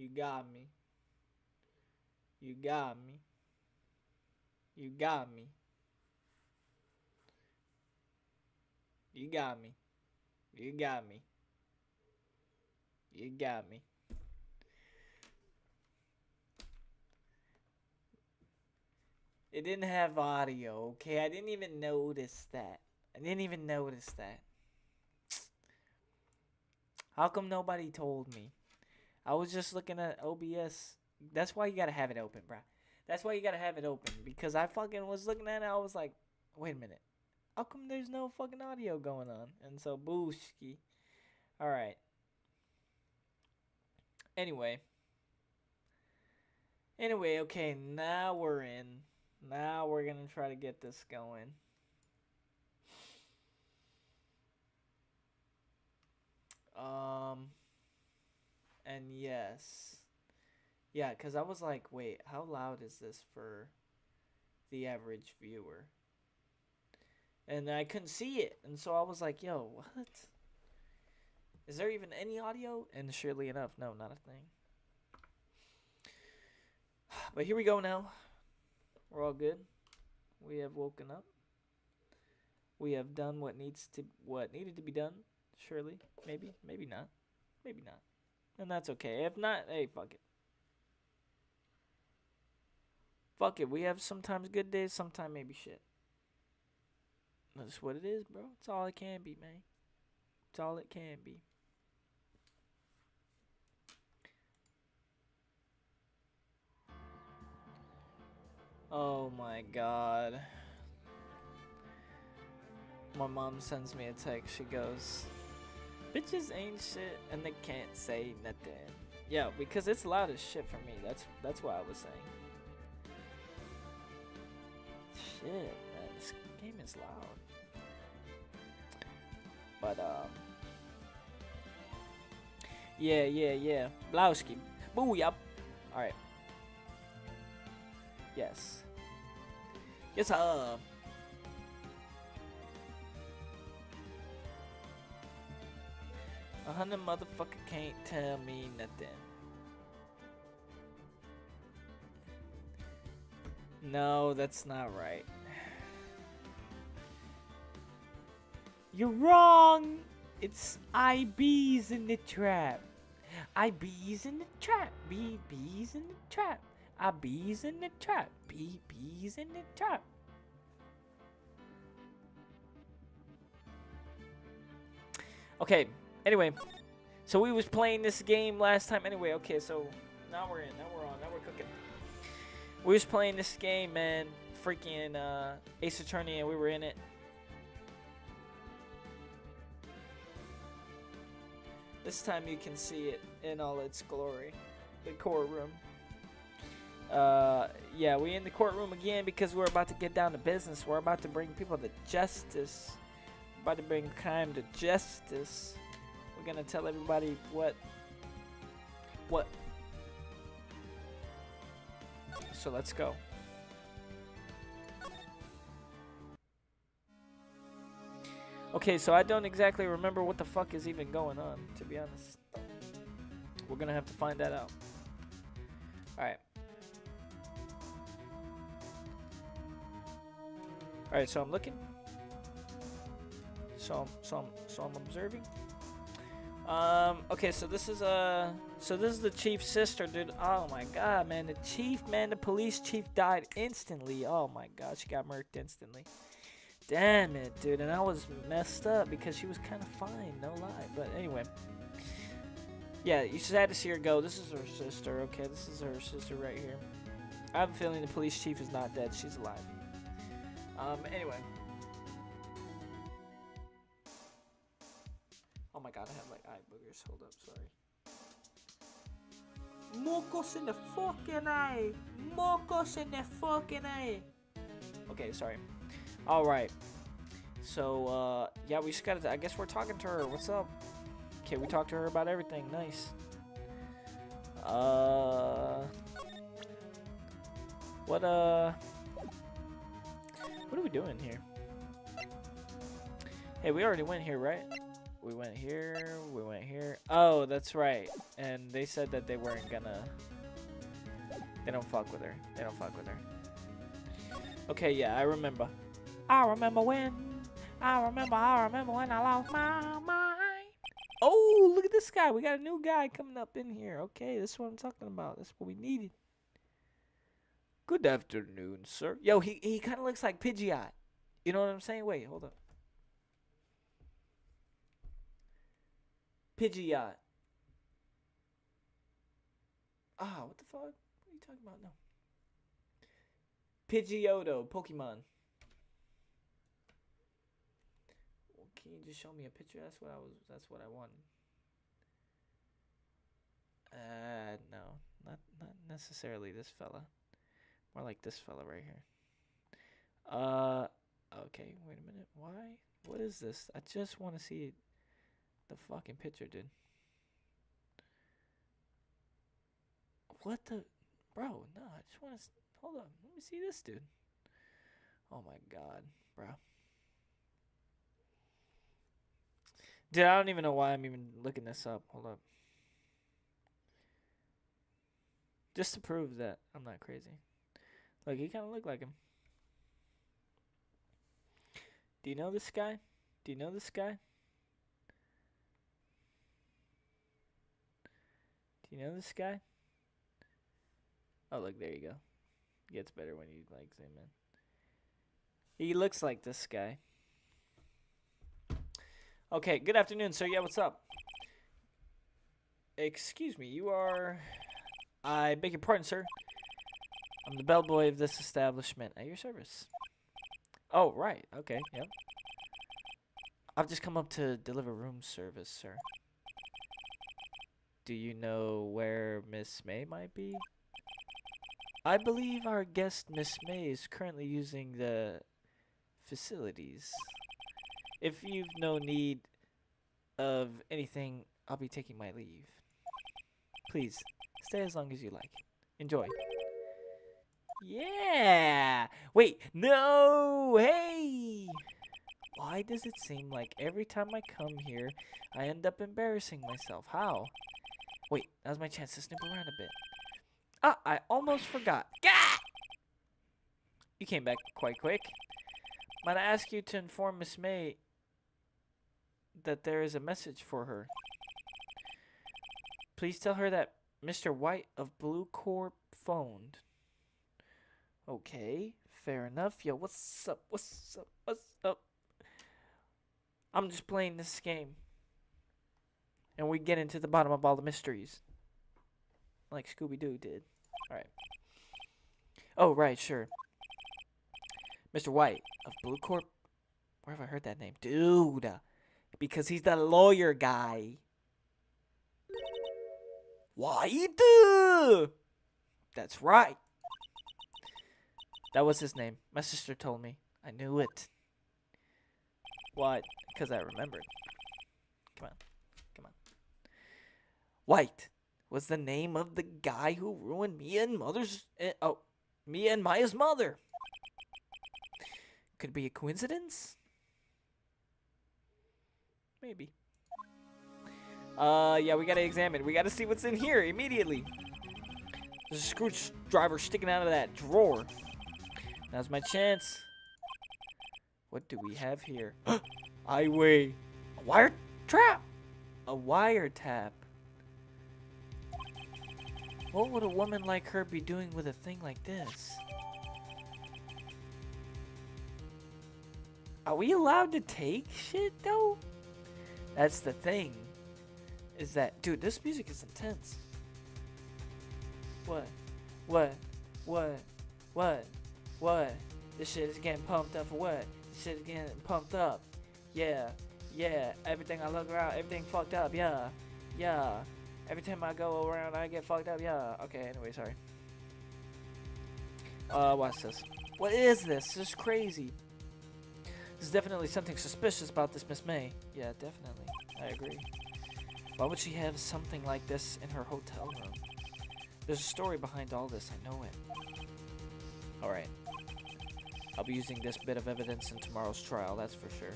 You got me. You got me. You got me. You got me. You got me. You got me. It didn't have audio, okay? I didn't even notice that. I didn't even notice that. How come nobody told me? I was just looking at OBS. That's why you gotta have it open, bruh. That's why you gotta have it open. Because I fucking was looking at it, I was like, wait a minute. How come there's no fucking audio going on? And so, booshki. Alright. Anyway. Okay, now we're in. Now we're gonna try to get this going. And yes. Yeah, because I was like, wait, how loud is this for the average viewer? And I couldn't see it. And so I was like, yo, what? Is there even any audio? And surely enough, no, not a thing. But here we go now. We're all good. We have woken up. We have done what needed to be done. Surely. Maybe. Maybe not. Maybe not. And that's okay. If not, hey, fuck it. Fuck it. We have sometimes good days, sometimes maybe shit. That's what it is, bro. It's all it can be, man. It's all it can be. Oh my god. My mom sends me a text. She goes, bitches ain't shit and they can't say nothing. Yeah, because it's loud as shit for me. That's what I was saying. Shit, man, this game is loud. But yeah. Blowski. Boo, yup. Alright. Yes. Yes, A 100 motherfucker can't tell me nothing. No, that's not right. You're wrong! It's IBs in the trap. IBs in the trap. BBs in the trap. IBs in the trap. BBs in the trap. Okay, anyway. So we was playing this game last time. Anyway, okay, so now we're in. Now we're on. Now we're cooking. We was playing this game, man. Freaking Ace Attorney, and we were in it. This time you can see it in all its glory. The courtroom. Yeah, we in the courtroom again because we're about to get down to business. We're about to bring people to justice. We're about to bring crime to justice. We're gonna tell everybody what. So let's go. Okay, so I don't exactly remember what the fuck is even going on, to be honest. We're gonna have to find that out. Alright. Alright, so I'm looking. So I'm observing. Okay, so this is the chief's sister, dude. Oh my god, man. The police chief died instantly. Oh my god, she got murked instantly. Damn it, dude. And I was messed up because she was kind of fine, no lie. But anyway. Yeah, you just had to see her go. This is her sister, okay? This is her sister right here. I have a feeling the police chief is not dead. She's alive. Anyway. Oh my god, I have like eye boogers. Hold up, sorry. Mocos in the fucking eye. Mocos in the fucking eye. Okay, sorry. Alright. So, yeah, we just gotta, I guess we're talking to her. What's up? Okay, we talked to her about everything. Nice. What are we doing here? Hey, we already went here, right? We went here. We went here. Oh, that's right. And they said that they weren't gonna. They don't fuck with her. They don't fuck with her. Okay, yeah, I remember. I remember when. I remember when I lost my mind. Oh, look at this guy. We got a new guy coming up in here. Okay, this is what I'm talking about. That's what we needed. Good afternoon, sir. Yo, he kind of looks like Pidgeot. You know what I'm saying? Wait, hold up. Pidgeot. Ah, what the fuck? What are you talking about? No. Pidgeotto, Pokemon. Well, can you just show me a picture? That's what I wanted. No. Not necessarily this fella. More like this fella right here. Okay, wait a minute. Why? What is this? I just want to see the fucking picture, dude. What the? Bro, no, I just want to. Hold on. Let me see this, dude. Oh my god, bro. Dude, I don't even know why I'm even looking this up. Hold up. Just to prove that I'm not crazy. Like, he kind of looked like him. Do you know this guy? Do you know this guy? Do you know this guy? Oh, look, there you go. It gets better when you, like, zoom in. He looks like this guy. Okay, good afternoon, sir. Yeah, what's up? Excuse me, you are... I beg your pardon, sir. I'm the bellboy of this establishment. At your service. Oh, right. Okay, yep. I've just come up to deliver room service, sir. Do you know where Miss May might be? I believe our guest, Miss May, is currently using the facilities. If you've no need of anything, I'll be taking my leave. Please, stay as long as you like. Enjoy. Yeah! Wait, no! Hey! Why does it seem like every time I come here, I end up embarrassing myself? How? Wait, now's my chance to snoop around a bit. Ah, I almost forgot. Gah! You came back quite quick. Might I ask you to inform Miss May that there is a message for her? Please tell her that Mr. White of Blue Corp phoned. Okay, fair enough. Yo, what's up? What's up? What's up? I'm just playing this game. And we get into the bottom of all the mysteries. Like Scooby-Doo did. Alright. Oh, right, sure. Mr. White of Blue Corp. Where have I heard that name? Dude. Because he's the lawyer guy. White? That's right. That was his name. My sister told me. I knew it. What? Because I remembered. Come on. Come on. White was the name of the guy who ruined me and Maya's mother. Could it be a coincidence? Maybe. Yeah, we gotta examine. We gotta see what's in here immediately. There's a screwdriver sticking out of that drawer. Now's my chance. What do we have here? I weigh. A wire trap. A wiretap. What would a woman like her be doing with a thing like this? Are we allowed to take shit though? That's the thing. Is that, dude, this music is intense. What? What? What? What? What? This shit is getting pumped up for what? This shit is getting pumped up. Yeah. Yeah. Everything I look around, everything fucked up. Yeah. Yeah. Every time I go around, I get fucked up. Yeah. Okay, anyway, sorry. Watch this. What is this? This is crazy. There's definitely something suspicious about this Miss May. Yeah, definitely. I agree. Why would she have something like this in her hotel room? There's a story behind all this, I know it. Alright. I'll be using this bit of evidence in tomorrow's trial, that's for sure.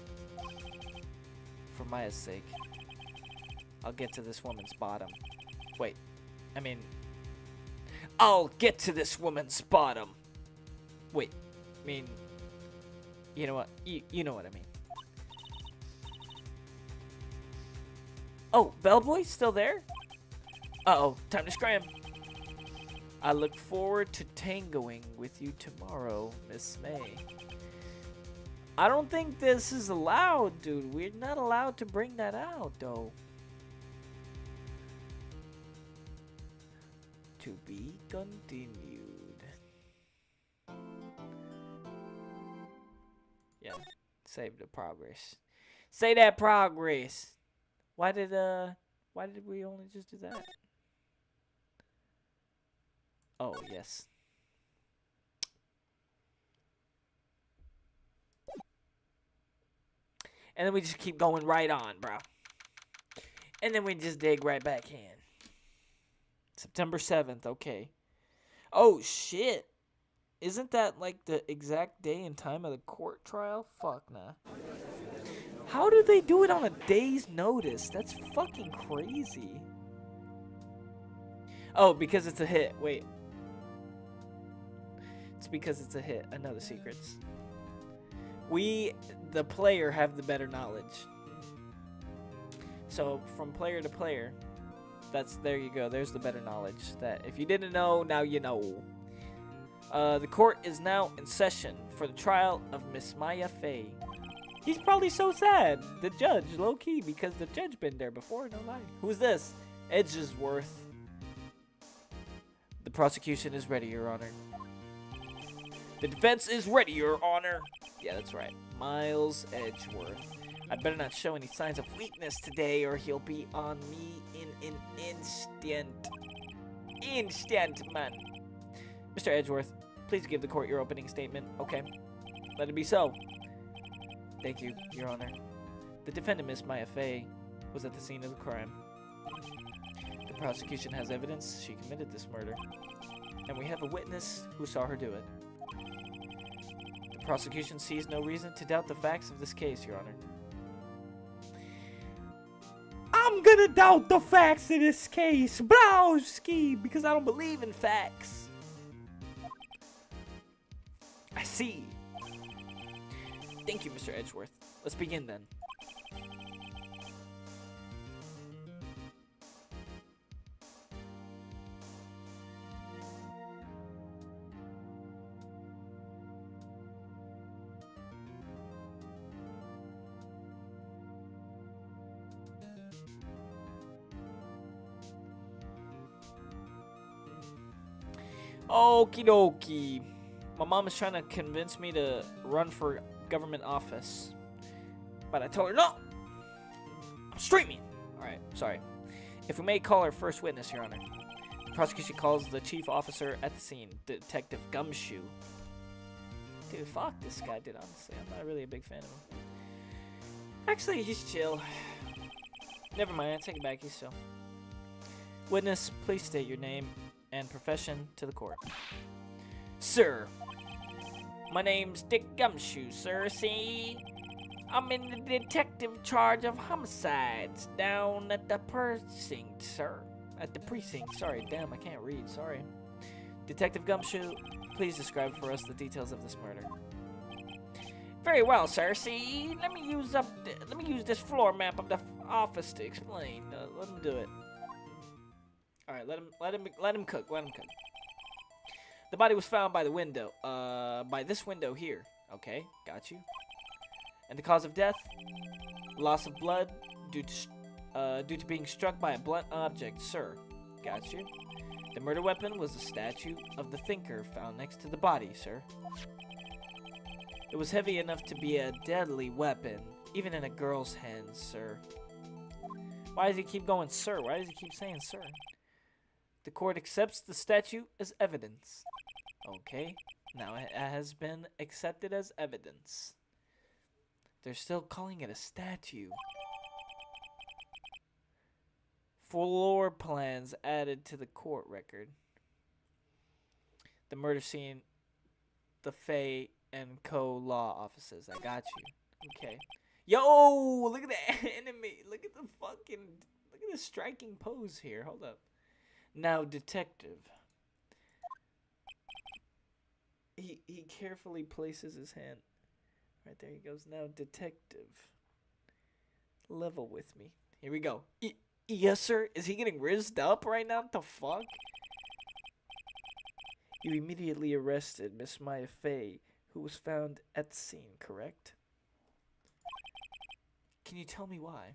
For Maya's sake. I'll get to this woman's bottom. Wait. I mean... I'll get to this woman's bottom. Wait. I mean... You know what? You know what I mean. Oh, Bellboy's still there? Uh-oh. Time to scram. I look forward to tangoing with you tomorrow, Miss May. I don't think this is allowed, dude. We're not allowed to bring that out, though. To be continued. Yeah. Save the progress. Say that progress. Why did we only just do that? Oh, yes. And then we just keep going right on, bro. And then we just dig right back in. September 7th, okay. Oh, shit. Isn't that like the exact day and time of the court trial? Fuck nah. How do they do it on a day's notice? That's fucking crazy. Oh, because it's a hit. Wait. It's because it's a hit. I know the secrets. We, the player, have the better knowledge. So, from player to player, there you go. There's the better knowledge. That if you didn't know, now you know. The court is now in session for the trial of Miss Maya Fey. He's probably so sad, the judge, low-key, because the judge been there before, no lie. Who's this? Edgeworth. The prosecution is ready, Your Honor. The defense is ready, Your Honor. Yeah, that's right. Miles Edgeworth. I'd better not show any signs of weakness today, or he'll be on me in an instant. Instant, man. Mr. Edgeworth, please give the court your opening statement. Okay. Let it be so. Thank you, Your Honor. The defendant, Miss Maya Fey, was at the scene of the crime. The prosecution has evidence she committed this murder, and we have a witness who saw her do it. The prosecution sees no reason to doubt the facts of this case, Your Honor. I'm gonna doubt the facts of this case, Blowski, because I don't believe in facts. I see. Thank you, Mr. Edgeworth. Let's begin then. Okie dokie. My mom is trying to convince me to run for government office, but I told her no. I'm streaming. All right, sorry. If we may call our first witness, Your Honor. The prosecution calls the chief officer at the scene, Detective Gumshoe. Dude, fuck this guy, dude. Honestly, I'm not really a big fan of him. Actually, he's chill. Never mind, I take it back. He's chill. Witness, please state your name and profession to the court. Sir, my name's Dick Gumshoe, sir. See, I'm in the detective charge of homicides down at the precinct, sir. At the precinct. Sorry, damn, I can't read. Sorry. Detective Gumshoe, please describe for us the details of this murder. Very well, sir. See, let me use this floor map of the office to explain. Let him do it. All right, let him cook. Let him cook. The body was found by the window. By this window here. Okay, got you. And the cause of death? Loss of blood due to being struck by a blunt object, sir. Got you. The murder weapon was a statue of the thinker found next to the body, sir. It was heavy enough to be a deadly weapon, even in a girl's hands, sir. Why does he keep going, sir? Why does he keep saying, sir? The court accepts the statue as evidence. Okay, now it has been accepted as evidence. They're still calling it a statue. Floor plans added to the court record. The murder scene, the Fay and Co. law offices. I got you. Okay. Yo, look at the enemy. Look at the fucking. Look at the striking pose here. Hold up. Now, detective. He carefully places his hand. Right there he goes. Now, detective. Level with me. Here we go. Yes, sir. Is he getting rizzed up right now? What the fuck? You immediately arrested Miss Maya Fey, who was found at the scene, correct? Can you tell me why?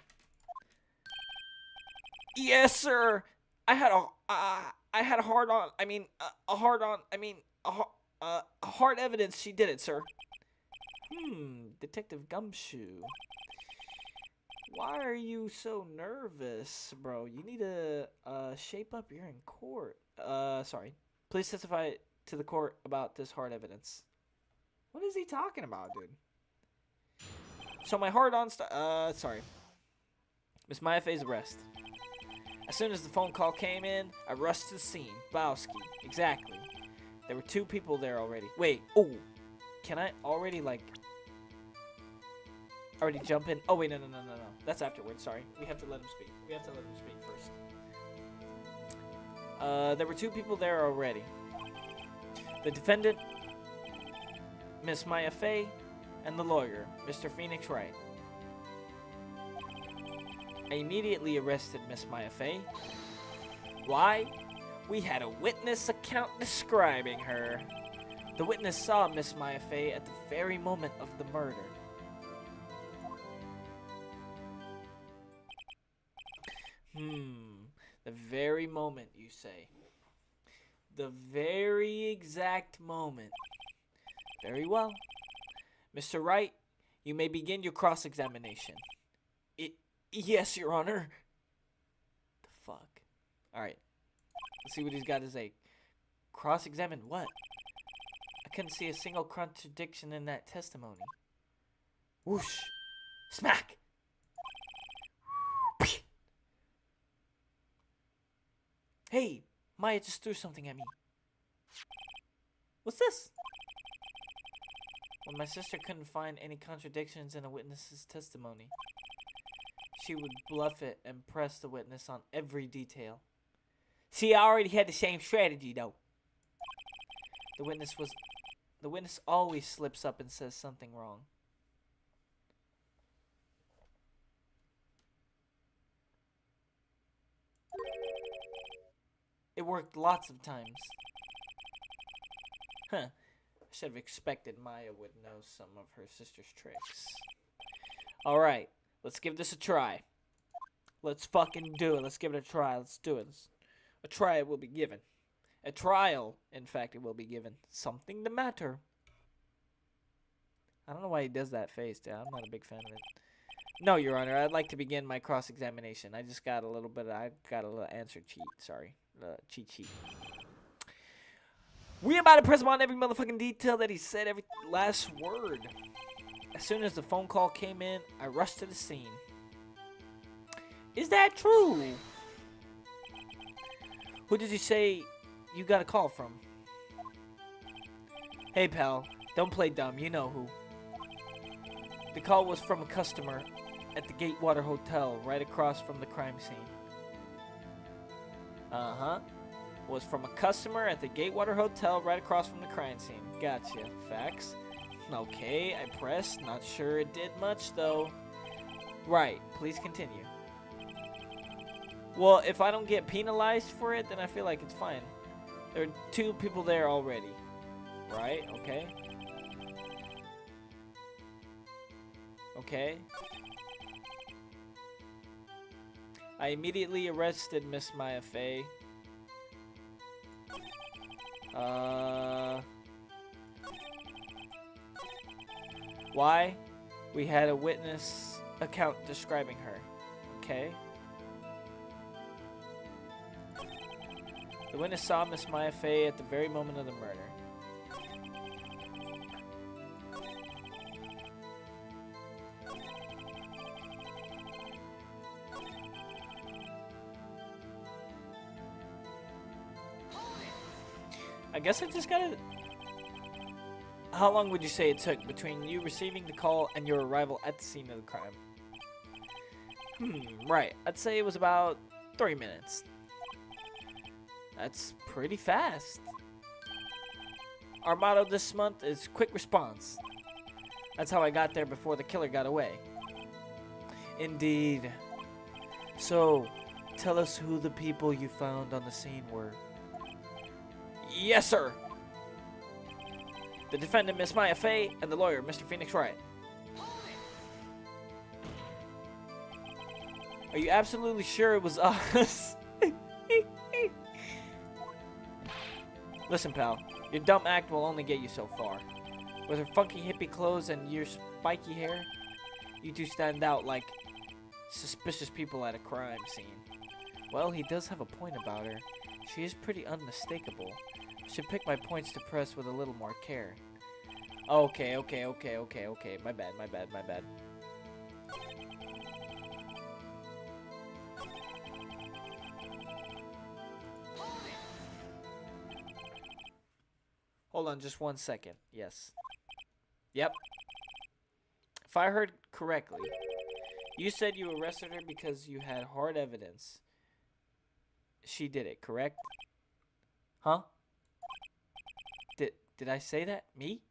Yes, sir. I had a hard on. I mean, a hard on. I mean, a hard evidence she did it, sir. Detective Gumshoe. Why are you so nervous, bro? You need to shape up. You're in court. Sorry. Please testify to the court about this hard evidence. What is he talking about, dude? So my hard on sorry. Miss Maya Fey's arrest. As soon as the phone call came in, I rushed to the scene. Bowski. Exactly. There were 2 people there already. Wait. Oh. Can I already, like... already jump in? Oh, wait. No. That's afterwards. Sorry. We have to let him speak. First. There were 2 people there already. The defendant, Miss Maya Fey, and the lawyer, Mr. Phoenix Wright. I immediately arrested Miss Maya Fey. Why? We had a witness account describing her. The witness saw Miss Maya Fey at the very moment of the murder. The very moment, you say. The very exact moment. Very well. Mr. Wright, you may begin your cross-examination. Yes, Your Honor. The fuck? Alright. Let's see what he's got to say. Cross-examine what? I couldn't see a single contradiction in that testimony. Whoosh. Smack. Hey, Maya just threw something at me. What's this? When my sister couldn't find any contradictions in a witness's testimony, she would bluff it and press the witness on every detail. See, I already had the same strategy, though. The witness always slips up and says something wrong. It worked lots of times. Huh. I should have expected Maya would know some of her sister's tricks. Alright, let's give this a try. Let's fucking do it. Let's give it a try. Let's do it. A try will be given. A trial, in fact, it will be given. Something the matter. I don't know why he does that face, dude. I'm not a big fan of it. No, Your Honor, I'd like to begin my cross-examination. I just got a little answer cheat. Sorry. Cheat sheet. We about to press him on every motherfucking detail that he said, every last word. As soon as the phone call came in, I rushed to the scene. Is that true? Who did you say you got a call from? Hey, pal. Don't play dumb. You know who. The call was from a customer at the Gatewater Hotel right across from the crime scene. Was from a customer at the Gatewater Hotel right across from the crime scene. Gotcha. Facts. Okay, I pressed. Not sure it did much, though. Right. Please continue. Well, if I don't get penalized for it, then I feel like it's fine. There are 2 people there already. Right? Okay. Okay. I immediately arrested Miss Maya Fey. Why? We had a witness account describing her. Okay. The witness saw Miss Maya Fey at the very moment of the murder. I guess I just gotta... How long would you say it took between you receiving the call and your arrival at the scene of the crime? Right. I'd say it was about 3 minutes. That's pretty fast. Our motto this month is quick response. That's how I got there before the killer got away. Indeed. So, tell us who the people you found on the scene were. Yes, sir. The defendant, Miss Maya Fey, and the lawyer, Mr. Phoenix Wright. Are you absolutely sure it was us? Listen, pal. Your dumb act will only get you so far. With her funky hippie clothes and your spiky hair, you two stand out like suspicious people at a crime scene. Well, he does have a point about her. She is pretty unmistakable. Should pick my points to press with a little more care. Okay. My bad. Hold on just 1 second. Yes. Yep. If I heard correctly, you said you arrested her because you had hard evidence. She did it, correct? Huh? Did I say that? Me?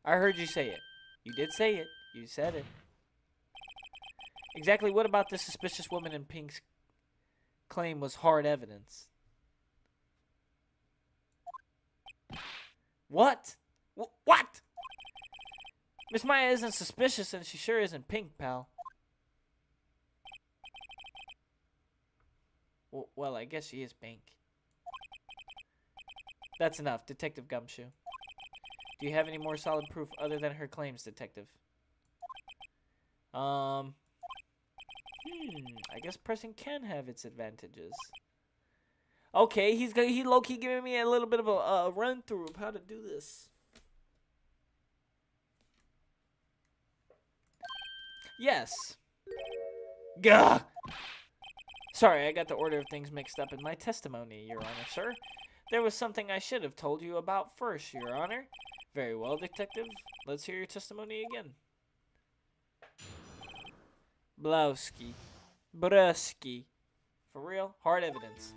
I heard you say it. You did say it. You said it. Exactly what about this suspicious woman in pink's claim was hard evidence? What? What? Miss Maya isn't suspicious and she sure isn't pink, pal. Well, I guess she is pink. That's enough, Detective Gumshoe. Do you have any more solid proof other than her claims, Detective? I guess pressing can have its advantages. Okay, he low-key giving me a little bit of a run-through of how to do this. Yes. Gah! Sorry, I got the order of things mixed up in my testimony, Your Honor, sir. There was something I should have told you about first, Your Honor. Very well, Detective. Let's hear your testimony again. Blowski. Brusky. For real? Hard evidence.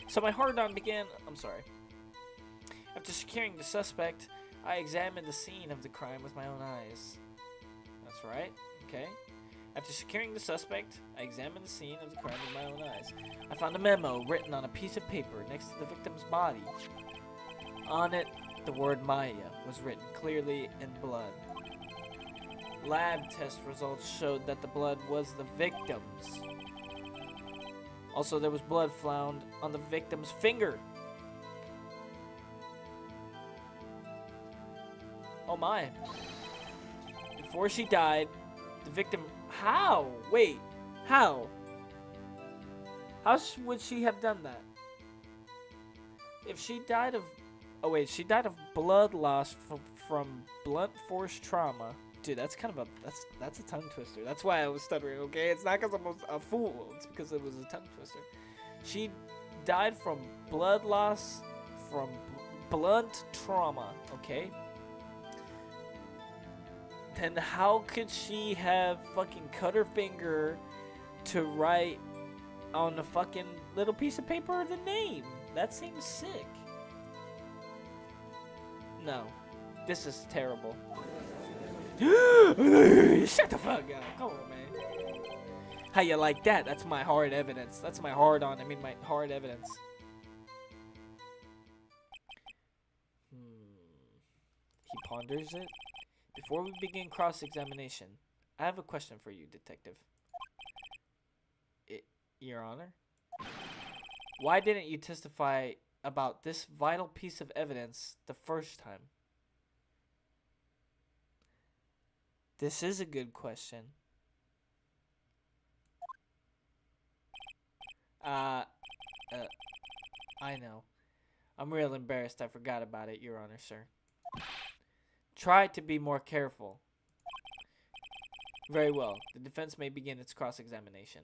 So my hard-on began... I'm sorry. After securing the suspect, I examined the scene of the crime with my own eyes. That's right. Okay. After securing the suspect, I examined the scene of the crime with my own eyes. I found a memo written on a piece of paper next to the victim's body. On it, the word Maya was written clearly in blood. Lab test results showed that the blood was the victim's. Also, there was blood found on the victim's finger. Oh my. Before she died, the victim... How? Wait. How? How would she have done that? If she died of... Oh wait, she died of blood loss from blunt force trauma. Dude, that's kind of a... That's a tongue twister. That's why I was stuttering, okay? It's not because I'm a fool. It's because it was a tongue twister. She died from blood loss from blunt trauma, okay? Then how could she have fucking cut her finger to write on a fucking little piece of paper the name? That seems sick. No. This is terrible. Shut the fuck up. Come on, man. How you like that? That's my hard evidence. That's my hard on. I mean my hard evidence. He ponders it. Before we begin cross-examination, I have a question for you, Detective. Your Honor? Why didn't you testify about this vital piece of evidence the first time? This is a good question. I know. I'm real embarrassed I forgot about it, Your Honor, sir. Try to be more careful. Very well. The defense may begin its cross-examination.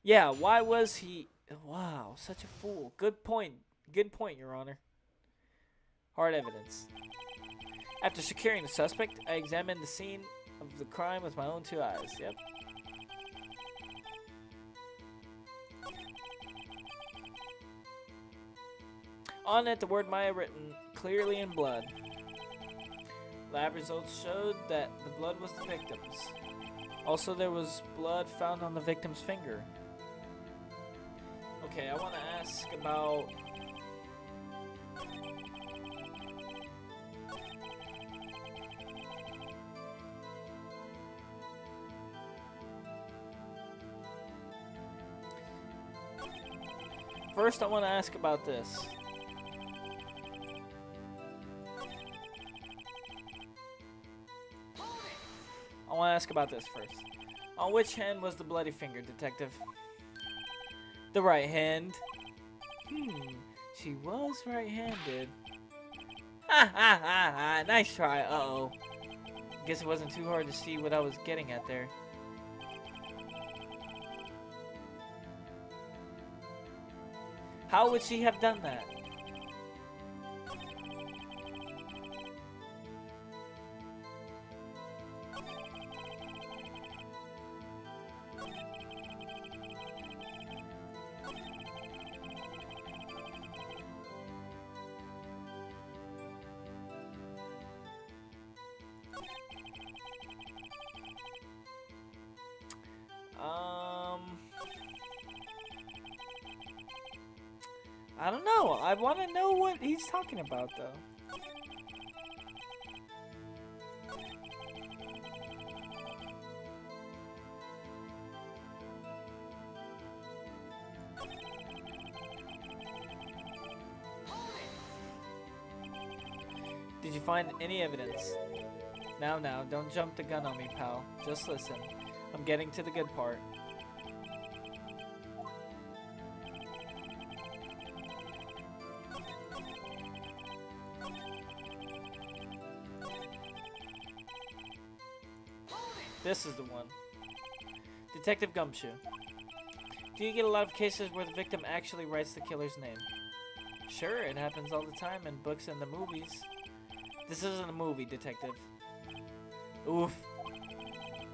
Yeah, why was he... Wow, such a fool. Good point. Good point, Your Honor. Hard evidence. After securing the suspect, I examined the scene of the crime with my own 2 eyes. Yep. On it, the word Maya written clearly in blood. Lab results showed that the blood was the victim's. Also, there was blood found on the victim's finger. Okay, I want to ask about... First, I want to ask about this. I want to ask about this first. On which hand was the bloody finger, detective? The right hand. She was right-handed. Ha ha ha ha, nice try, uh-oh. Guess it wasn't too hard to see what I was getting at there. How would she have done that? I don't know. I want to know what he's talking about, though. Did you find any evidence? Now, don't jump the gun on me, pal. Just listen. I'm getting to the good part. This is the one. Detective Gumshoe. Do you get a lot of cases where the victim actually writes the killer's name? Sure, it happens all the time in books and the movies. This isn't a movie, detective. Oof.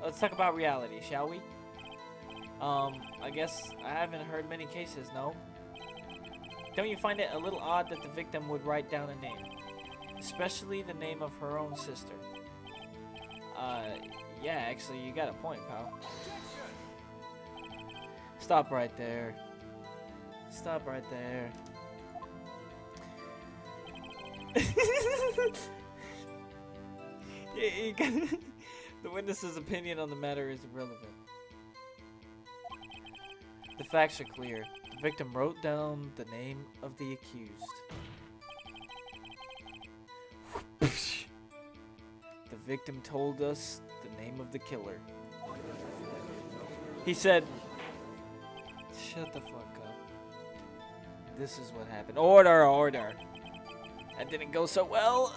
Let's talk about reality, shall we? I guess I haven't heard many cases, no? Don't you find it a little odd that the victim would write down a name? Especially the name of her own sister. Yeah, actually, you got a point, pal. Stop right there. Stop right there. The witness's opinion on the matter is irrelevant. The facts are clear. The victim wrote down the name of the accused. The victim told us the name of the killer. He said, shut the fuck up. This is what happened. Order. That didn't go so well.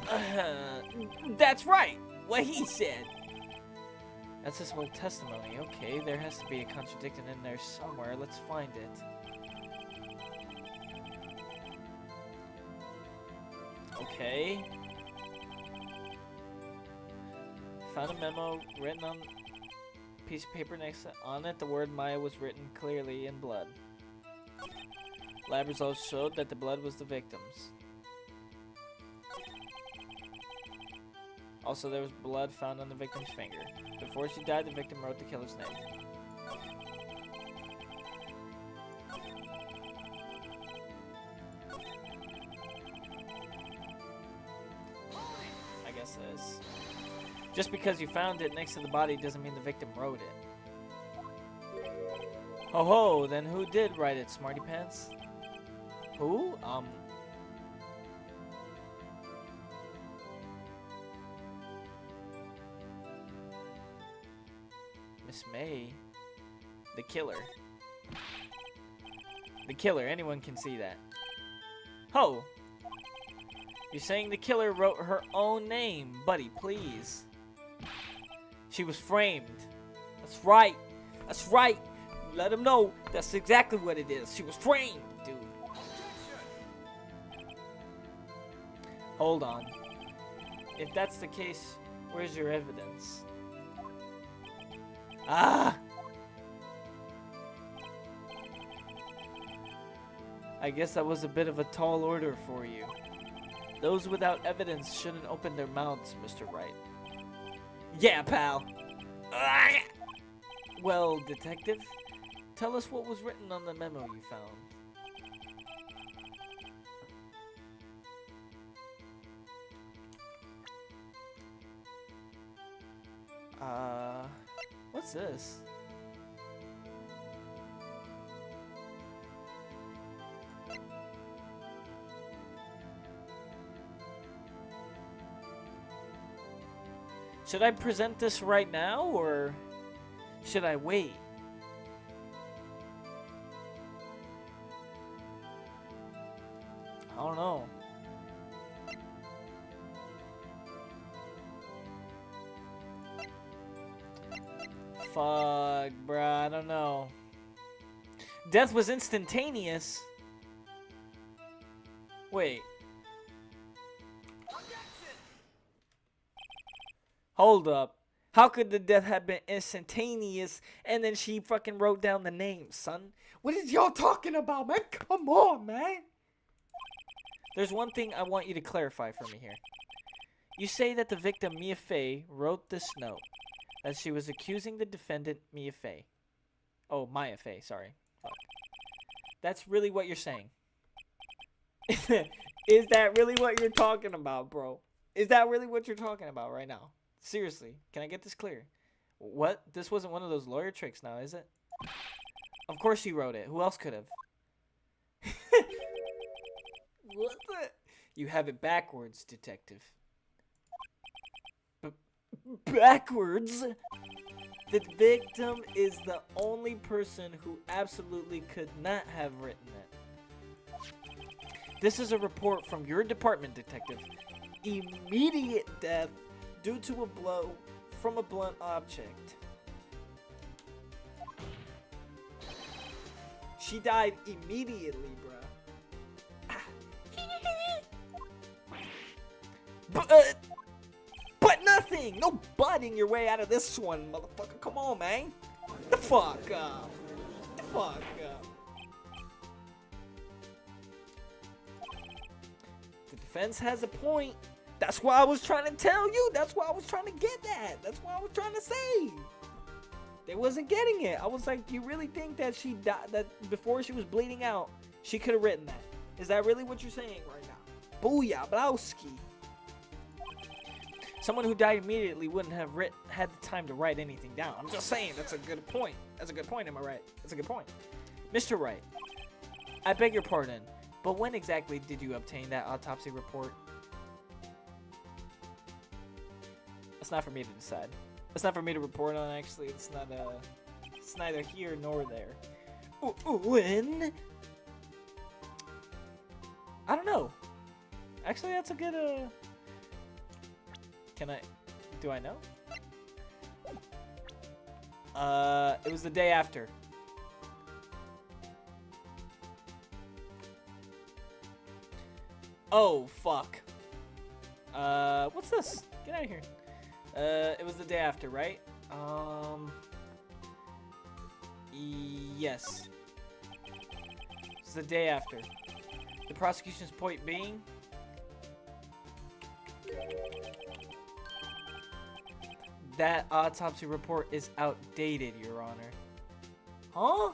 That's right. What he said. That's his whole testimony. Okay, there has to be a contradiction in there somewhere. Let's find it. Okay. Found a memo written on a piece of paper next to on it. The word Maya was written clearly in blood. Lab results showed that the blood was the victim's. Also, there was blood found on the victim's finger. Before she died, the victim wrote the killer's name. I guess it is. Just because you found it next to the body doesn't mean the victim wrote it. Ho ho, then who did write it, smarty pants? Who? Miss May? The killer. The killer, anyone can see that. Ho! You're saying the killer wrote her own name, buddy, please. She was framed. That's right. That's right. Let him know. That's exactly what it is. She was framed, dude. Hold on. If that's the case, where's your evidence? Ah! I guess that was a bit of a tall order for you. Those without evidence shouldn't open their mouths, Mr. Wright. Yeah, pal. Well, detective, tell us what was written on the memo you found. What's this? Should I present this right now, or should I wait? I don't know. Fuck, bruh, I don't know. Death was instantaneous. Wait. Hold up. How could the death have been instantaneous and then she fucking wrote down the name, son? What is y'all talking about, man? Come on, man. There's one thing I want you to clarify for me here. You say that the victim, Mia Fey, wrote this note. That she was accusing the defendant, Mia Fey. Oh, Maya Fey, sorry. Fuck. That's really what you're saying. Is that really what you're talking about, bro? Is that really what you're talking about right now? Seriously, can I get this clear? What? This wasn't one of those lawyer tricks now, is it? Of course she wrote it. Who else could have? What the? You have it backwards, detective. Backwards? The victim is the only person who absolutely could not have written it. This is a report from your department, detective. Immediate death due to a blow from a blunt object. She died immediately, bruh. But nothing! No butting your way out of this one, motherfucker. Come on, man. The fuck up. The fuck up. The defense has a point. That's why I was trying to tell you. That's why I was trying to get that. That's what I was trying to say. They wasn't getting it. I was like, you really think that she died, that before she was bleeding out, she could have written that? Is that really what you're saying right now? Booyah, Blowski. Someone who died immediately wouldn't have had the time to write anything down. I'm just saying, that's a good point. That's a good point, am I right? That's a good point. Mr. Wright, I beg your pardon, but when exactly did you obtain that autopsy report? It's not for me to decide. It's not for me to report on, actually. It's not, it's neither here nor there. When? I don't know. Actually, that's a good, do I know? It was the day after. Oh, fuck. What's this? Get out of here. It was the day after, right? Yes. It's the day after. The prosecution's point being... that autopsy report is outdated, Your Honor. Huh?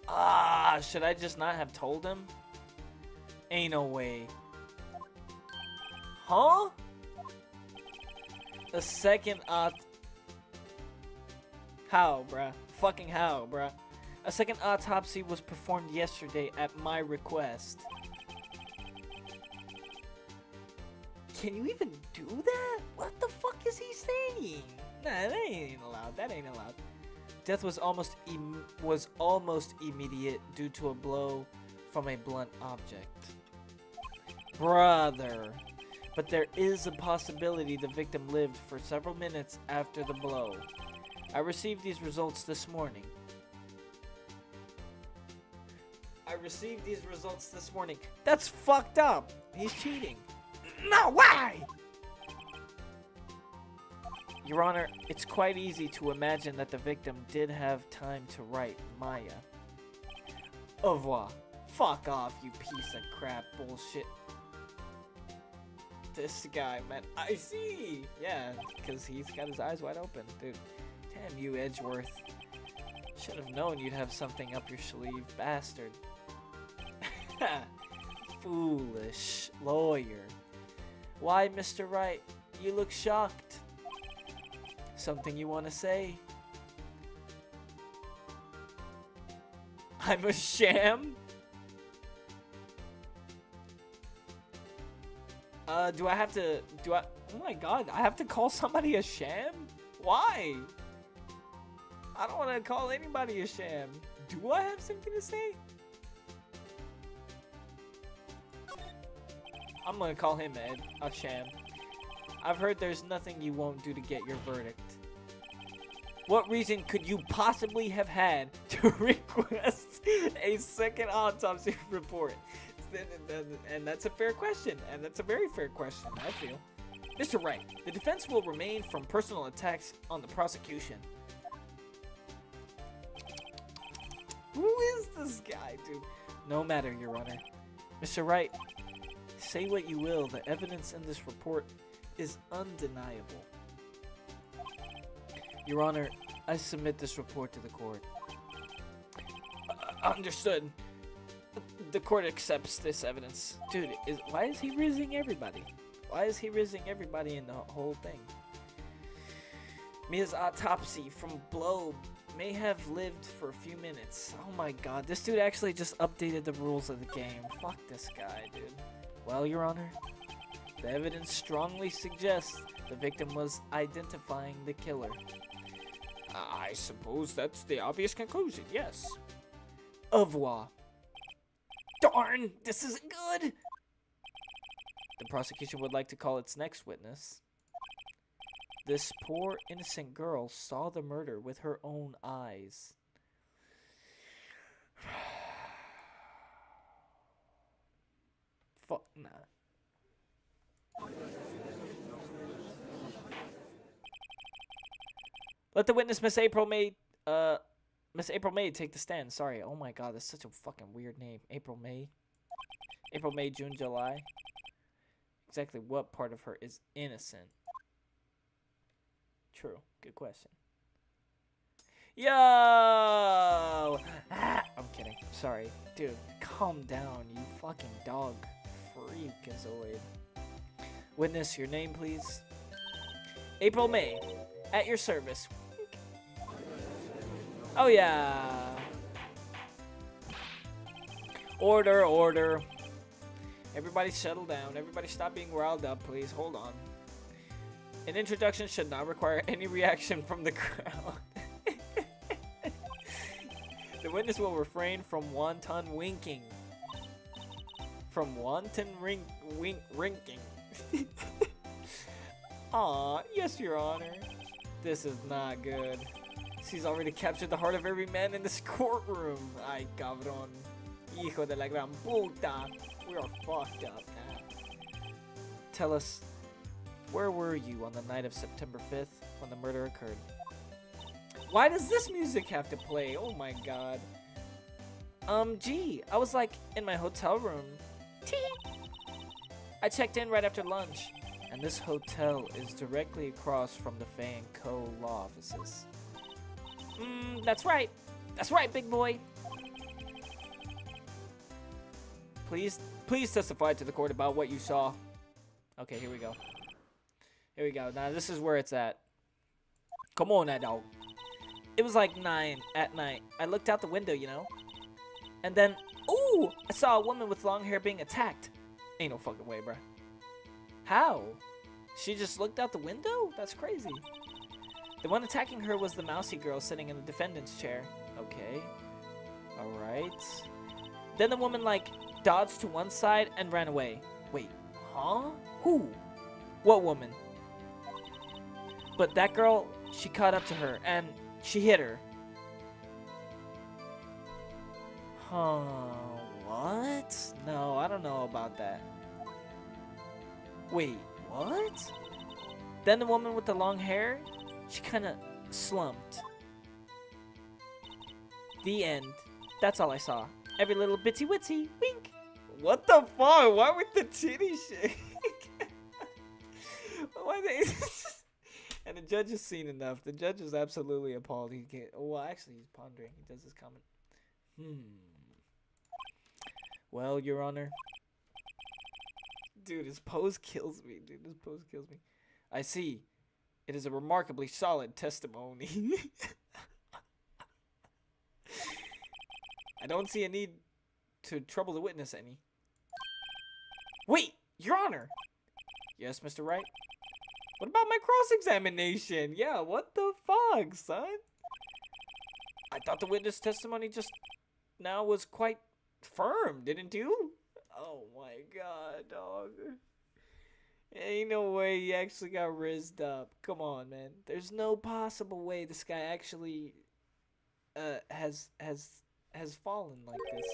Ah, should I just not have told him? Ain't no way. Huh? A second How, bruh? Fucking how, bruh? A second autopsy was performed yesterday at my request. Can you even do that? What the fuck is he saying? Nah, that ain't allowed. That ain't allowed. Death was almost immediate due to a blow from a blunt object. Brother. But there is a possibility the victim lived for several minutes after the blow. I received these results this morning. I received these results this morning. That's fucked up. He's cheating. No, why? Your Honor, it's quite easy to imagine that the victim did have time to write Maya. Au revoir. Fuck off, you piece of crap bullshit. This guy, man. I see. Yeah, because he's got his eyes wide open. Dude, damn you, Edgeworth. Should have known you'd have something up your sleeve, bastard. Foolish lawyer. Why, Mr. Wright? You look shocked. Something you want to say? I'm a sham? Oh my god, I have to call somebody a sham? Why? I don't want to call anybody a sham. Do I have something to say? I'm gonna call him Ed, a sham. I've heard there's nothing you won't do to get your verdict. What reason could you possibly have had to request a second autopsy report? And that's a fair question, and that's a very fair question, I feel. Mr. Wright, the defense will remain from personal attacks on the prosecution. Who is this guy, dude? No matter, Your Honor. Mr. Wright, say what you will, the evidence in this report is undeniable. Your Honor, I submit this report to the court. Understood. The court accepts this evidence. Dude, why is he rizzing everybody? Why is he rizzing everybody in the whole thing? Mia's autopsy from Blow may have lived for a few minutes. Oh my god, this dude actually just updated the rules of the game. Fuck this guy, dude. Well, Your Honor, the evidence strongly suggests the victim was identifying the killer. I suppose that's the obvious conclusion, yes. Au revoir. Darn, this isn't good. The prosecution would like to call its next witness. This poor innocent girl saw the murder with her own eyes. Fuck nah. Let the witness, Miss April May, take the stand. Sorry. Oh my god, that's such a fucking weird name. April May, June, July. Exactly what part of her is innocent? True. Good question. Yo! I'm kidding. Sorry. Dude, calm down, you fucking dog freakazoid. Witness, your name, please. April May. At your service. Oh, yeah. Order, order. Everybody settle down. Everybody stop being riled up, please. Hold on. An introduction should not require any reaction from the crowd. The witness will refrain from wanton winking. From wanton rinking. Aw, yes, Your Honor. This is not good. She's already captured the heart of every man in this courtroom. Ay, cabrón. Hijo de la gran puta. We are fucked up now. Tell us, where were you on the night of September 5th when the murder occurred? Why does this music have to play? Oh my god. Gee, I was like in my hotel room. I checked in right after lunch, and this hotel is directly across from the Fay & Co. law offices. That's right. That's right, big boy. Please testify to the court about what you saw. Okay, here we go. Here we go. Now, this is where it's at. Come on, that dog. It was like 9 at night. I looked out the window, you know. And then, ooh, I saw a woman with long hair being attacked. Ain't no fucking way, bruh. How? She just looked out the window? That's crazy. The one attacking her was the mousy girl sitting in the defendant's chair. Okay. Alright. Then the woman, like, dodged to one side and ran away. Wait, huh? Who? What woman? But that girl, she caught up to her, and she hit her. Huh, What? No, I don't know about that. Wait, what? Then the woman with the long hair, she kind of slumped. The end. That's all I saw. Every little bitsy witsy wink. What the fuck? Why with the titty shake? Why they? And the judge has seen enough. The judge is absolutely appalled. He can't. Well, actually, he's pondering. He does his comment. Well, Your Honor. Dude, his pose kills me. Dude, his pose kills me. I see. It is a remarkably solid testimony. I don't see a need to trouble the witness any. Wait, Your Honor. Yes, Mr. Wright? What about my cross-examination? Yeah, what the fuck, son? I thought the witness testimony just now was quite firm, didn't you? Oh my god, dog. Ain't no way he actually got rizzed up. Come on, man. There's no possible way this guy actually has fallen like this.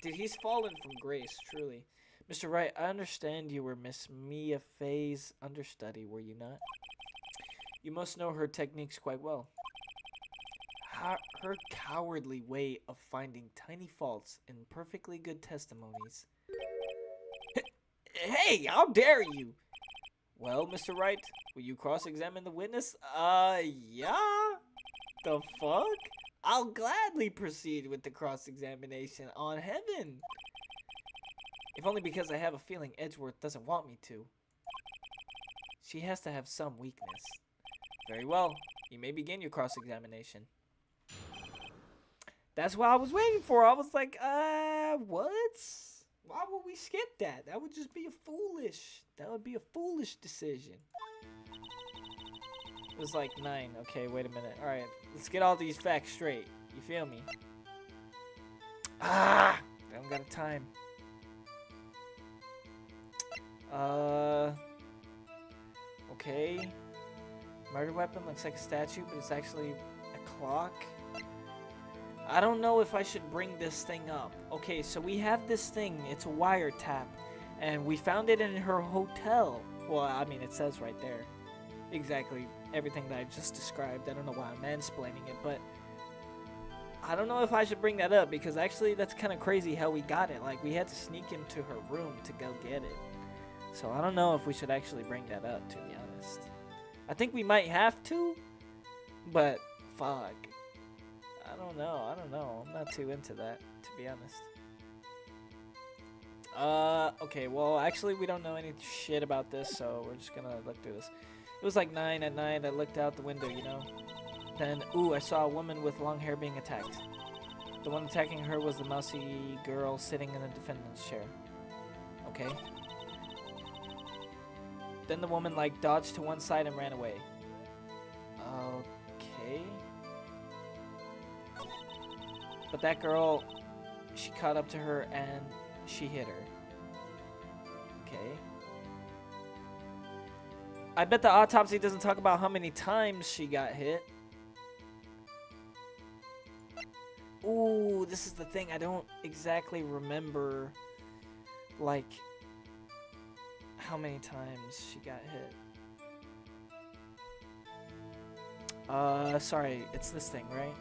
Dude, he's fallen from grace, truly. Mr. Wright, I understand you were Miss Mia Fey's understudy, were you not? You must know her techniques quite well. Her cowardly way of finding tiny faults in perfectly good testimonies. Hey, how dare you? Well, Mr. Wright, will you cross-examine the witness? Yeah? The fuck? I'll gladly proceed with the cross-examination on heaven. If only because I have a feeling Edgeworth doesn't want me to. She has to have some weakness. Very well. You may begin your cross-examination. That's what I was waiting for. I was like, what? Why would we skip that? That would just be that would be a foolish decision. It was like 9. Okay, wait a minute. Alright, let's get all these facts straight. You feel me? I don't got time. Okay. Murder weapon looks like a statue, but it's actually a clock. I don't know if I should bring this thing up. Okay, so we have this thing. It's a wiretap. And we found it in her hotel. Well, I mean, it says right there. Exactly everything that I just described. I don't know why I'm mansplaining it, but I don't know if I should bring that up because actually that's kind of crazy how we got it. Like, we had to sneak into her room to go get it. So I don't know if we should actually bring that up, to be honest. I think we might have to, but fuck. I don't know. I'm not too into that, to be honest. Okay, well, actually, we don't know any shit about this, so we're just gonna look through this. It was like 9 at night. I looked out the window, you know. Then, ooh, I saw a woman with long hair being attacked. The one attacking her was the mousy girl sitting in the defendant's chair. Okay. Then the woman, like, dodged to one side and ran away. Okay. But that girl, she caught up to her and she hit her. Okay. I bet the autopsy doesn't talk about how many times she got hit. Ooh, this is the thing. I don't exactly remember, like, how many times she got hit. Sorry. It's this thing, right?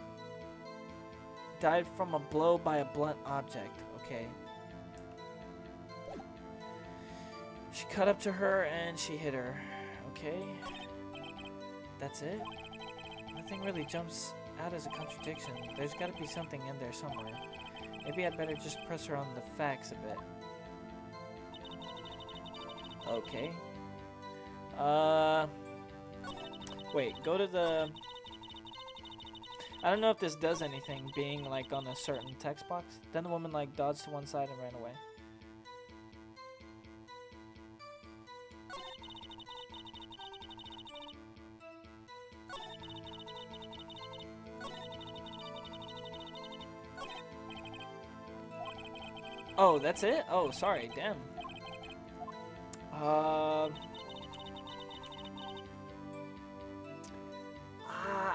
Died from a blow by a blunt object. Okay. She cut up to her and she hit her. Okay. That's it? Nothing really jumps out as a contradiction. There's got to be something in there somewhere. Maybe I'd better just press her on the facts a bit. Okay. Wait, go to the... I don't know if this does anything, being, like, on a certain text box. Then the woman, like, dodged to one side and ran away. Oh, that's it? Oh, sorry, damn.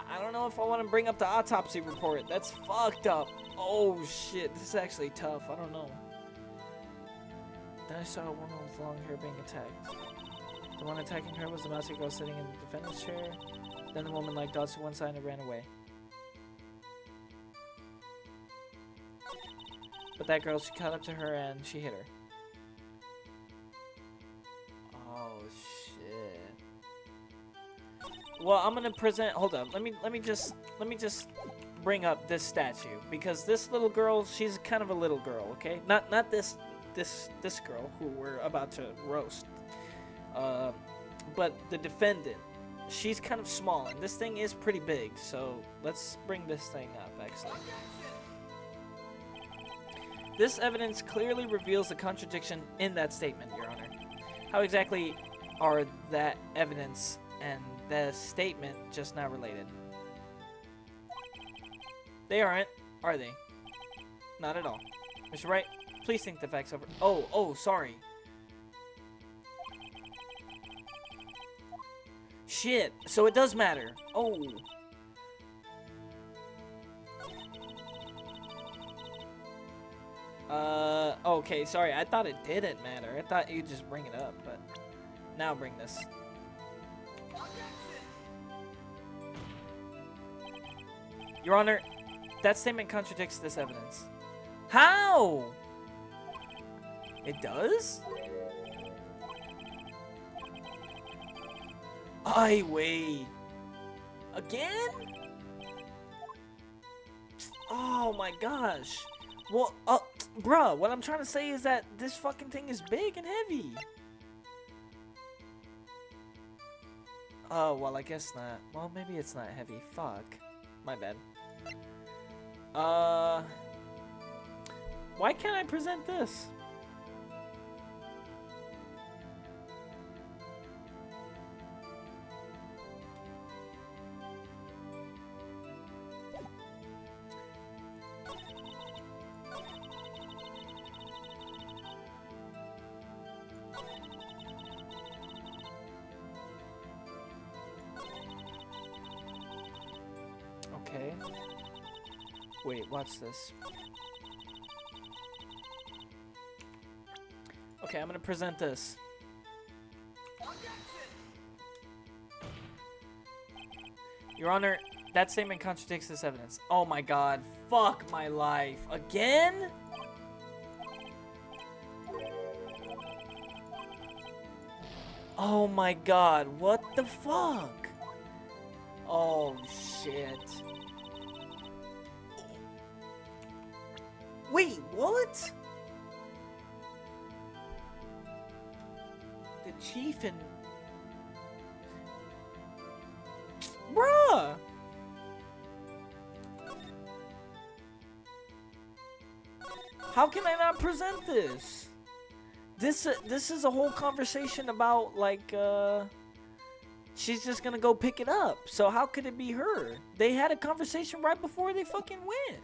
I don't know know if I want to bring up the autopsy report. That's fucked up. Oh shit, this is actually tough. I don't know. Then I saw a woman with long hair being attacked. The one attacking her was the mousy girl sitting in the defendant's chair. Then the woman like dodged to one side and ran away. But that girl, she caught up to her and she hit her. Oh shit. Well, I'm gonna present. Hold up. Let me just bring up this statue because this little girl, she's kind of a little girl, okay? Not this girl who we're about to roast. But the defendant, she's kind of small, and this thing is pretty big. So let's bring this thing up, actually. This evidence clearly reveals the contradiction in that statement, Your Honor. How exactly are that evidence and the statement just now related? They aren't, are they? Not at all. Mr. Wright, please think the facts over. Oh, sorry. Shit, so it does matter. Oh. Okay, sorry. I thought it didn't matter. I thought you'd just bring it up, but now bring this. Your Honor, that statement contradicts this evidence. How? It does? Ay, wait. Again? Oh my gosh. Well, bruh, what I'm trying to say is that this fucking thing is big and heavy. Oh, well, I guess not. Well, maybe it's not heavy. Fuck. My bad. Why can't I present this? Okay. Wait, watch this. Okay, I'm gonna present this. Your Honor, that statement contradicts this evidence. Oh my god, fuck my life. Again? Oh my god, what the fuck? Oh shit. Wait, what? The chief and... Bruh! How can I not present this? This is a whole conversation about, like, she's just gonna go pick it up. So how could it be her? They had a conversation right before they fucking went.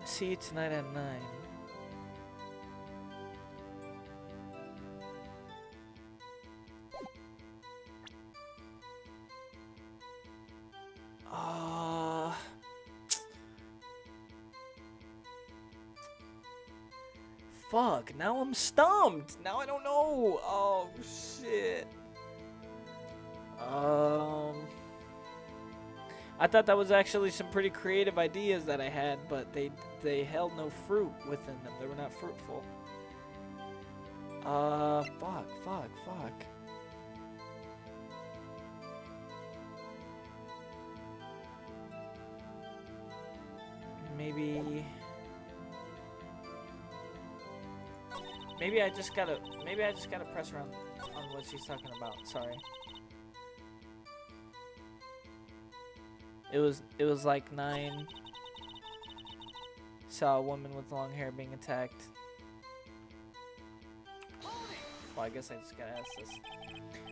See you tonight at 9. Fuck, now I'm stumped. Now I don't know. Oh shit. I thought that was actually some pretty creative ideas that I had, but they held no fruit within them. They were not fruitful. Fuck. Maybe I just gotta press her on what she's talking about. Sorry. It was like 9. Saw a woman with long hair being attacked. I guess I just gotta ask this.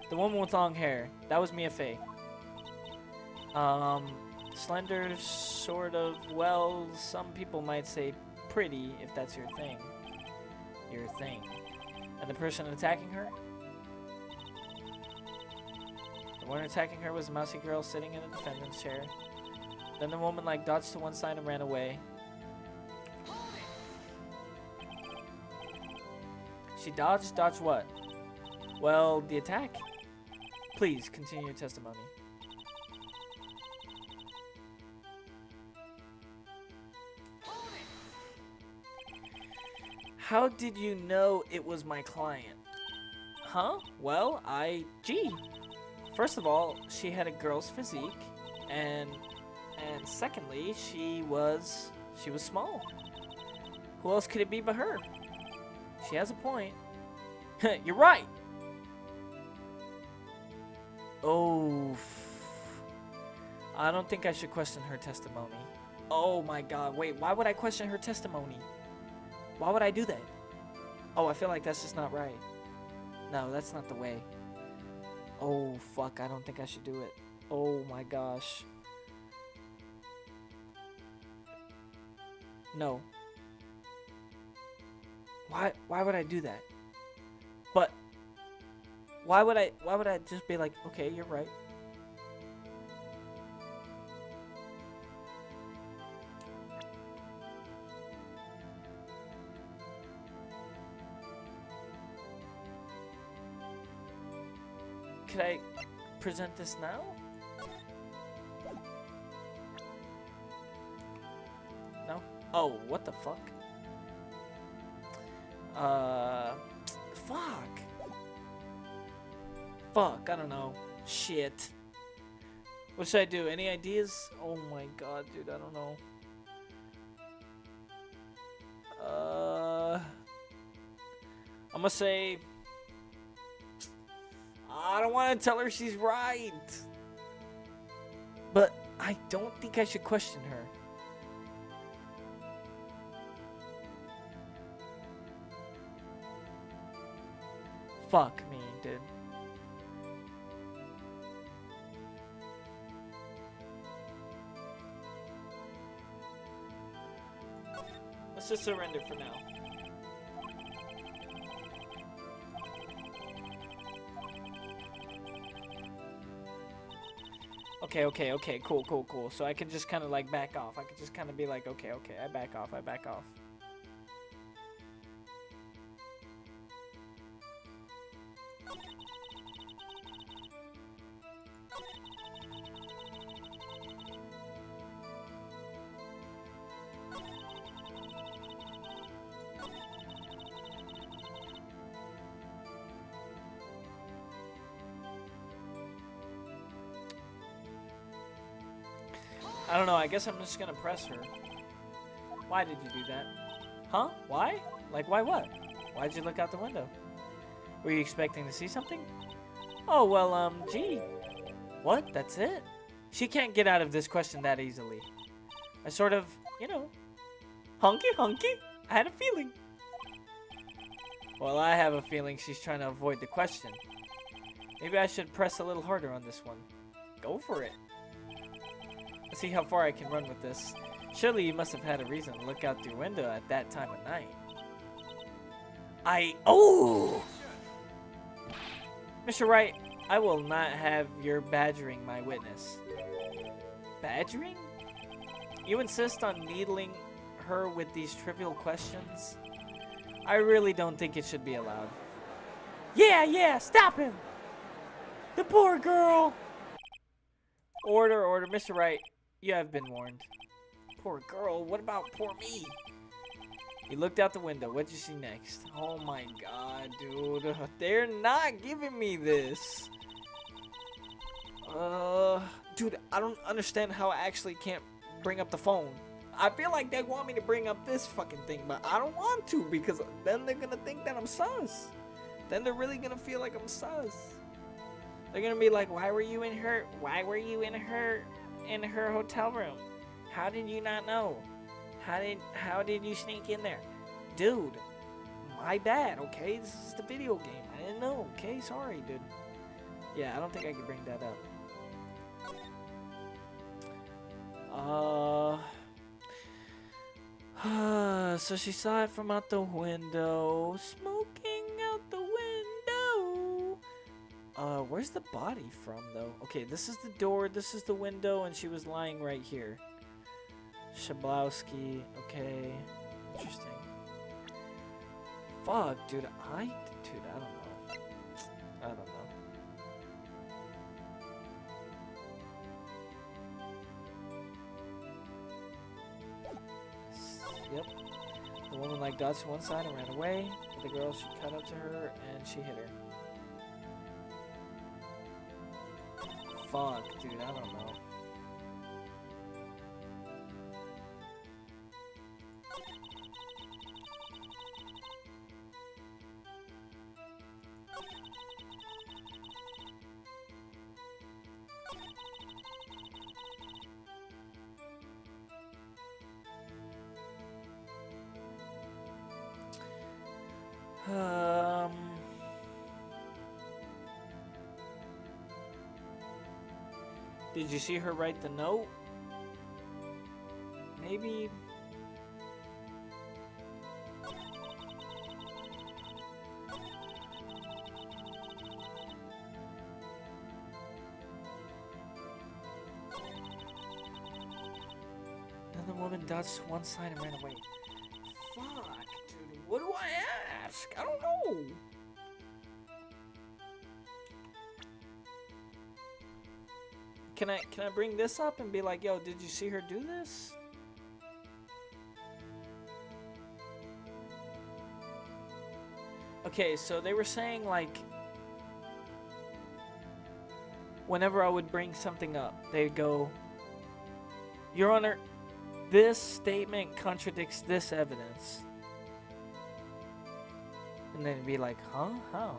The woman with long hair. That was Mia Fey. Slender, sort of, well, some people might say pretty, if that's your thing. Your thing. And the person attacking her? The one attacking her was a mousy girl sitting in the defendant's chair. Then the woman, like, dodged to one side and ran away. She dodged? Dodged what? Well, the attack. Please, continue your testimony. How did you know it was my client? Huh? Well, gee. First of all, she had a girl's physique, and secondly, she was small. Who else could it be but her? She has a point. You're right. Oh, I don't think I should question her testimony. Oh my God, wait, why would I question her testimony? Why would I do that? Oh, I feel like that's just not right. No, that's not the way. Oh, fuck, I don't think I should do it. Oh my gosh. No. Why would I do that? But why would I just be like, okay, you're right. Could I present this now? No? Oh, what the fuck? Fuck. Fuck, I don't know. Shit. What should I do? Any ideas? Oh my God, dude, I don't know. I'm gonna say... I don't want to tell her she's right. But I don't think I should question her. Fuck me, dude. Let's just surrender for now. Okay, cool. So I can just kind of like back off. I could just kind of be like, okay, I back off. I don't know, I guess I'm just gonna press her. Why did you do that? Huh? Why? Like, why what? Why'd you look out the window? Were you expecting to see something? Oh, well, gee. What? That's it? She can't get out of this question that easily. I sort of, you know, hunky. I had a feeling. Well, I have a feeling she's trying to avoid the question. Maybe I should press a little harder on this one. Go for it. Let's see how far I can run with this. Surely you must have had a reason to look out your window at that time of night. Oh! Mr. Wright, I will not have your badgering my witness. Badgering? You insist on needling her with these trivial questions? I really don't think it should be allowed. Yeah, stop him! The poor girl! Order, Mr. Wright. You have been warned. Poor girl, what about poor me? He looked out the window. What'd you see next? Oh my God, dude. They're not giving me this. Dude, I don't understand how I actually can't bring up the phone. I feel like they want me to bring up this fucking thing, but I don't want to because then they're gonna think that I'm sus. Then they're really gonna feel like I'm sus. They're gonna be like, why were you in her hotel room? How did you not know? How did you sneak in there? Dude, My bad, okay? This is the video game. I didn't know, okay? Sorry, dude. Yeah, I don't think I can bring that up. So she saw it from out the window. Smoking out the window. Where's the body from, though? Okay, this is the door, this is the window, and she was lying right here. Shablowski, okay. Interesting. Fuck, dude, I don't know. I don't know. Yep. The woman like dodged to one side and ran away. The girl, she cut up to her and she hit her. Fuck, dude, I don't know. Did you see her write the note? Maybe. Then the woman dodged to one side and ran away. Fuck, dude. What do I ask? I don't know. Can I bring this up and be like, yo, did you see her do this? Okay, so they were saying like whenever I would bring something up, they'd go, Your Honor, this statement contradicts this evidence. And then it'd be like, huh? How?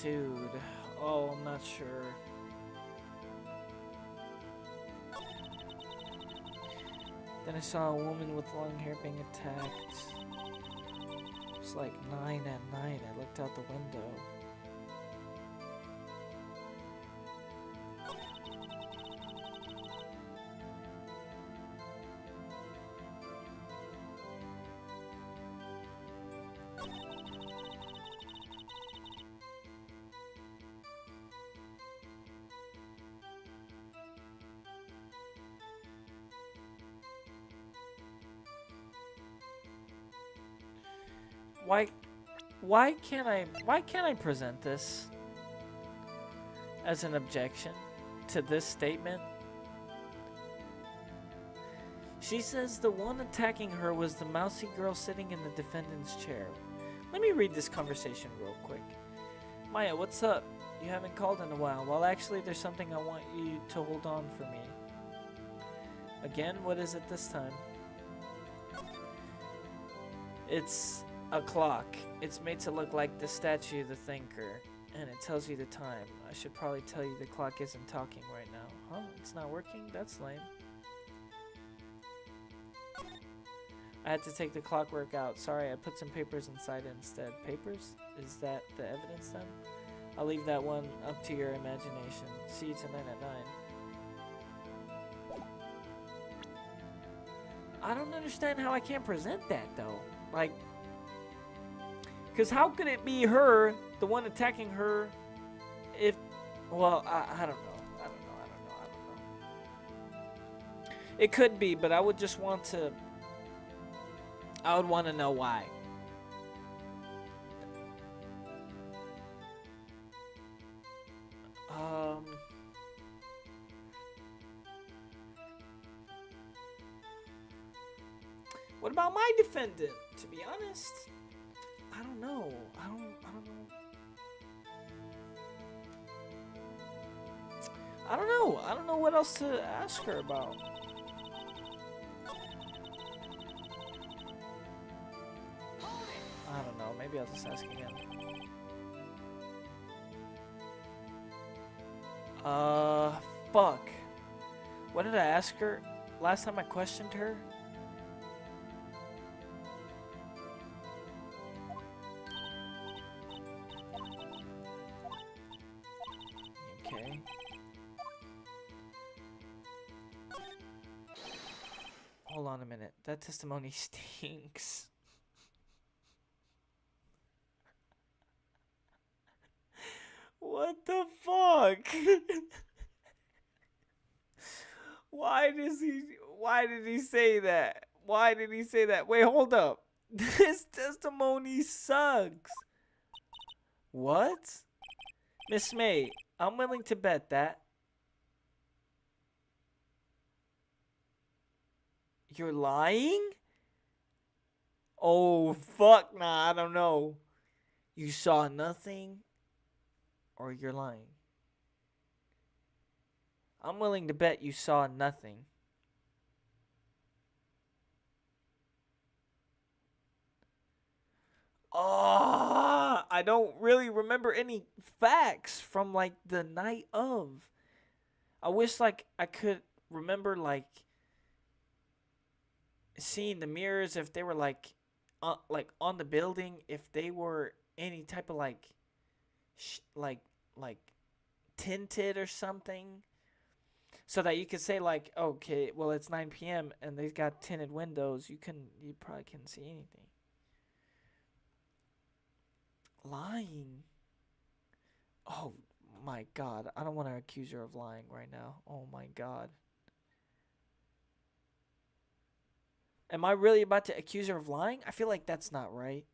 Dude, oh, I'm not sure. Then I saw a woman with long hair being attacked. It was like 9 at night. I looked out the window. Why can't I present this as an objection to this statement? She says the one attacking her was the mousy girl sitting in the defendant's chair. Let me read this conversation real quick. Maya, what's up? You haven't called in a while. Well, actually, there's something I want you to hold on for me. Again, what is it this time? It's a clock. It's made to look like the statue of the thinker, and it tells you the time. I should probably tell you the clock isn't talking right now. Huh? It's not working? That's lame. I had to take the clockwork out. Sorry, I put some papers inside it instead. Papers? Is that the evidence then? I'll leave that one up to your imagination. See you tonight at 9. I don't understand how I can't present that though. Like, because how could it be her, the one attacking her, if, well, I don't know. I don't know. It could be, but I would just want to, I would want to know why. What about my defendant? To be honest, I don't know. I don't know. I don't know. I don't know what else to ask her about. I don't know. Maybe I'll just ask again. Fuck. What did I ask her last time I questioned her? Okay. Hold on a minute. That testimony stinks. What the fuck? Why did he say that? Why did he say that? Wait, hold up. This testimony sucks. What? Miss May, I'm willing to bet that you're lying? Oh, fuck nah, I don't know. You saw nothing or you're lying. I'm willing to bet you saw nothing. Oh, I don't really remember any facts from like the night of. I wish like I could remember like seeing the mirrors if they were like on the building, if they were any type of like like tinted or something, so that you could say like, okay, well it's 9 p.m. and they've got tinted windows. You probably can't see anything. Lying. Oh my god, I don't want to accuse her of lying right now. Oh my god. Am I really about to accuse her of lying? I feel like that's not right.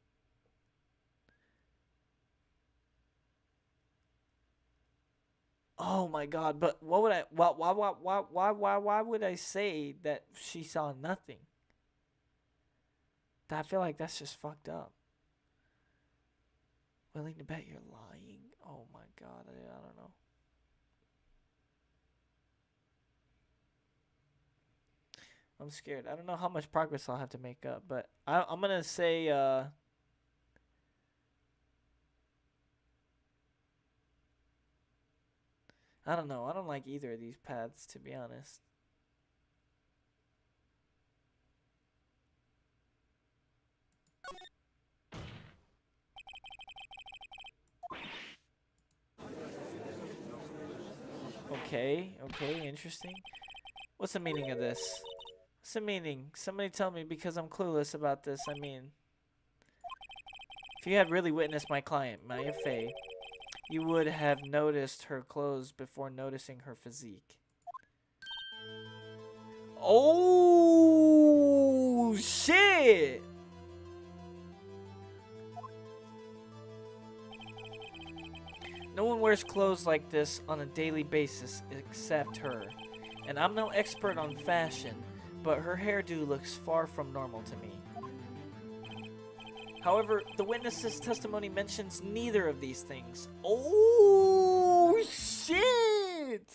Oh my god, but what would I why would I say that she saw nothing? I feel like that's just fucked up. Willing to bet you're lying? Oh my god, I don't know. I'm scared. I don't know how much progress I'll have to make up, but I'm gonna say I don't know. I don't like either of these paths, to be honest. Okay, interesting. What's the meaning of this? What's the meaning? Somebody tell me, because I'm clueless about this. I mean, if you had really witnessed my client, Maya Fey, you would have noticed her clothes before noticing her physique. Oh, shit! No one wears clothes like this on a daily basis except her. And I'm no expert on fashion, but her hairdo looks far from normal to me. However, the witness's testimony mentions neither of these things. Oh, shit!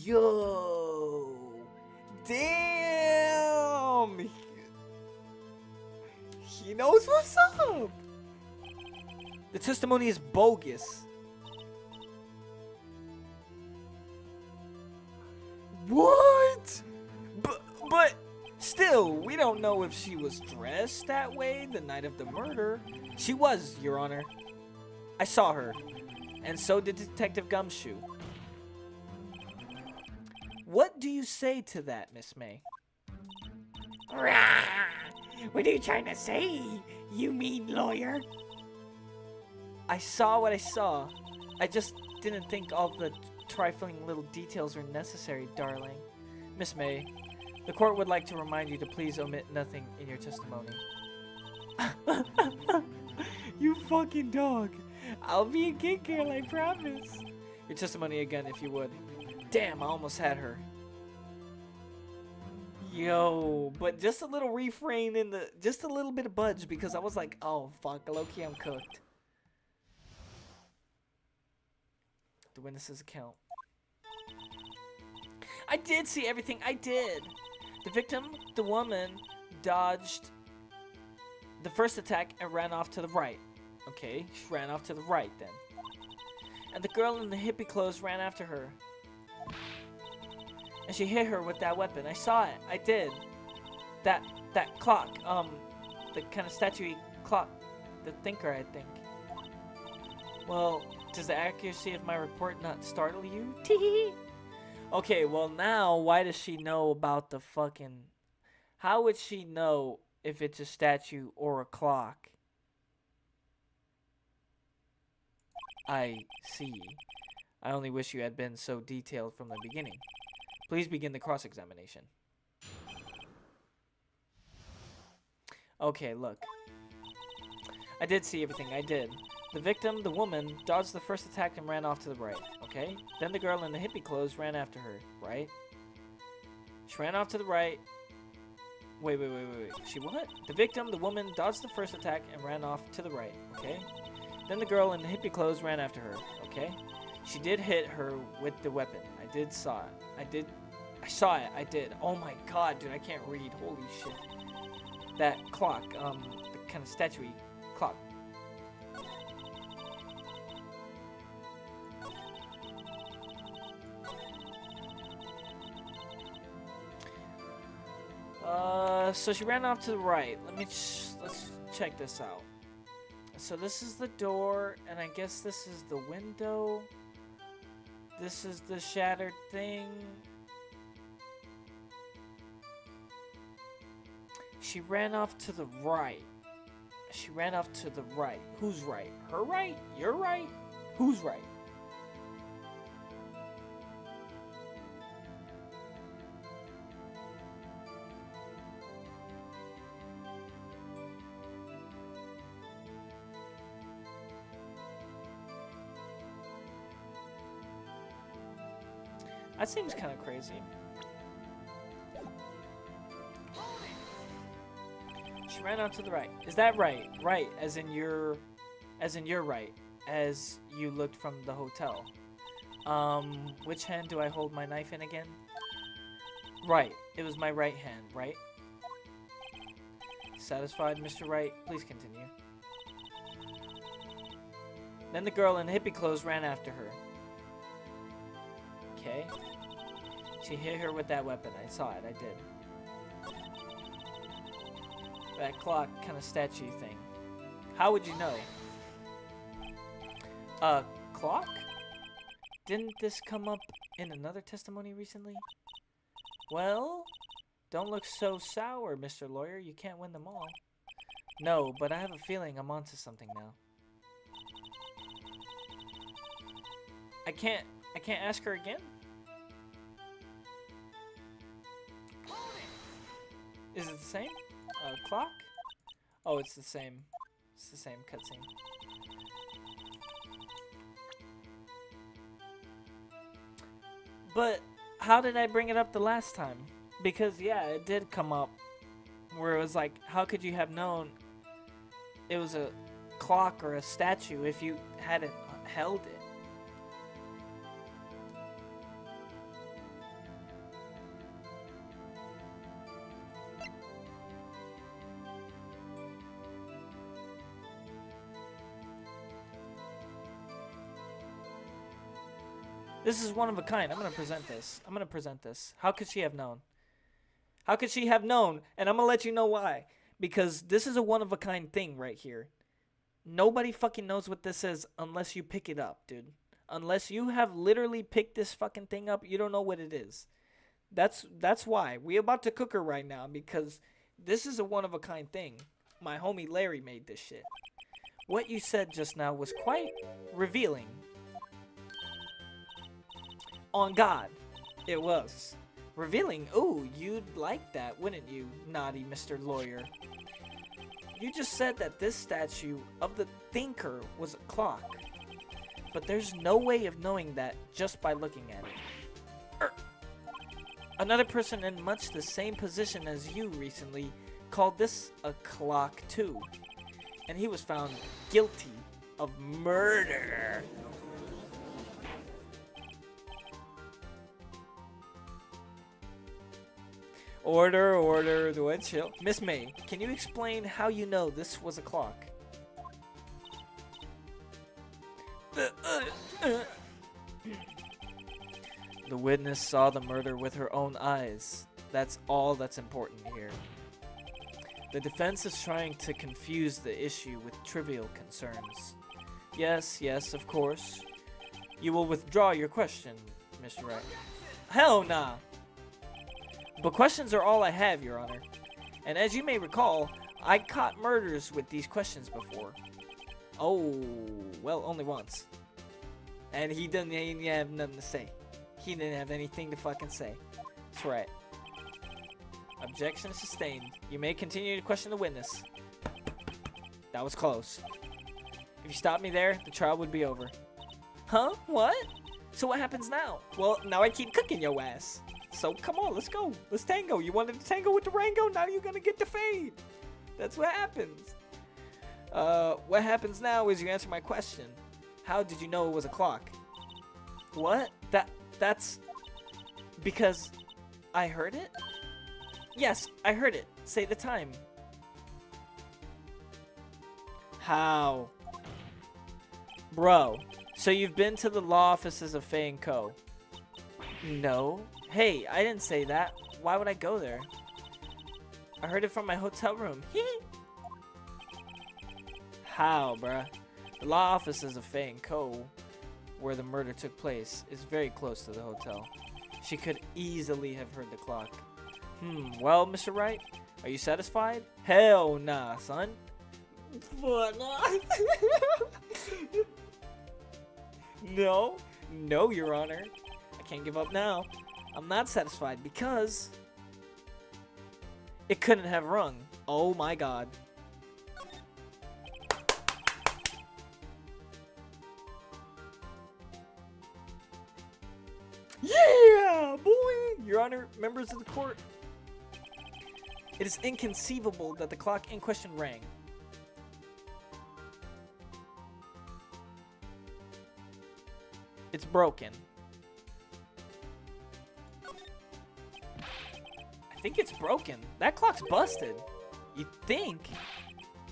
Yo! Damn! He knows what's up! The testimony is bogus. What? But still, we don't know if she was dressed that way the night of the murder. She was, Your Honor. I saw her. And so did Detective Gumshoe. What do you say to that, Miss May? What are you trying to say, you mean lawyer? I saw what I saw. I just didn't think all the trifling little details were necessary, darling. Miss May, the court would like to remind you to please omit nothing in your testimony. You fucking dog. I'll be a good girl, I promise. Your testimony again, if you would. Damn, I almost had her. Yo, but just a little refrain in the, just a little bit of budge, because I was like, oh fuck, low-key I'm cooked. The witness's account. I did see everything. I did. The victim, the woman, dodged the first attack and ran off to the right. Okay, she ran off to the right then. And the girl in the hippie clothes ran after her. And she hit her with that weapon. I saw it. I did. That clock. The kind of statuey clock. The thinker, I think. Well, does the accuracy of my report not startle you? Tee. Okay, well now, why does she know about the fucking... How would she know if it's a statue or a clock? I see. I only wish you had been so detailed from the beginning. Please begin the cross-examination. Okay, look. I did see everything. I did. The victim, the woman, dodged the first attack and ran off to the right. Okay? Then the girl in the hippie clothes ran after her. Right? She ran off to the right. Wait. She what? The victim, the woman, dodged the first attack and ran off to the right. Okay? Then the girl in the hippie clothes ran after her. Okay? She did hit her with the weapon. I did saw it. I saw it. I did. Oh my god, dude, I can't read. Holy shit. That clock, the kind of statuey clock. So she ran off to the right. Let's check this out. So this is the door, and I guess this is the window. This is the shattered thing. She ran off to the right. She ran off to the right. Who's right? Her right? You're right? Who's right? That seems kind of crazy. She ran out to the right. Is that right? Right, as in your right, as you looked from the hotel. Which hand do I hold my knife in again? Right, it was my right hand, right? Satisfied, Mr. Wright? Please continue. Then the girl in hippie clothes ran after her. Okay. She hit her with that weapon. I saw it. I did. That clock kind of statue thing. How would you know? Clock? Didn't this come up in another testimony recently? Well, don't look so sour, Mr. Lawyer. You can't win them all. No, but I have a feeling I'm onto something now. I can't ask her again? Is it the same? Clock? Oh, it's the same. It's the same cutscene. But how did I bring it up the last time? Because yeah, it did come up where it was like, how could you have known it was a clock or a statue if you hadn't held it? This is one of a kind. I'm going to present this. How could she have known? How could she have known? And I'm going to let you know why. Because this is a one of a kind thing right here. Nobody fucking knows what this is unless you pick it up, dude. Unless you have literally picked this fucking thing up, you don't know what it is. That's why. We about to cook her right now because this is a one of a kind thing. My homie Larry made this shit. What you said just now was quite revealing. On God, it was. Revealing. Ooh, you'd like that, wouldn't you, naughty Mr. Lawyer? You just said that this statue of the thinker was a clock. But there's no way of knowing that just by looking at it. Another person in much the same position as you recently called this a clock too. And he was found guilty of murder. Order. What? Chill. Miss May, can you explain how you know this was a clock? The witness saw the murder with her own eyes. That's all that's important here. The defense is trying to confuse the issue with trivial concerns. Yes, of course. You will withdraw your question, Mr. Wright. Hell nah! But questions are all I have, Your Honor. And as you may recall, I caught murders with these questions before. Oh, well, only once. And he didn't have nothing to say. He didn't have anything to fucking say. That's right. Objection sustained. You may continue to question the witness. That was close. If you stopped me there, the trial would be over. Huh? What? So what happens now? Well, now I keep cooking your ass. So come on, let's go. Let's tango. You wanted to tango with the Rango? Now you're gonna get the fade. That's what happens. What happens now is you answer my question. How did you know it was a clock? What? That's because I heard it? Yes, I heard it. Say the time. How? Bro, so you've been to the law offices of Faye & Co? No. Hey, I didn't say that. Why would I go there? I heard it from my hotel room. How, bruh? The law offices of Faye & Co, where the murder took place, is very close to the hotel. She could easily have heard the clock. Well, Mr. Wright, are you satisfied? Hell nah, son. What? No, Your Honor. I can't give up now. I'm not satisfied because it couldn't have rung. Oh my god. Yeah, boy! Your Honor, members of the court, it is inconceivable that the clock in question rang. It's broken. I think it's broken. That clock's busted. You think?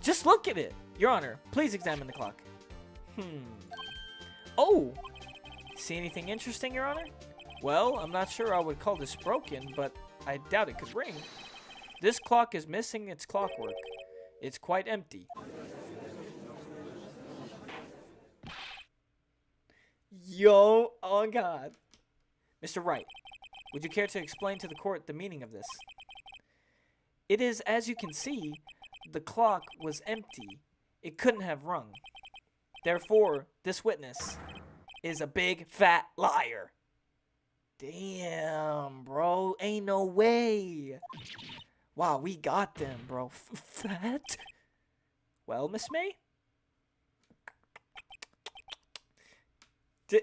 Just look at it. Your Honor, please examine the clock. Oh! See anything interesting, Your Honor? Well, I'm not sure I would call this broken, but I doubt it could ring. This clock is missing its clockwork. It's quite empty. Yo, oh god. Mr. Wright, would you care to explain to the court the meaning of this? It is, as you can see, the clock was empty. It couldn't have rung. Therefore, this witness is a big fat liar. Damn, bro. Ain't no way. Wow, we got them, bro. Fat? Well, Miss May?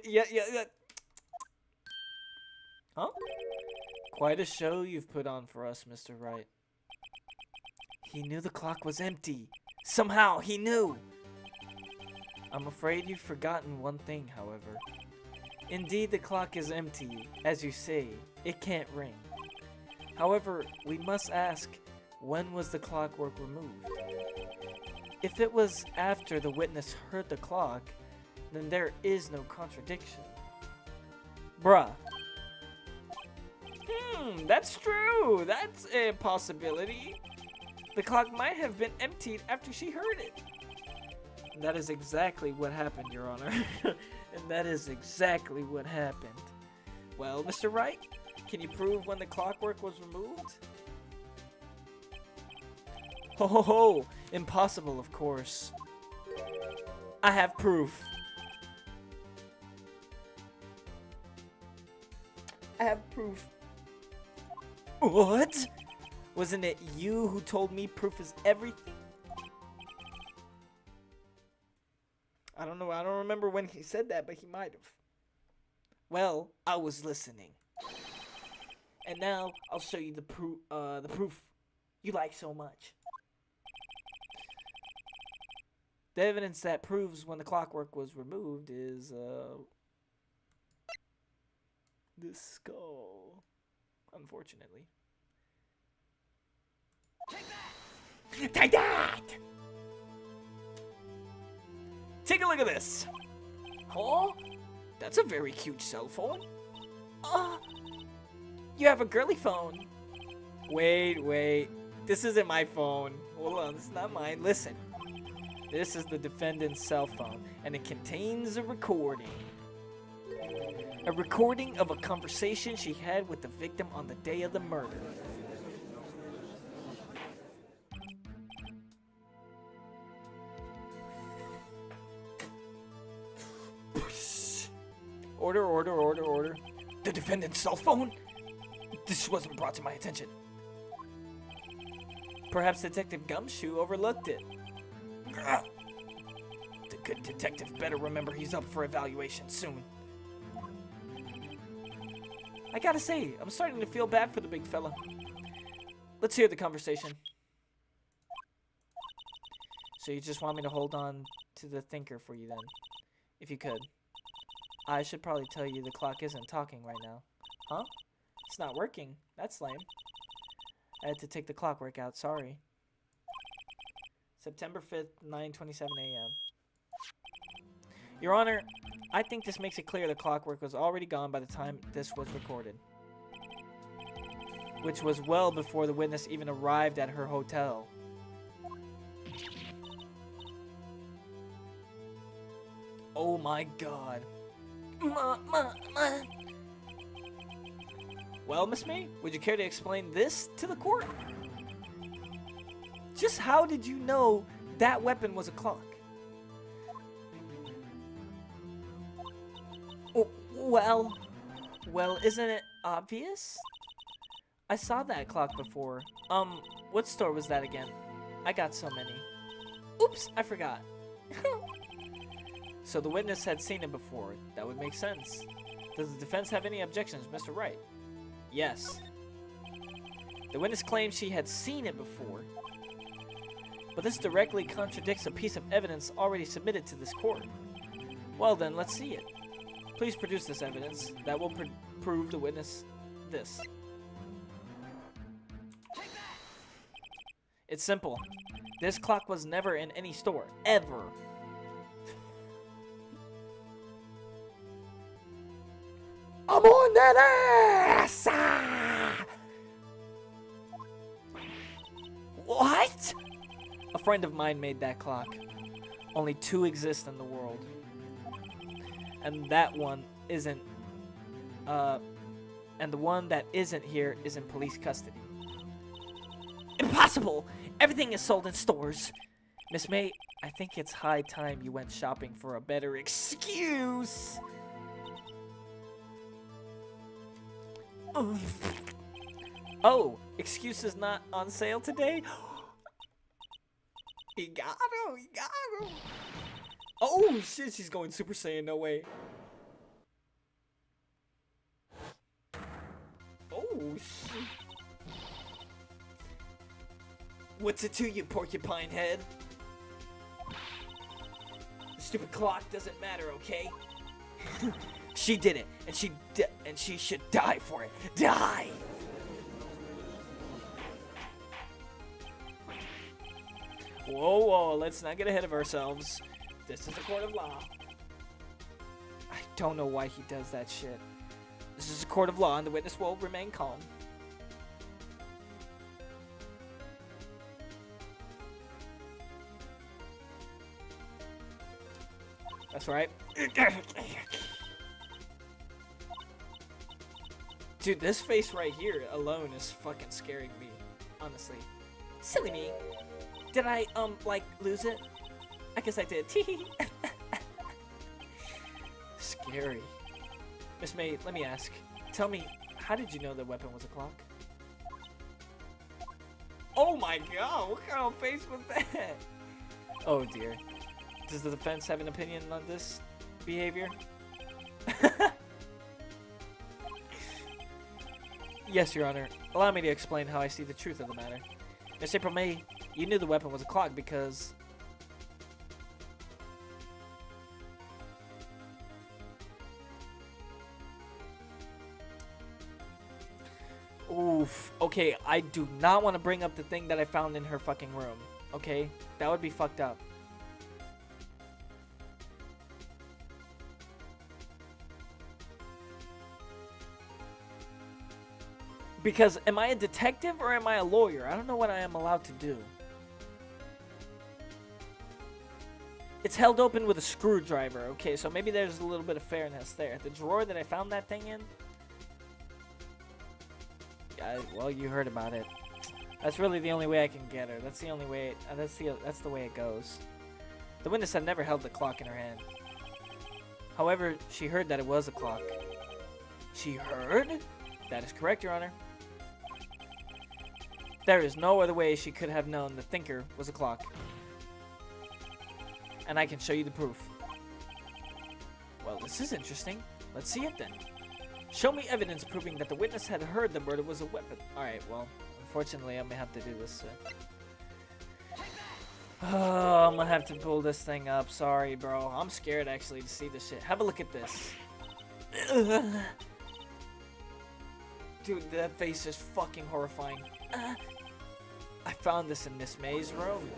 Yeah. Huh? Quite a show you've put on for us, Mr. Wright. He knew the clock was empty. Somehow, he knew. I'm afraid you've forgotten one thing, however. Indeed, the clock is empty. As you say, it can't ring. However, we must ask, when was the clockwork removed? If it was after the witness heard the clock, then there is no contradiction. Bruh. That's true. That's a possibility. The clock might have been emptied after she heard it. That is exactly what happened, Your Honor. And that is exactly what happened. Well, Mr. Wright, can you prove when the clockwork was removed? Ho, impossible, of course. I have proof. I have proof. What? Wasn't it you who told me proof is everything? I don't know. I don't remember when he said that, but he might have. Well, I was listening. And now I'll show you the proof you like so much. The evidence that proves when the clockwork was removed is this skull. Unfortunately. Take that! Take a look at this. Huh? That's a very cute cell phone. You have a girly phone. Wait. This isn't my phone. Hold on, this is not mine. Listen. This is the defendant's cell phone, and it contains a recording. A recording of a conversation she had with the victim on the day of the murder. Order. The defendant's cell phone? This wasn't brought to my attention. Perhaps Detective Gumshoe overlooked it. The good detective better remember he's up for evaluation soon. I gotta say, I'm starting to feel bad for the big fella. Let's hear the conversation. So you just want me to hold on to the thinker for you then? If you could. I should probably tell you the clock isn't talking right now. Huh? It's not working. That's lame. I had to take the clockwork out, sorry. September 5th, 9:27 a.m. Your Honor, I think this makes it clear the clockwork was already gone by the time this was recorded. Which was well before the witness even arrived at her hotel. Oh my God. Well, Miss May, would you care to explain this to the court? Just how did you know that weapon was a clock? Oh, well, isn't it obvious? I saw that clock before. What store was that again? I got so many. Oops, I forgot. So the witness had seen it before. That would make sense. Does the defense have any objections, Mr. Wright? Yes. The witness claims she had seen it before. But this directly contradicts a piece of evidence already submitted to this court. Well then, let's see it. Please produce this evidence. That will prove the witness this. It's simple. This clock was never in any store. Ever. I'm on that ass! Ah! What? A friend of mine made that clock. Only 2 exist in the world. And that one isn't, and the one that isn't here is in police custody. Impossible! Everything is sold in stores. Miss May, I think it's high time you went shopping for a better excuse. Oh, excuse is not on sale today? He got him. Oh shit, she's going Super Saiyan, no way. Oh shit. What's it to you, porcupine head? The stupid clock doesn't matter, okay? She did it, and she should die for it. Die! Whoa, let's not get ahead of ourselves. This is a court of law. I don't know why he does that shit. This is a court of law, and the witness will remain calm. That's right. Dude, this face right here alone is fucking scaring me. Honestly. Silly me. Did I, like, lose it? I guess I did. Scary. Miss May, let me ask. Tell me, how did you know the weapon was a clock? Oh my god, what kind of face was that? Oh dear. Does the defense have an opinion on this behavior? Yes, Your Honor. Allow me to explain how I see the truth of the matter. Miss April May, you knew the weapon was a clock because... Ooh. Oof. Okay, I do not want to bring up the thing that I found in her fucking room. Okay? That would be fucked up. Because am I a detective or am I a lawyer? I don't know what I am allowed to do. It's held open with a screwdriver. Okay, so maybe there's a little bit of fairness there. The drawer that I found that thing in? Yeah, well, you heard about it. That's really the only way I can get her. That's the only way. That's the way it goes. The witness had never held the clock in her hand. However, she heard that it was a clock. She heard? That is correct, Your Honor. There is no other way she could have known the thinker was a clock. And I can show you the proof. Well, this is interesting. Let's see it then. Show me evidence proving that the witness had heard the murder was a weapon. Alright, well, unfortunately, I may have to do this. Oh, I'm gonna have to pull this thing up. Sorry, bro. I'm scared, actually, to see this shit. Have a look at this. Dude, that face is fucking horrifying. I found this in Miss May's room.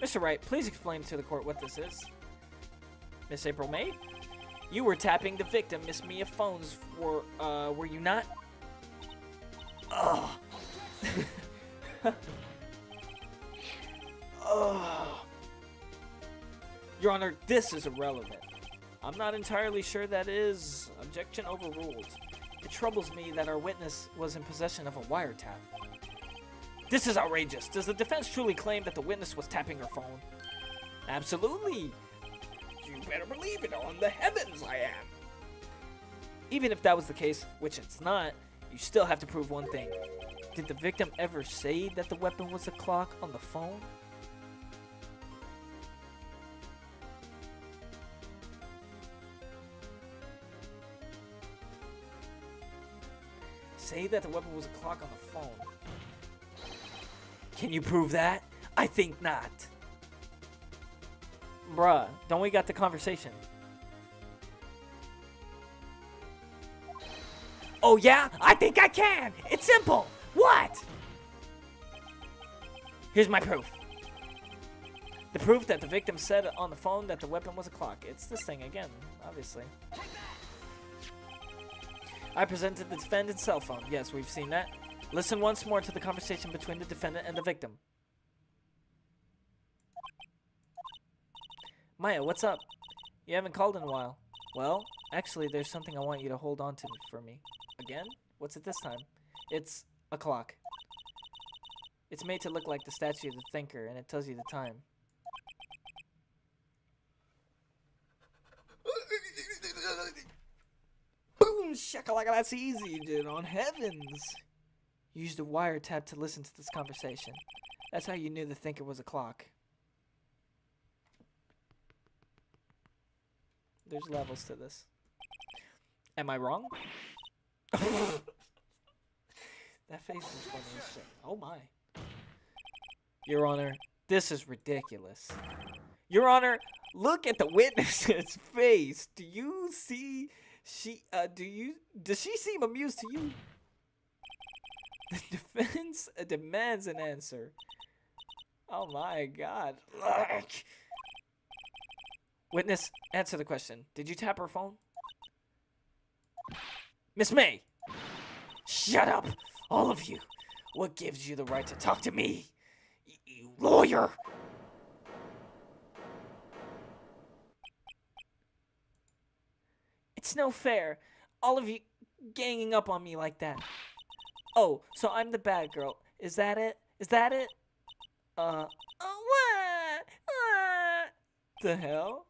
Mr. Wright, please explain to the court what this is. Miss April May? You were tapping the victim, Miss Mia phones, were you not? Ugh. Ugh. Your Honor, this is irrelevant. I'm not entirely sure that is. Objection overruled. It troubles me that our witness was in possession of a wiretap. This is outrageous. Does the defense truly claim that the witness was tapping her phone? Absolutely. You better believe it on the heavens I am. Even if that was the case, which it's not, you still have to prove one thing. Did the victim ever say that the weapon was a clock on the phone? Say that the weapon was a clock on the phone. Can you prove that? I think not. Bruh, don't we got the conversation? Oh yeah? I think I can! It's simple! What? Here's my proof. The proof that the victim said on the phone that the weapon was a clock. It's this thing again, obviously. I presented the defendant's cell phone. Yes, we've seen that. Listen once more to the conversation between the defendant and the victim. Maya, what's up? You haven't called in a while. Well, actually, there's something I want you to hold on to for me. Again? What's it this time? It's a clock. It's made to look like the statue of the thinker, and it tells you the time. Boom! Shakalaka, that's easy, dude. On heavens. You used a wiretap to listen to this conversation. That's how you knew the thinker was a clock. There's levels to this. Am I wrong? That face is funny as shit. Oh my. Your Honor, this is ridiculous. Your Honor, look at the witness's face. Do you see does she seem amused to you? The defense demands an answer. Oh my god. Ugh. Witness, answer the question. Did you tap her phone? Miss May! Shut up! All of you! What gives you the right to talk to me? You lawyer! It's no fair. All of you ganging up on me like that. Oh, so I'm the bad girl. Is that it? Is that it? What? The hell?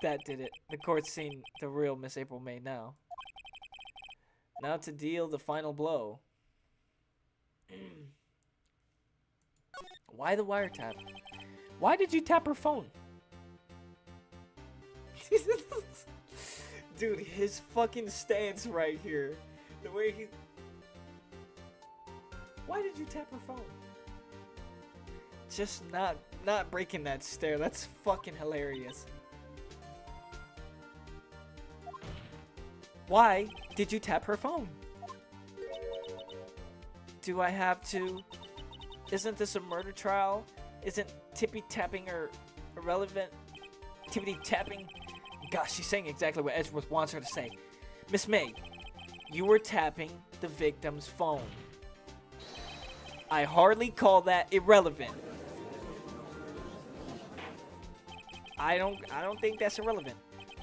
That did it. The court's seen the real Miss April May now. Now to deal the final blow. Why the wiretap? Why did you tap her phone? Dude, his fucking stance right here. The way he... Why did you tap her phone? Just not breaking that stare. That's fucking hilarious. Why did you tap her phone? Do I have to? Isn't this a murder trial? Isn't tippy-tapping or irrelevant? Tippity-tapping? Gosh, she's saying exactly what Edgeworth wants her to say. Miss May, you were tapping the victim's phone. I hardly call that irrelevant. I don't think that's irrelevant.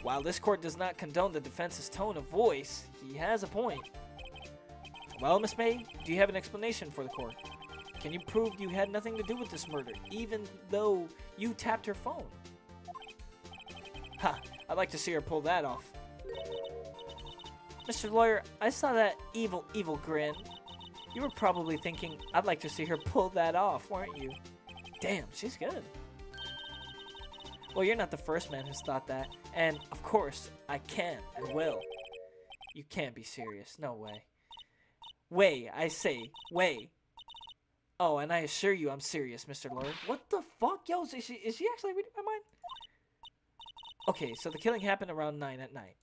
While this court does not condone the defense's tone of voice, he has a point. Well, Miss May, do you have an explanation for the court? Can you prove you had nothing to do with this murder, even though you tapped her phone? Ha! I'd like to see her pull that off. Mr. Lawyer, I saw that evil grin. You were probably thinking, I'd like to see her pull that off, weren't you? Damn, she's good. Well, you're not the first man who's thought that. And, of course, I can and will. You can't be serious. No way. Way, I say. Way. Oh, and I assure you I'm serious, Mr. Lawyer. What the fuck? Yo, is she actually reading my mind? Okay, so the killing happened around 9 at night.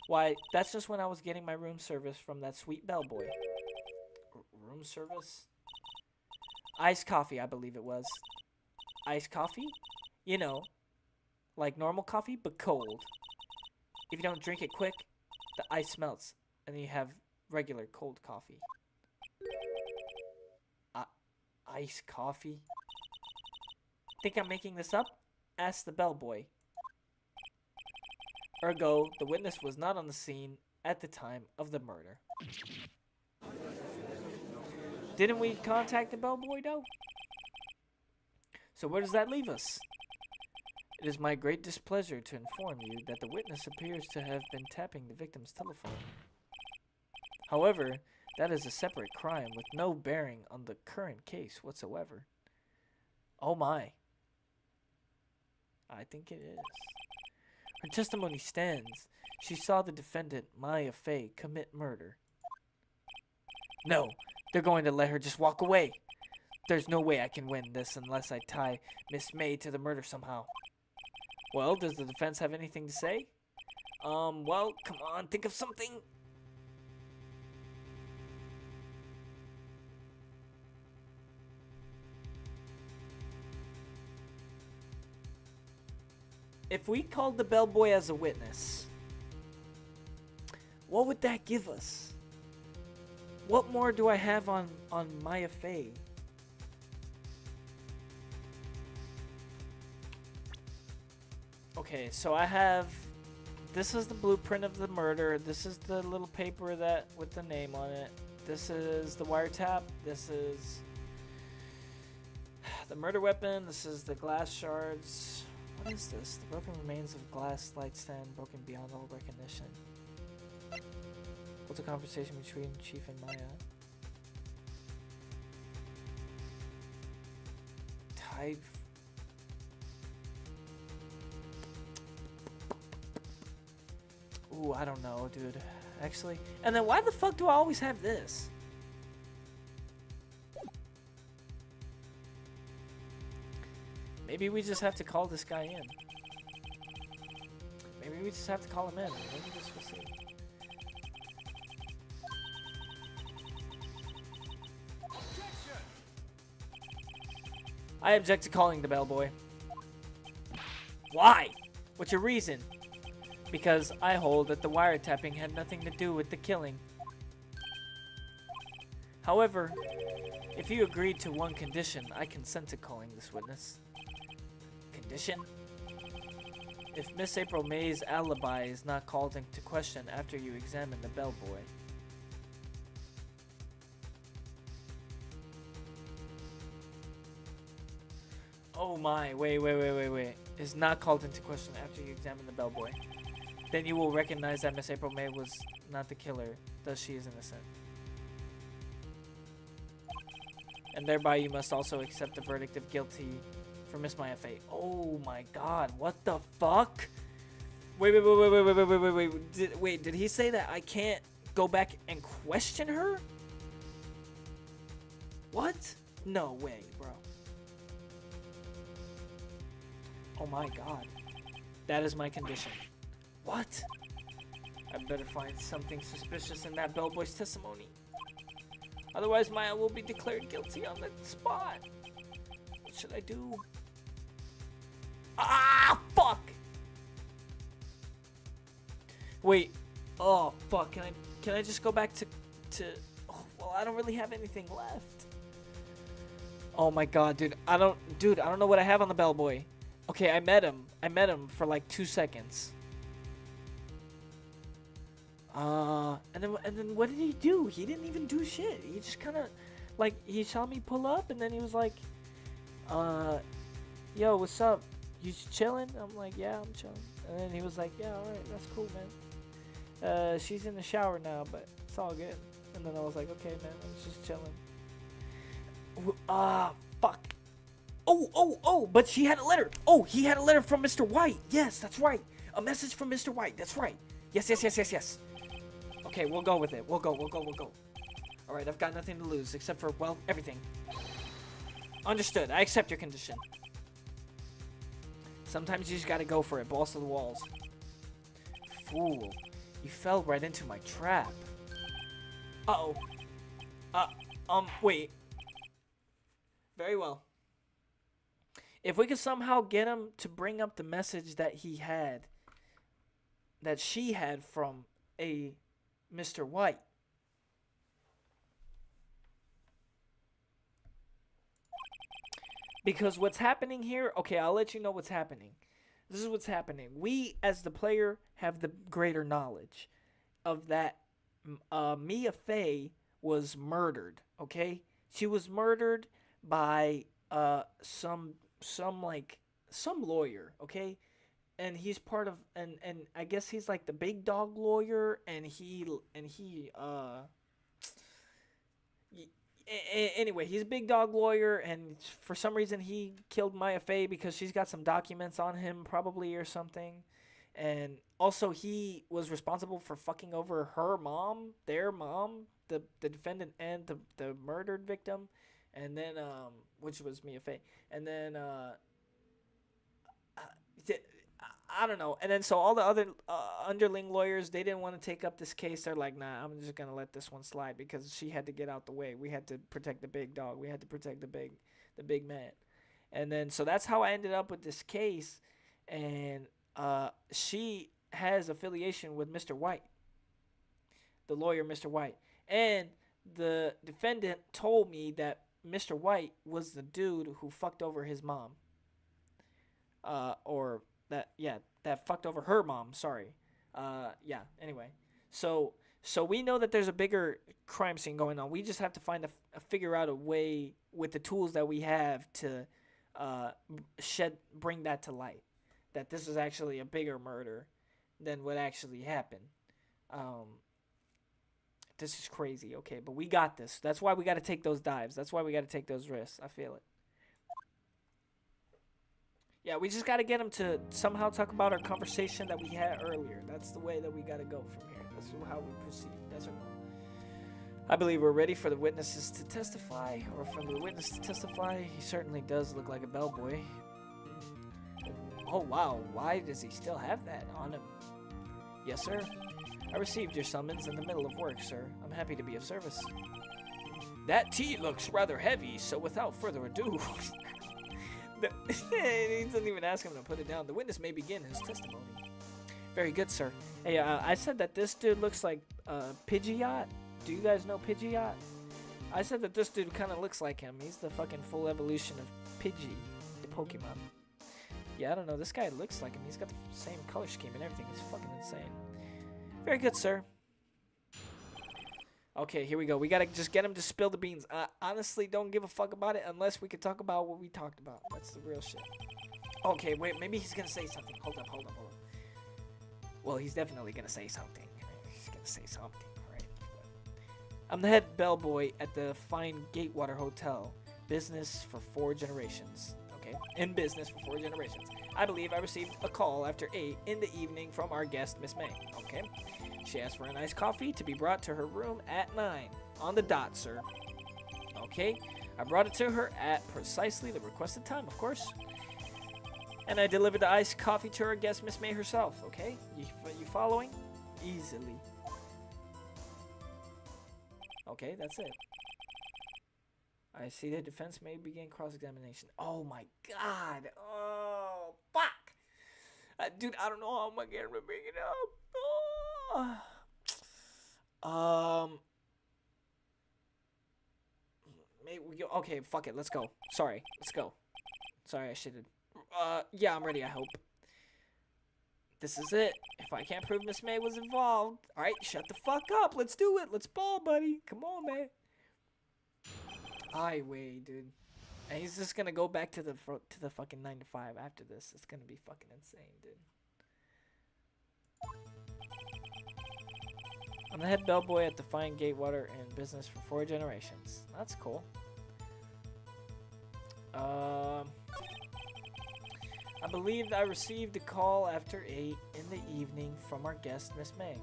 Why, that's just when I was getting my room service from that sweet bellboy. Room service? Iced coffee, I believe it was. Iced coffee? You know, like normal coffee, but cold. If you don't drink it quick, the ice melts, and then you have regular cold coffee. Iced coffee? Think I'm making this up? Ask the bellboy. Ergo, the witness was not on the scene at the time of the murder. Didn't we contact the bellboy, though? So where does that leave us? It is my great displeasure to inform you that the witness appears to have been tapping the victim's telephone. However, that is a separate crime with no bearing on the current case whatsoever. Oh my. I think it is. Her testimony stands. She saw the defendant, Maya Fey, commit murder. No, they're going to let her just walk away. There's no way I can win this unless I tie Miss May to the murder somehow. Well, does the defense have anything to say? Well, come on, think of something. If we called the bellboy as a witness, what would that give us? What more do I have on Maya Fey? Okay, so I have, this is the blueprint of the murder. This is the little paper that with the name on it. This is the wiretap. This is the murder weapon. This is the glass shards. What is this? The broken remains of glass light stand broken beyond all recognition. What's a conversation between Chief and Maya? Type. Ooh, I don't know, dude. Actually. And then why the fuck do I always have this? Maybe we just have to call this guy in. Maybe we just have to call him in. Maybe this will see. I object to calling the bellboy. Why? What's your reason? Because I hold that the wiretapping had nothing to do with the killing. However, if you agreed to one condition, I consent to calling this witness. Condition? If Miss April May's alibi is not called into question after you examine the bellboy. Oh my, wait. Is not called into question after you examine the bellboy. Then you will recognize that Miss April May was not the killer, thus she is innocent. And thereby you must also accept the verdict of guilty for Miss Maya Fey. Oh my god, what the fuck? Wait. Did he say that I can't go back and question her? What? No way, bro. Oh my god. That is my condition. What? I better find something suspicious in that bellboy's testimony. Otherwise, Maya will be declared guilty on the spot. What should I do? Ah, fuck! Wait. Oh, fuck. Can I just go back to oh, well, I don't really have anything left. Oh my god, dude. I don't know what I have on the bellboy. Okay, I met him. I met him for like 2 seconds. And then what did he do? He didn't even do shit. He just kind of, like, he saw me pull up, and then he was like, yo, what's up? You chilling? I'm like, yeah, I'm chilling. And then he was like, yeah, alright, that's cool, man. She's in the shower now, but it's all good. And then I was like, okay, man, I'm just chilling. Fuck. Oh, but she had a letter. Oh, he had a letter from Mr. White. Yes, that's right. A message from Mr. White. That's right. Yes. Okay, we'll go with it. We'll go. Alright, I've got nothing to lose except for, well, everything. Understood. I accept your condition. Sometimes you just gotta go for it. Balls to the walls. Fool. You fell right into my trap. Uh-oh. Wait. Very well. If we could somehow get him to bring up the message that he had, that she had from a Mr. White. Because what's happening here, okay, I'll let you know what's happening. This is what's happening. We, as the player, have the greater knowledge of that Mia Fey was murdered, okay? She was murdered by some lawyer, okay? And he's part of, and I guess he's like the big dog lawyer, anyway, he's a big dog lawyer, and for some reason he killed Maya Fey because she's got some documents on him, probably, or something. And also he was responsible for fucking over her mom, their mom, the defendant and the murdered victim, and then which was Mia Fey. And then I don't know. And then so all the other underling lawyers, they didn't want to take up this case. They're like, nah, I'm just going to let this one slide because she had to get out the way. We had to protect the big dog. We had to protect the big man. And then so that's how I ended up with this case. And she has affiliation with Mr. White, the lawyer, Mr. White. And the defendant told me that Mr. White was the dude who fucked over his mom. That fucked over her mom, sorry. Anyway. So we know that there's a bigger crime scene going on. We just have to figure out a way with the tools that we have to bring that to light. That this is actually a bigger murder than what actually happened. This is crazy, okay, but we got this. That's why we got to take those dives. That's why we got to take those risks. I feel it. Yeah, we just got to get him to somehow talk about our conversation that we had earlier. That's the way that we got to go from here. That's how we proceed. That's our goal. I believe we're ready for the witnesses to testify, or for the witness to testify. He certainly does look like a bellboy. Oh, wow. Why does he still have that on him? Yes, sir. I received your summons in the middle of work, sir. I'm happy to be of service. That tea looks rather heavy, so without further ado... He doesn't even ask him to put it down. The witness may begin his testimony. Very good, sir. Hey, I said that this dude looks like Pidgeot. Do you guys know Pidgeot? I said that this dude kind of looks like him. He's the fucking full evolution of Pidgey, the Pokemon. Yeah, I don't know. This guy looks like him. He's got the same color scheme and everything. He's fucking insane. Very good, sir. Okay, here we go. We gotta just get him to spill the beans. Honestly, don't give a fuck about it unless we can talk about what we talked about. That's the real shit. Okay, wait. Maybe he's gonna say something. Hold up. Well, he's definitely gonna say something. He's gonna say something, right? I'm the head bellboy at the fine Gatewater Hotel. Business for 4 generations. Okay? In business for 4 generations. I believe I received a call after 8 in the evening from our guest, Miss May. Okay? She asked for an iced coffee to be brought to her room at 9. On the dot, sir. Okay? I brought it to her at precisely the requested time, of course. And I delivered the iced coffee to her guest, Miss May herself. Okay? You following? easily. Okay, that's it. I see the defense may begin cross-examination. Oh my god. Oh, fuck. Dude, I don't know how I'm gonna get to bring it up. Oh. Maybe we go. Okay, fuck it. Let's go. Sorry. Let's go. Sorry, I should've. Yeah, I'm ready, I hope. This is it. If I can't prove Miss May was involved. Alright, shut the fuck up. Let's do it. Let's ball, buddy. Come on, man. Highway, dude. And he's just gonna go back to the fucking 9 to 5 after this. It's gonna be fucking insane, dude. I'm the head bellboy at the Fine Gatewater in business for 4 generations. That's cool. I believe I received a call after 8 in the evening from our guest, Miss May.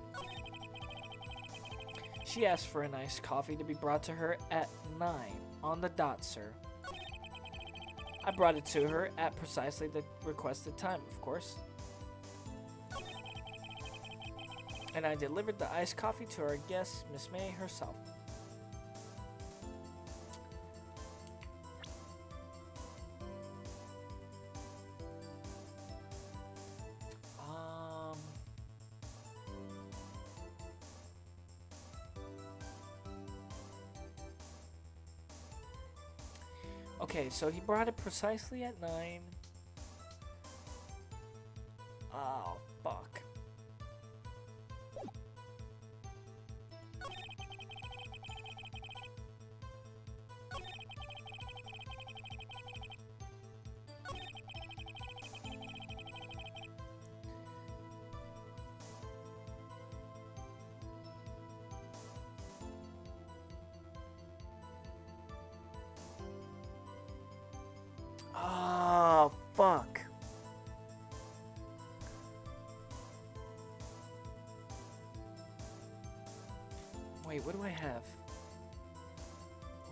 She asked for an iced coffee to be brought to her at 9 on the dot, sir. I brought it to her at precisely the requested time, of course. And I delivered the iced coffee to our guest, Miss May herself. Okay, so he brought it precisely at 9. Oh, fuck. Oh, fuck. Wait, what do I have?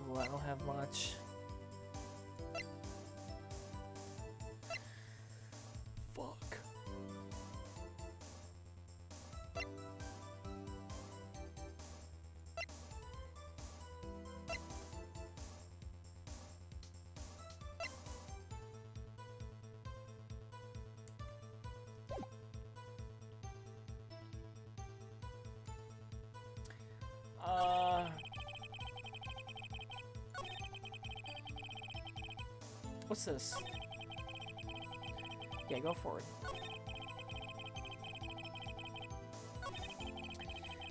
Ooh, I don't have much. Fuck. What's this? Yeah, go forward.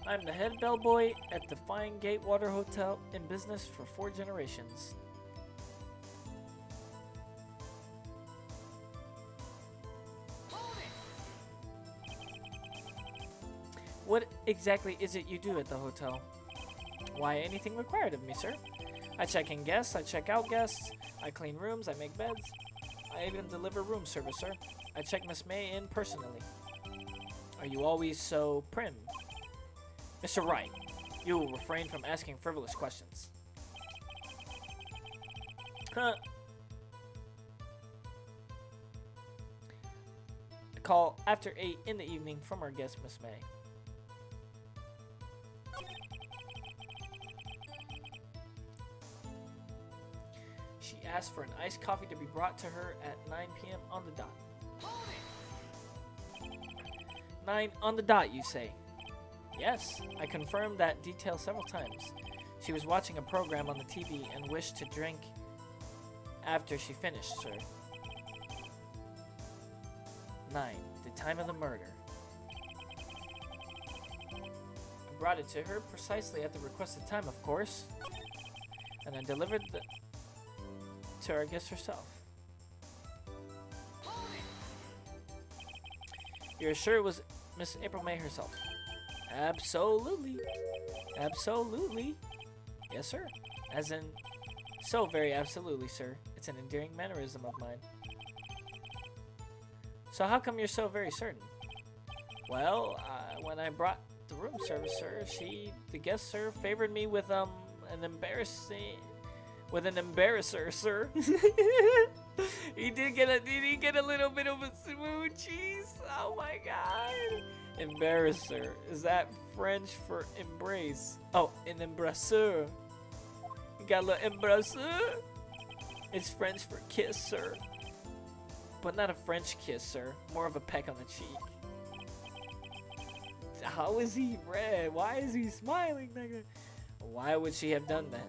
I'm the head bellboy at the Fine Gatewater Hotel in business for 4 generations. What exactly is it you do at the hotel? Why, anything required of me, sir. I check in guests, I check out guests, I clean rooms, I make beds. I even deliver room service, sir. I check Miss May in personally. Are you always so prim? Mr. Wright, you will refrain from asking frivolous questions. Huh. A call after 8 in the evening from our guest, Miss May. She asked for an iced coffee to be brought to her at 9 p.m. on the dot. 9 on the dot, you say? Yes, I confirmed that detail several times. She was watching a program on the TV and wished to drink after she finished, sir. 9, the time of the murder. I brought it to her precisely at the requested time, of course. And I delivered the to our guest herself. You're sure it was Miss April May herself? Absolutely. Absolutely. Yes, sir. As in, so very absolutely, sir. It's an endearing mannerism of mine. So how come you're so very certain? Well, when I brought the room service, sir, the guest, sir, favored me with an embarrasser, sir. He did get a little bit of a smoochies. Oh my god. Embarrasser. Is that French for embrace? Oh, an embrasseur. You got a little embrasseur? It's French for kiss, sir. But not a French kiss, sir. More of a peck on the cheek. How is he red? Why is he smiling, nigga? Why would she have done that?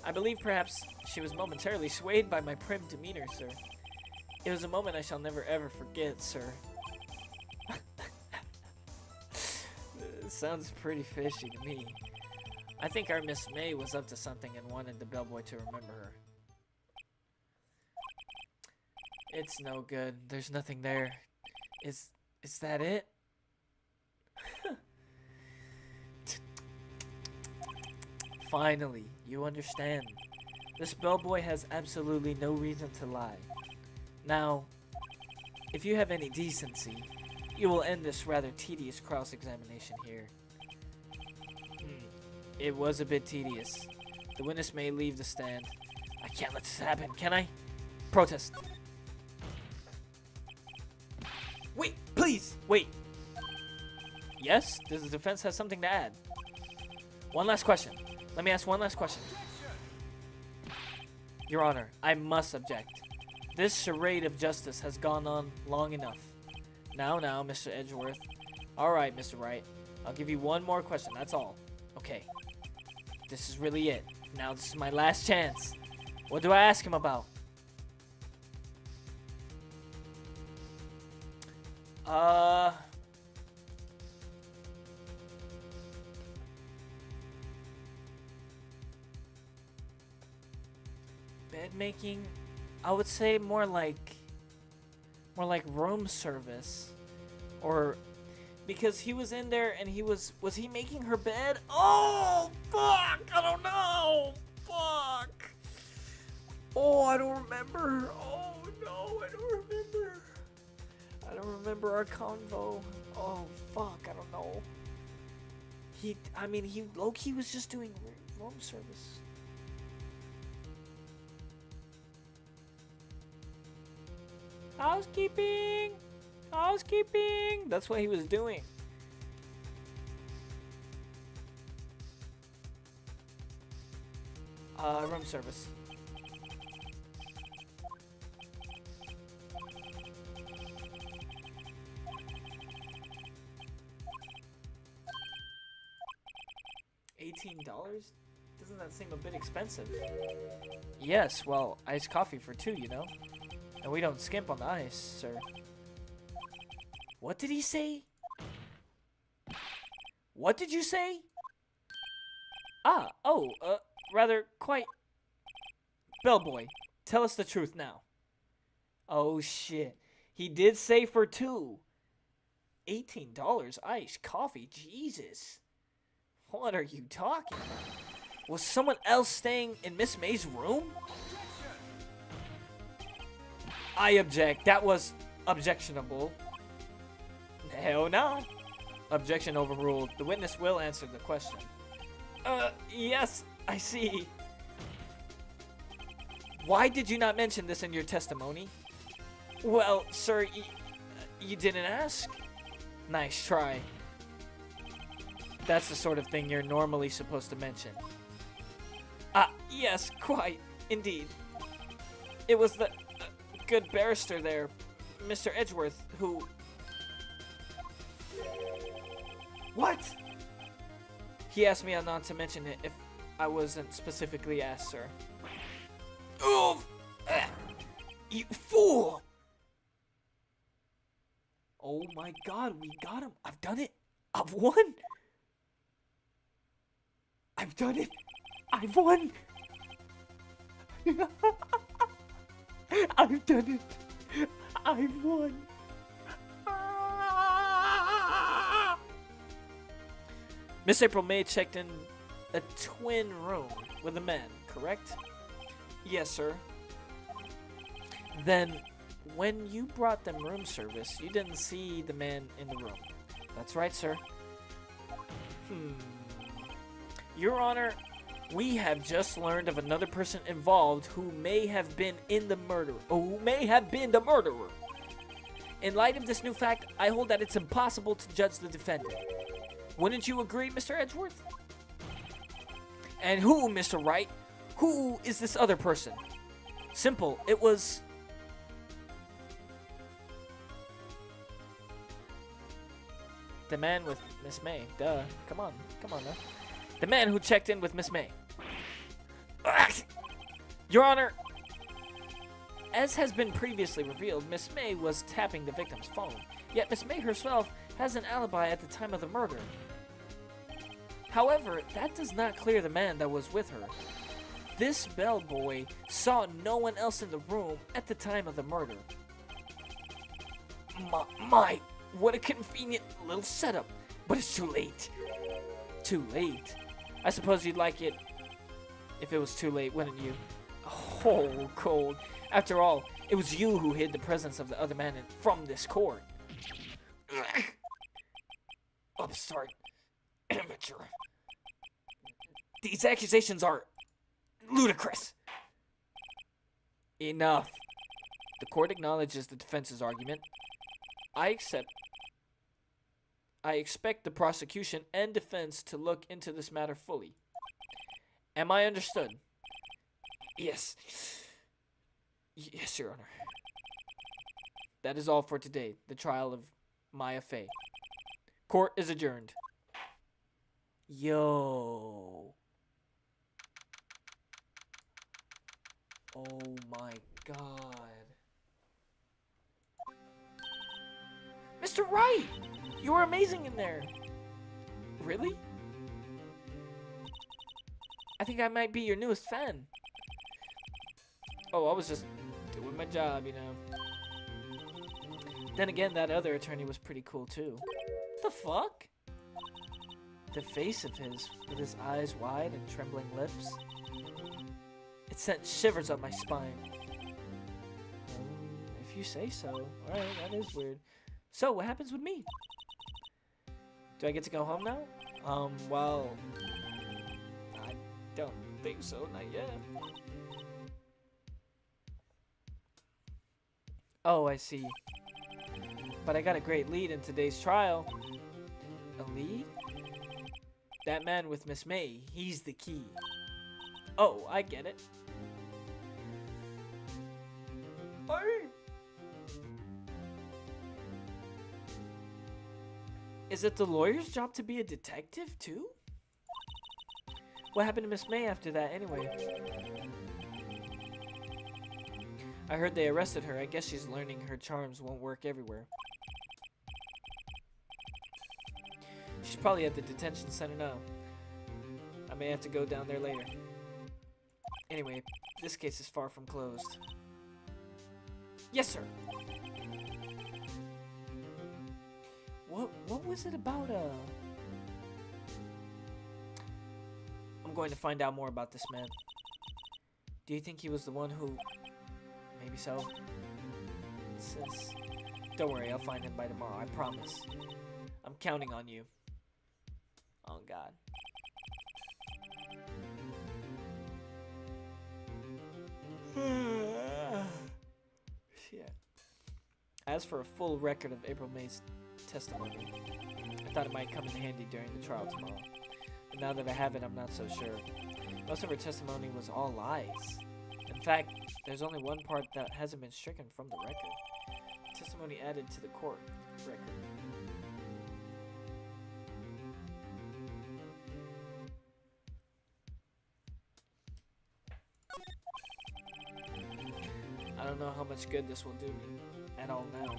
I believe perhaps she was momentarily swayed by my prim demeanor, sir. It was a moment I shall never ever forget, sir. Sounds pretty fishy to me. I think our Miss May was up to something and wanted the bellboy to remember her. It's no good. There's nothing there. Is that it? Finally, you understand. This bellboy has absolutely no reason to lie. Now, if you have any decency, you will end this rather tedious cross-examination here. It was a bit tedious. The witness may leave the stand. I can't let this happen, can I? Protest. Wait, please, wait. Yes, does the defense have something to add? One last question. Let me ask one last question. Your Honor, I must object. This charade of justice has gone on long enough. Now, Mr. Edgeworth. All right, Mr. Wright. I'll give you one more question, that's all. Okay. This is really it. Now this is my last chance. What do I ask him about? Bed making? I would say more like room service. Or because he was in there and was he making her bed? Oh, fuck! I don't know! Fuck! Oh, I don't remember. Oh, no, I don't remember. I don't remember our convo. Oh, fuck, I don't know. He low-key was just doing room service. Housekeeping! Housekeeping! That's what he was doing. Room service. $18? Doesn't that seem a bit expensive? Yes, well, iced coffee for two, you know? And we don't skimp on the ice, sir. What did he say? What did you say? Rather quite... Bellboy, tell us the truth now. Oh, shit. He did say for two. $18 iced coffee? Jesus. What are you talking about? Was someone else staying in Miss May's room? I object. That was objectionable. Hell no. Objection overruled. The witness will answer the question. Yes, I see. Why did you not mention this in your testimony? Well, sir, you didn't ask? Nice try. That's the sort of thing you're normally supposed to mention. Yes, quite, indeed. It was the good barrister there, Mr. Edgeworth, who... What? He asked me not to mention it if I wasn't specifically asked, sir. Oof! You fool! Oh my god, we got him. I've done it. I've won. I've done it. I've won. I've done it. I've won. Miss April May checked in a twin room with a man, correct? Yes, sir. Then, when you brought them room service, you didn't see the man in the room. That's right, sir. Your Honor, we have just learned of another person involved who may have been in the murder. Or who may have been the murderer. In light of this new fact, I hold that it's impossible to judge the defendant. Wouldn't you agree, Mr. Edgeworth? And who, Mr. Wright? Who is this other person? Simple. It was... the man with Miss May. Duh. Come on now. The man who checked in with Miss May. Your Honor, as has been previously revealed, Miss May was tapping the victim's phone. Yet Miss May herself has an alibi at the time of the murder. However, that does not clear the man that was with her. This bellboy saw no one else in the room at the time of the murder. My, what a convenient little setup. But it's too late. Too late? I suppose you'd like it if it was too late, wouldn't you? Oh, cold. After all, it was you who hid the presence of the other man from this court. Upstart. Amateur. These accusations are ludicrous. Enough. The court acknowledges the defense's argument. I expect the prosecution and defense to look into this matter fully. Am I understood? Yes. Yes, Your Honor. That is all for today. The trial of Maya Fey. Court is adjourned. Yo. Oh my God. Mr. Wright! You were amazing in there. Really? I think I might be your newest fan. Oh, I was just doing my job, you know. Then again, that other attorney was pretty cool too. What the fuck? The face of his, with his eyes wide and trembling lips. It sent shivers up my spine. If you say so. Alright, that is weird. So, what happens with me? Do I get to go home now? Well... I don't think so, not yet. Oh, I see. But I got a great lead in today's trial. A lead? That man with Miss May, he's the key. Oh, I get it. Is it the lawyer's job to be a detective, too? What happened to Miss May after that, anyway? I heard they arrested her. I guess she's learning her charms won't work everywhere. She's probably at the detention center now. I may have to go down there later. Anyway, this case is far from closed. Yes, sir. What was it about, I'm going to find out more about this man. Do you think he was the one who... Maybe so. Sis. Don't worry, I'll find him by tomorrow, I promise. I'm counting on you. Oh, God. Shit. As for a full record of April May's testimony, I thought it might come in handy during the trial tomorrow. But now that I have it, I'm not so sure. Most of her testimony was all lies. In fact, there's only one part that hasn't been stricken from the record. Testimony added to the court record. I don't know how much good this will do me at all now.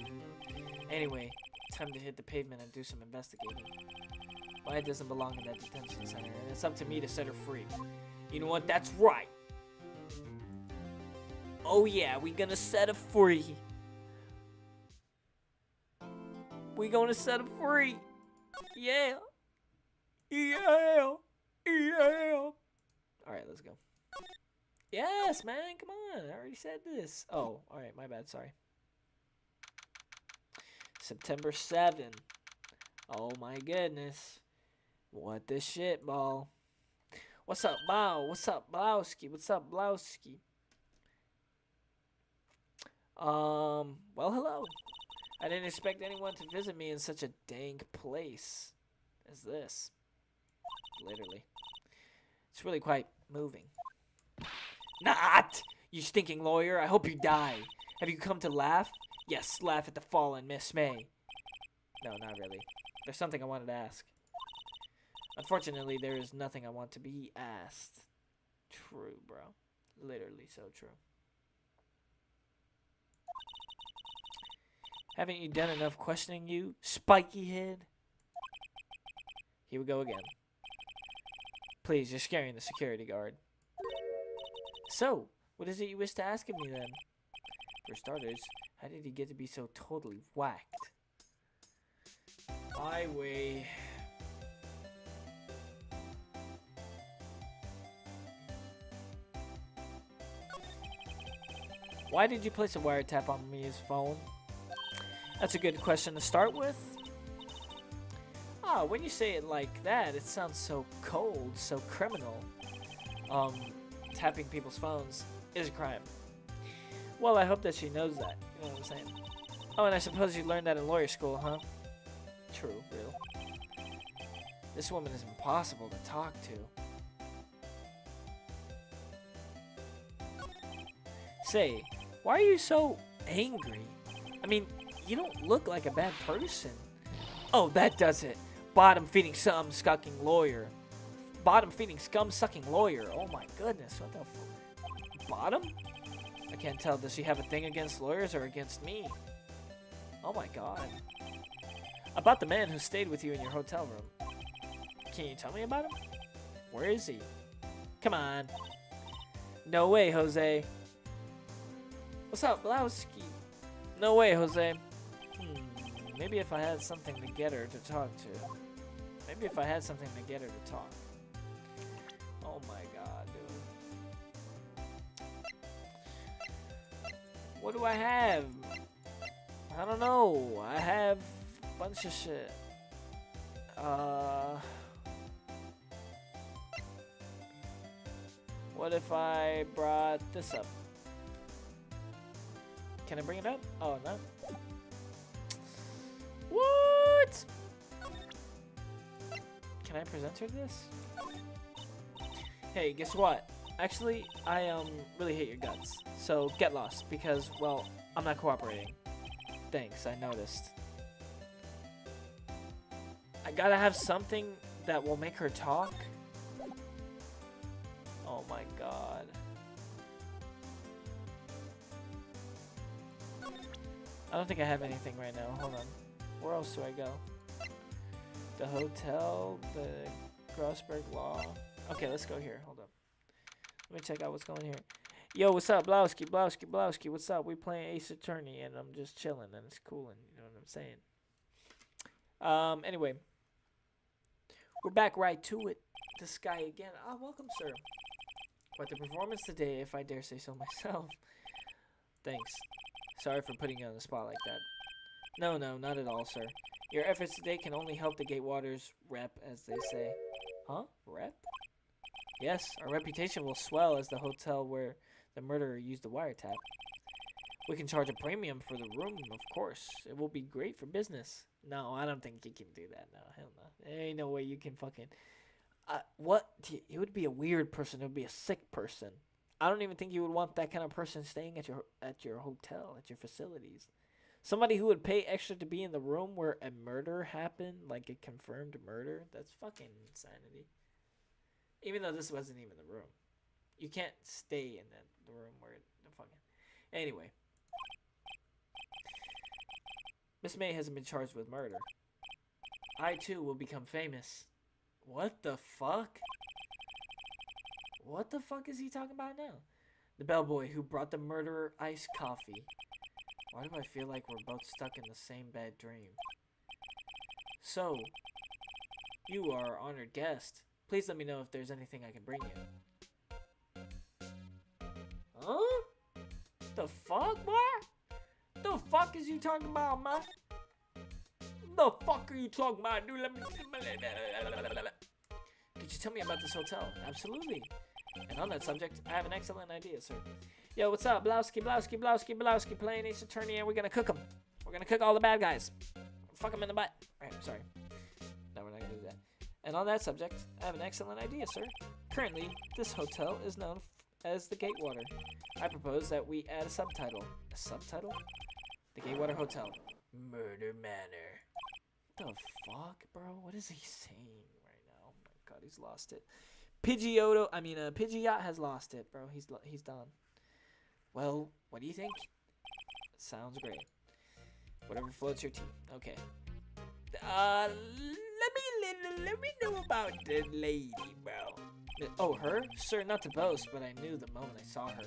Anyway, time to hit the pavement and do some investigating. Maya doesn't belong in that detention center, and it's up to me to set her free. You know what? That's right. Oh yeah, we gonna set her free. We gonna set her free. Yeah. Yeah. Yeah. Alright, let's go. Yes, man, come on. I already said this. Oh, alright, my bad, sorry. September 7th. Oh my goodness. What the shit, ball? What's up, Bow? What's up, Blowski? What's up, Blowski? Well, hello. I didn't expect anyone to visit me in such a dank place as this. Literally. It's really quite moving. Not! You stinking lawyer, I hope you die. Have you come to laugh? Yes, laugh at the fallen Miss May. No, not really. There's something I wanted to ask. Unfortunately, there is nothing I want to be asked. True, bro. Literally so true. Haven't you done enough questioning, you spiky head? Here we go again. Please, you're scaring the security guard. So, what is it you wish to ask of me then? For starters, how did he get to be so totally whacked? I weigh... Why did you place a wiretap on Mia's phone? That's a good question to start with. Ah, when you say it like that, it sounds so cold, so criminal. Tapping people's phones is a crime. Well, I hope that she knows that. You know what I'm saying? Oh, and I suppose you learned that in lawyer school, huh? True, real. This woman is impossible to talk to. Say, why are you so angry? I mean, you don't look like a bad person. Oh, that does it. Bottom-feeding scum-sucking lawyer. Bottom-feeding scum-sucking lawyer. Oh my goodness, what the fuck? Bottom? I can't tell. Does she have a thing against lawyers or against me? Oh my god. About the man who stayed with you in your hotel room. Can you tell me about him? Where is he? Come on. No way, Jose. What's up, Blowski? No way, Jose. Maybe if I had something to get her to talk to. Maybe if I had something to get her to talk. Oh my god, dude. What do I have? I don't know. I have a bunch of shit. What if I brought this up? Can I bring it up? Oh, no. What? Can I present her this? Hey, guess what? Actually, I really hate your guts. So get lost because, well, I'm not cooperating. Thanks, I noticed. I gotta have something that will make her talk. Oh my god. I don't think I have anything right now. Hold on. Where else do I go? The hotel, the Grossberg Law. Okay, let's go here. Hold up. Let me check out what's going here. Yo, what's up? Blowski. What's up? We playing Ace Attorney, and I'm just chilling, and it's cool, and you know what I'm saying. Anyway. We're back right to it. This guy again. Ah, welcome, sir. Quite the performance today, if I dare say so myself. Thanks. Sorry for putting you on the spot like that. No, not at all, sir. Your efforts today can only help the Gatewaters rep, as they say. Huh? Rep? Yes, our reputation will swell as the hotel where the murderer used the wiretap. We can charge a premium for the room, of course. It will be great for business. No, I don't think you can do that. No, hell no. There ain't no way you can fucking... what? It would be a weird person. It would be a sick person. I don't even think you would want that kind of person staying at your hotel, at your facilities. Somebody who would pay extra to be in the room where a murder happened, like a confirmed murder. That's fucking insanity. Even though this wasn't even the room. You can't stay in the room where the fucking... Anyway. Miss May hasn't been charged with murder. I, too, will become famous. What the fuck? What the fuck is he talking about now? The bellboy who brought the murderer iced coffee. Why do I feel like we're both stuck in the same bad dream? So, you are our honored guest. Please let me know if there's anything I can bring you. Huh? The fuck, boy? The fuck is you talking about, man? The fuck are you talking about, dude? Could you tell me about this hotel? Absolutely. And on that subject, I have an excellent idea, sir. Yo, what's up? Blowski, playing Ace Attorney, and we're gonna cook him. We're gonna cook all the bad guys. Fuck them in the butt. Alright, sorry. No, we're not gonna do that. And on that subject, I have an excellent idea, sir. Currently, this hotel is known as the Gatewater. I propose that we add a subtitle. A subtitle? The Gatewater Hotel. Murder Manor. The fuck, bro? What is he saying right now? Oh my god, he's lost it. Pidgeot has lost it, bro. He's done. Well, what do you think? Sounds great. Whatever floats your tea. Okay. Let me know about the lady, bro. Oh, her? Sir, not to boast, but I knew the moment I saw her.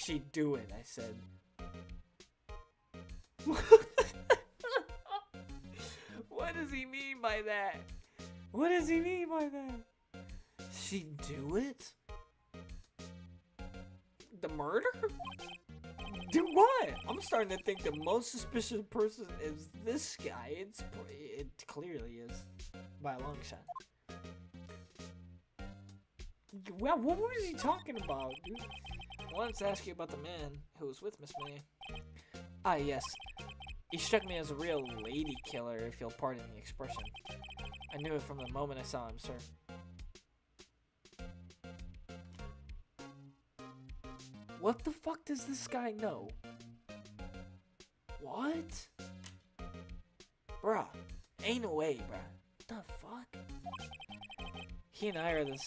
She'd do it, I said. What does he mean by that? What does he mean by that? She'd do it? The murder? Do what? I'm starting to think the most suspicious person is this guy. It clearly is. By a long shot. Well, what was he talking about, dude? I wanted to ask you about the man who was with Miss May. Ah, yes. He struck me as a real lady killer, if you'll pardon the expression. I knew it from the moment I saw him, sir. What the fuck does this guy know? What? Bruh. Ain't no way, bruh. What the fuck? He and I are this...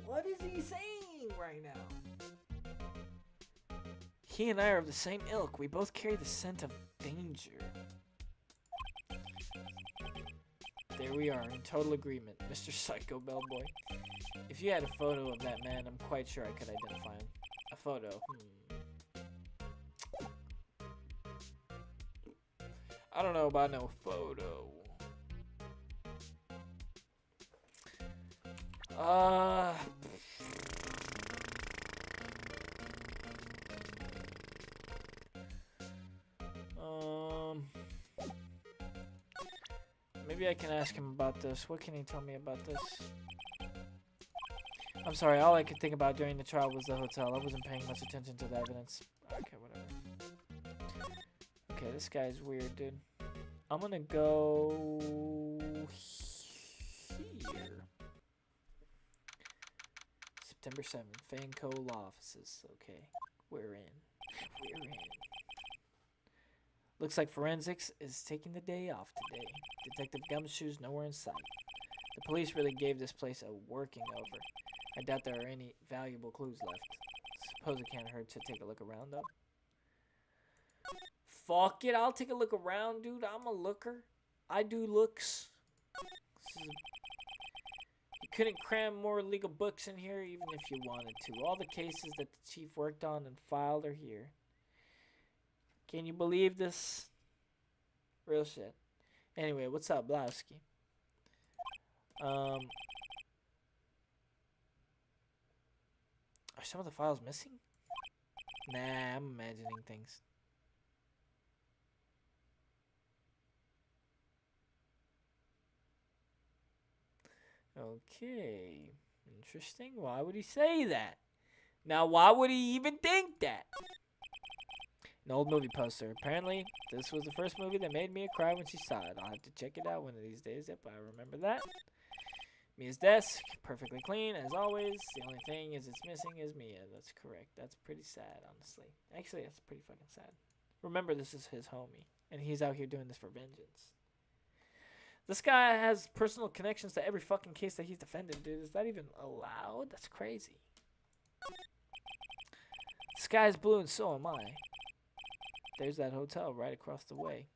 What is he saying right now? He and I are of the same ilk. We both carry the scent of danger. There we are, in total agreement, Mr. Psycho Bellboy. If you had a photo of that man, I'm quite sure I could identify him. A photo. I don't know about no photo. Maybe I can ask him about this. What can he tell me about this? I'm sorry, all I could think about during the trial was the hotel. I wasn't paying much attention to the evidence. Okay, whatever. Okay, this guy's weird, dude. I'm gonna go here. September 7th, Fanco Law Offices. Okay, we're in. We're in. Looks like forensics is taking the day off today. Detective Gumshoe's nowhere in sight. The police really gave this place a working over. I doubt there are any valuable clues left. Suppose it can't hurt to take a look around, though. Fuck it, I'll take a look around, dude. I'm a looker. I do looks. You couldn't cram more legal books in here even if you wanted to. All the cases that the chief worked on and filed are here. Can you believe this? Real shit. Anyway, what's up, Blowski? Are some of the files missing? Nah, I'm imagining things. Okay. Interesting. Why would he say that? Now, why would he even think that? An old movie poster. Apparently, this was the first movie that made Mia cry when she saw it. I'll have to check it out one of these days. Yep, I remember that. Mia's desk, perfectly clean, as always. The only thing is it's missing is Mia. That's correct. That's pretty sad, honestly. Actually, that's pretty fucking sad. Remember, this is his homie, and he's out here doing this for vengeance. This guy has personal connections to every fucking case that he's defended, dude. Is that even allowed? That's crazy. The sky's blue and so am I. There's that hotel right across the way.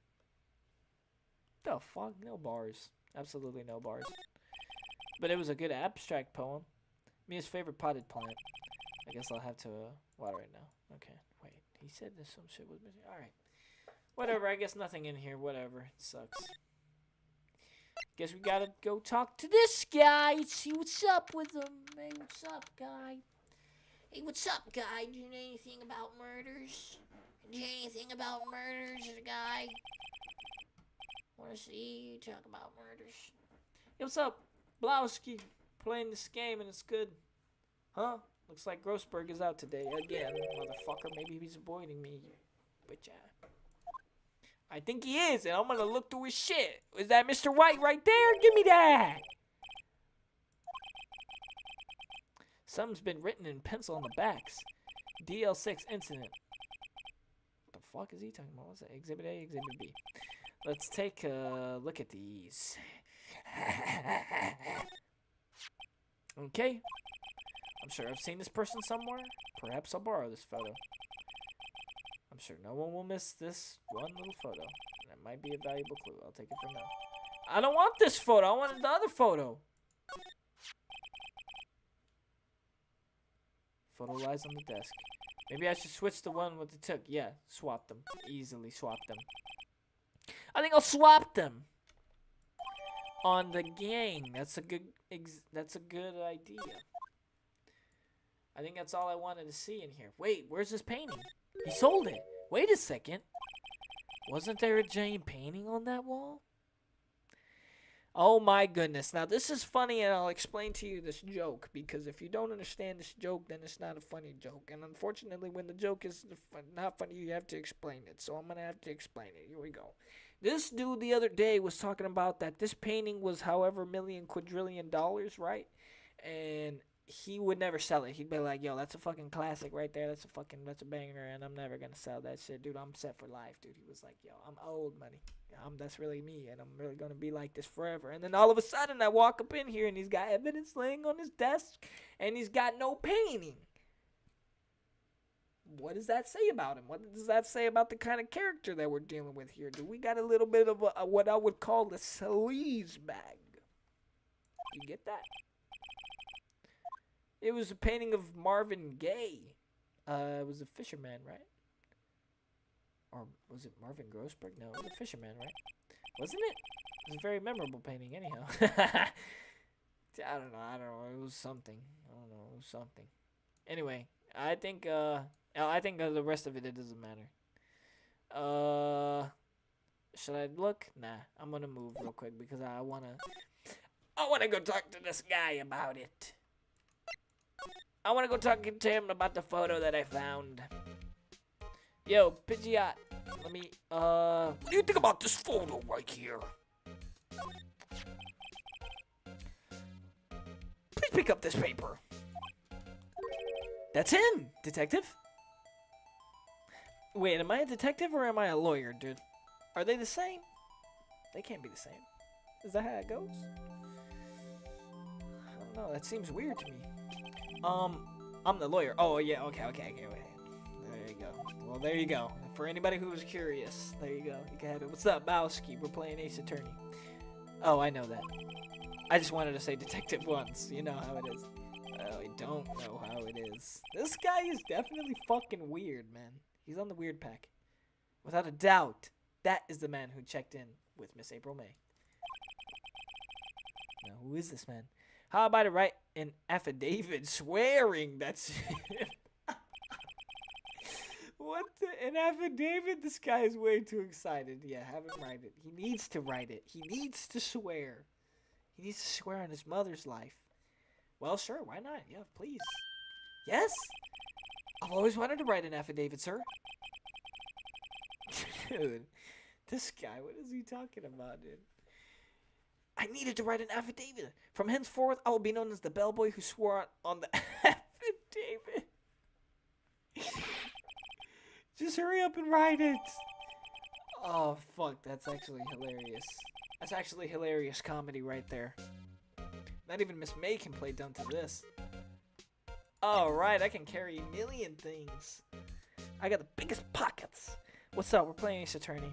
The fuck? No bars. Absolutely no bars. But it was a good abstract poem. Mia's favorite potted plant. I guess I'll have to water it now. Okay, wait. He said there's some shit was missing. Alright. Whatever, I guess nothing in here. Whatever. It sucks. Guess we gotta go talk to this guy and see what's up with him. Hey, what's up, guy? Hey, what's up, guy? Do you know anything about murders? Do you know anything about murders, guy? Want to see you talk about murders? Hey, what's up? Blowski. Playing this game and it's good. Huh? Looks like Grossberg is out today again, motherfucker. Maybe he's avoiding me. Bitch ass. I think he is, and I'm gonna look through his shit. Is that Mr. Wright right there? Give me that. Something's been written in pencil on the backs. DL6 incident. What the fuck is he talking about? What's that? Exhibit A, Exhibit B. Let's take a look at these. Okay. I'm sure I've seen this person somewhere. Perhaps I'll borrow this photo. I'm sure no one will miss this one little photo. That might be a valuable clue. I'll take it for now. I don't want this photo. I wanted the other photo. Photo lies on the desk. Maybe I should switch the one with the took. Yeah, swap them. Easily swap them. I think I'll swap them on the gang. That's a good idea. I think that's all I wanted to see in here. Wait, where's this painting? He sold it. Wait a second. Wasn't there a giant painting on that wall? Oh my goodness. Now this is funny, and I'll explain to you this joke, because if you don't understand this joke, then it's not a funny joke. And unfortunately, when the joke is not funny, you have to explain it. So I'm going to have to explain it. Here we go. This dude the other day was talking about that this painting was however million quadrillion dollars, right? And he would never sell it. He'd be like, yo, that's a fucking classic right there. That's a banger, and I'm never going to sell that shit. Dude, I'm set for life, dude. He was like, yo, I'm old money. That's really me, and I'm really going to be like this forever. And then all of a sudden, I walk up in here, and he's got evidence laying on his desk, and he's got no painting. What does that say about him? What does that say about the kind of character that we're dealing with here? Do we got a little bit of what I would call the sleaze bag? You get that? It was a painting of Marvin Gaye. It was a fisherman, right? Or was it Marvin Grossberg? No, it was a fisherman, right? Wasn't it? It was a very memorable painting, anyhow. I don't know. It was something. It was something. Anyway, I think the rest of it doesn't matter. Should I look? Nah, I'm gonna move real quick because I wanna go talk to this guy about it. I want to go talk to him about the photo that I found. Yo, Pidgeot, let me, what do you think about this photo right here? Please pick up this paper. That's him, detective. Wait, am I a detective or am I a lawyer, dude? Are they the same? They can't be the same. Is that how it goes? I don't know, that seems weird to me. I'm the lawyer. Oh, yeah, okay. There you go. Well, there you go. For anybody who was curious, there you go. You can have it. What's up, Bowski? We're playing Ace Attorney. Oh, I know that. I just wanted to say detective once. You know how it is. Oh, I don't know how it is. This guy is definitely fucking weird, man. He's on the weird pack. Without a doubt, that is the man who checked in with Miss April May. Now, who is this man? How about I write an affidavit swearing that's what an affidavit? This guy is way too excited. Yeah, have him write it. He needs to write it. He needs to swear. He needs to swear on his mother's life. Well, sure, why not? Yeah, please. Yes? I've always wanted to write an affidavit, sir. Dude, this guy, what is he talking about, dude? I needed to write an affidavit. From henceforth, I will be known as the bellboy who swore on the affidavit. Just hurry up and write it. Oh, fuck. That's actually hilarious. That's actually hilarious comedy right there. Not even Miss May can play dumb to this. All right, I can carry a million things. I got the biggest pockets. What's up? We're playing Ace Attorney.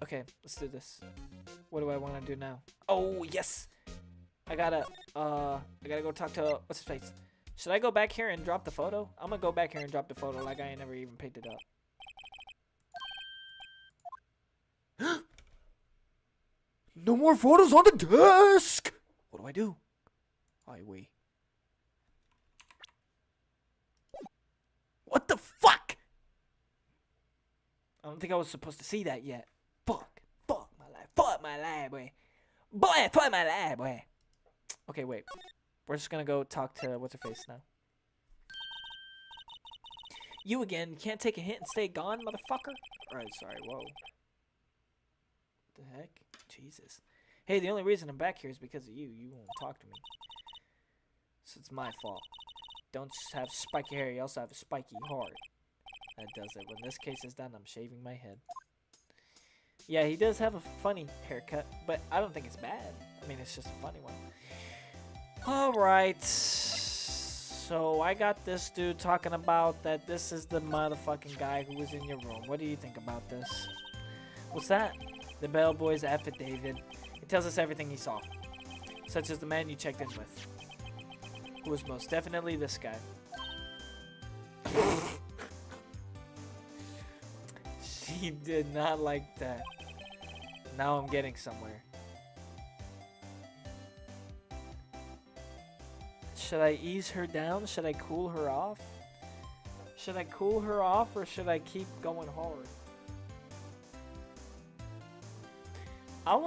Okay, let's do this. What do I want to do now? Oh, yes! I gotta go talk to, what's his face? Should I go back here and drop the photo? I'm gonna go back here and drop the photo like I ain't never even picked it up. No more photos on the desk! What do I do? I wait. What the fuck? I don't think I was supposed to see that yet. Fuck my life, boy. Fuck my life, boy. Okay, wait. We're just gonna go talk to what's her face now. You again? You can't take a hint and stay gone, motherfucker. All right, sorry. Whoa. What the heck? Jesus. Hey, the only reason I'm back here is because of you. You won't talk to me. So it's my fault. Don't just have spiky hair, you also have a spiky heart. That does it. When this case is done, I'm shaving my head. Yeah, he does have a funny haircut, but I don't think it's bad. I mean, it's just a funny one. Alright. So I got this dude talking about that this is the motherfucking guy who was in your room. What do you think about this? What's that? The bellboy's affidavit. It tells us everything he saw. Such as the man you checked in with. Who was most definitely this guy. She did not like that. Now I'm getting somewhere. Should I ease her down? Should I cool her off? Should I cool her off or should I keep going hard? I'm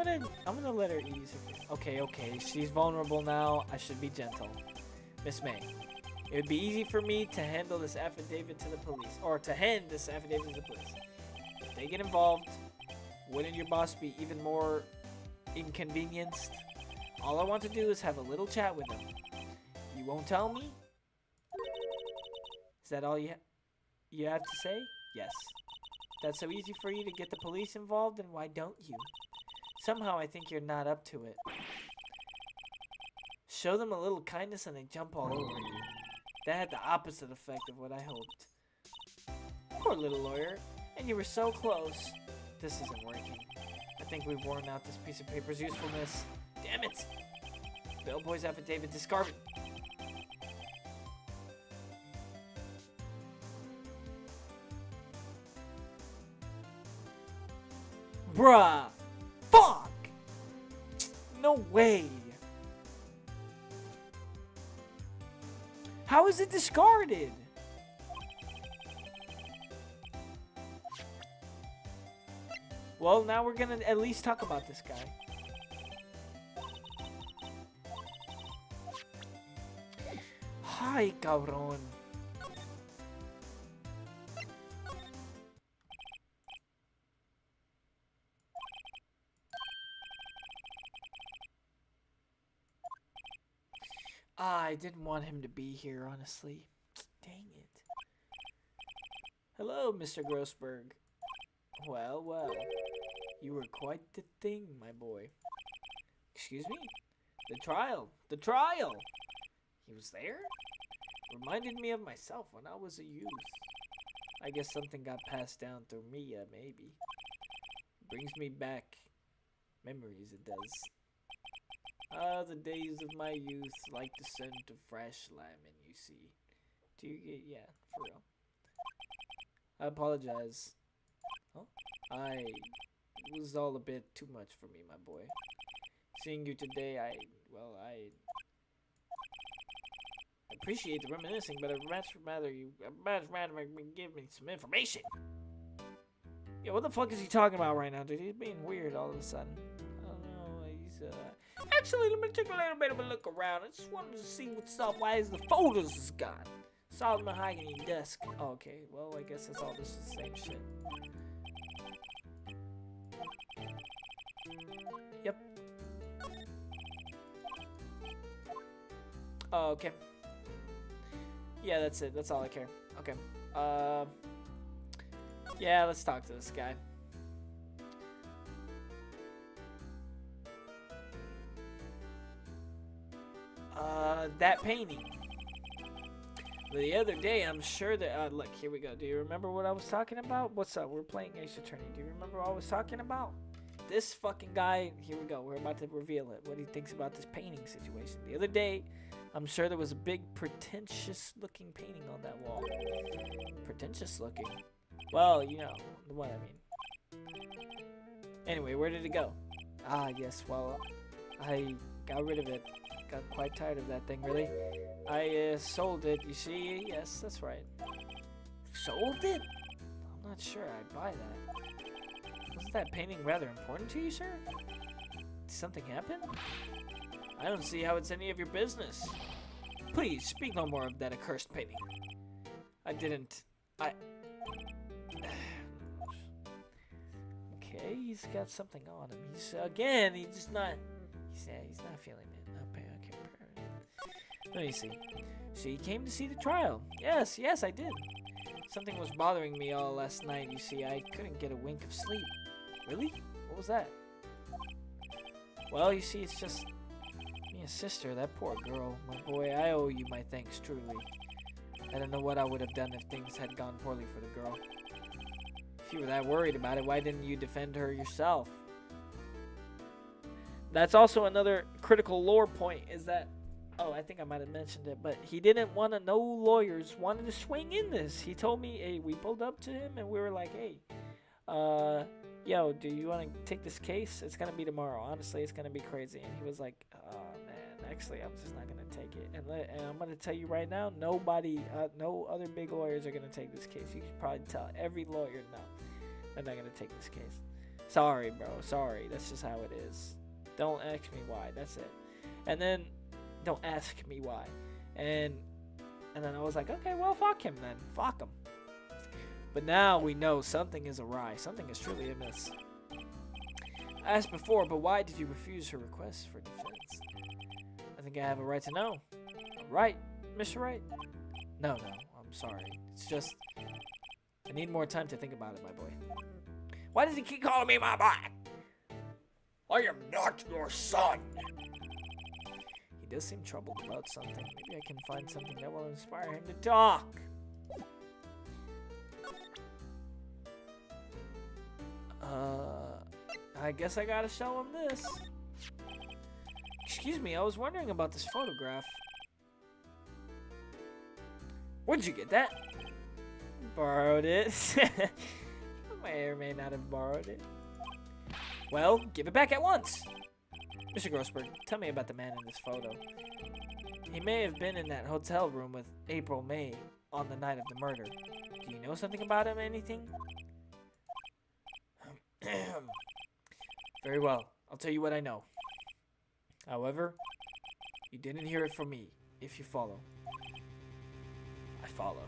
gonna let her ease her. Okay. She's vulnerable now. I should be gentle. Miss May, it would be easy for me to handle this affidavit to the police, or to hand this affidavit to the police. If they get involved, wouldn't your boss be even more inconvenienced? All I want to do is have a little chat with him. You won't tell me? Is that all you have to say? Yes. That's so easy for you to get the police involved, then why don't you? Somehow I think you're not up to it. Show them a little kindness and they jump all over you. That had the opposite effect of what I hoped. Poor little lawyer. And you were so close. This isn't working. I think we've worn out this piece of paper's usefulness. Damn it! Bellboy's affidavit discarded. Bruh! Fuck! No way! How is it discarded? Well, now we're gonna at least talk about this guy. Hi, cabrón. I didn't want him to be here, honestly. Dang it. Hello, Mr. Grossberg. Well, you were quite the thing, my boy. Excuse me? The trial! He was there? Reminded me of myself when I was a youth. I guess something got passed down through Mia, maybe. Brings me back. Memories, it does. Ah, the days of my youth, like the scent of fresh lemon, you see. Do you get, yeah, for real. I apologize. Oh, it was all a bit too much for me, my boy. Seeing you today, I appreciate the reminiscing, but I'd much rather give me some information. Yeah, what the fuck is he talking about right now, dude? He's being weird all of a sudden. I don't know, he's, Actually, let me take a little bit of a look around. I just wanted to see what's up. Why is the photos is gone? Solid mahogany desk. Oh, okay, well, I guess that's all just the same shit. Yep. Oh, okay. Yeah, that's it. That's all I care. Okay. Yeah, let's talk to this guy. That painting. The other day, I'm sure that, look, here we go. Do you remember what I was talking about? What's up? We're playing Ace Attorney. Do you remember what I was talking about? This fucking guy, here we go. We're about to reveal it. What he thinks about this painting situation. The other day, I'm sure there was a big pretentious looking painting on that wall. Pretentious looking? Well, you know, the one I mean. Anyway, where did it go? Ah, yes, well, I got rid of it. Got quite tired of that thing, really. I sold it, you see? Yes, that's right. Sold it? I'm not sure I'd buy that. Wasn't that painting rather important to you, sir? Did something happen? I don't see how it's any of your business. Please, speak no more of that accursed painting. I didn't... Okay, he's got something on him. He's just not... He's not feeling it. Okay. Let me see. So you came to see the trial? Yes, I did. Something was bothering me all last night, you see. I couldn't get a wink of sleep. Really? What was that? Well, you see, it's just... me and sister, that poor girl. My boy, I owe you my thanks, truly. I don't know what I would have done if things had gone poorly for the girl. If you were that worried about it, why didn't you defend her yourself? That's also another critical lore point, is that... Oh, I think I might have mentioned it, but he didn't want to... No lawyers wanted to swing in this. He told me, hey, we pulled up to him, and we were like, hey, yo, do you want to take this case? It's going to be tomorrow. Honestly, it's going to be crazy. And he was like, oh, man, actually, I'm just not going to take it. And I'm going to tell you right now, nobody, no other big lawyers are going to take this case. You can probably tell every lawyer, no, they're not going to take this case. Sorry, bro. Sorry. That's just how it is. Don't ask me why. That's it. And then, don't ask me why. And then I was like, okay, well, fuck him then. Fuck him. But now we know something is awry. Something is truly amiss. I asked before, but why did you refuse her request for defense? I think I have a right to know. Right, Mr. Wright? No, I'm sorry. It's just, I need more time to think about it, my boy. Why does he keep calling me my boy? I am not your son. He does seem troubled about something. Maybe I can find something that will inspire him to talk. I guess I gotta show him this. Excuse me, I was wondering about this photograph. Where'd you get that? Borrowed it. I may or may not have borrowed it. Well, give it back at once. Mr. Grossberg, tell me about the man in this photo. He may have been in that hotel room with April May on the night of the murder. Do you know something about him, anything? Very well. I'll tell you what I know. However, you didn't hear it from me. If you follow. I follow.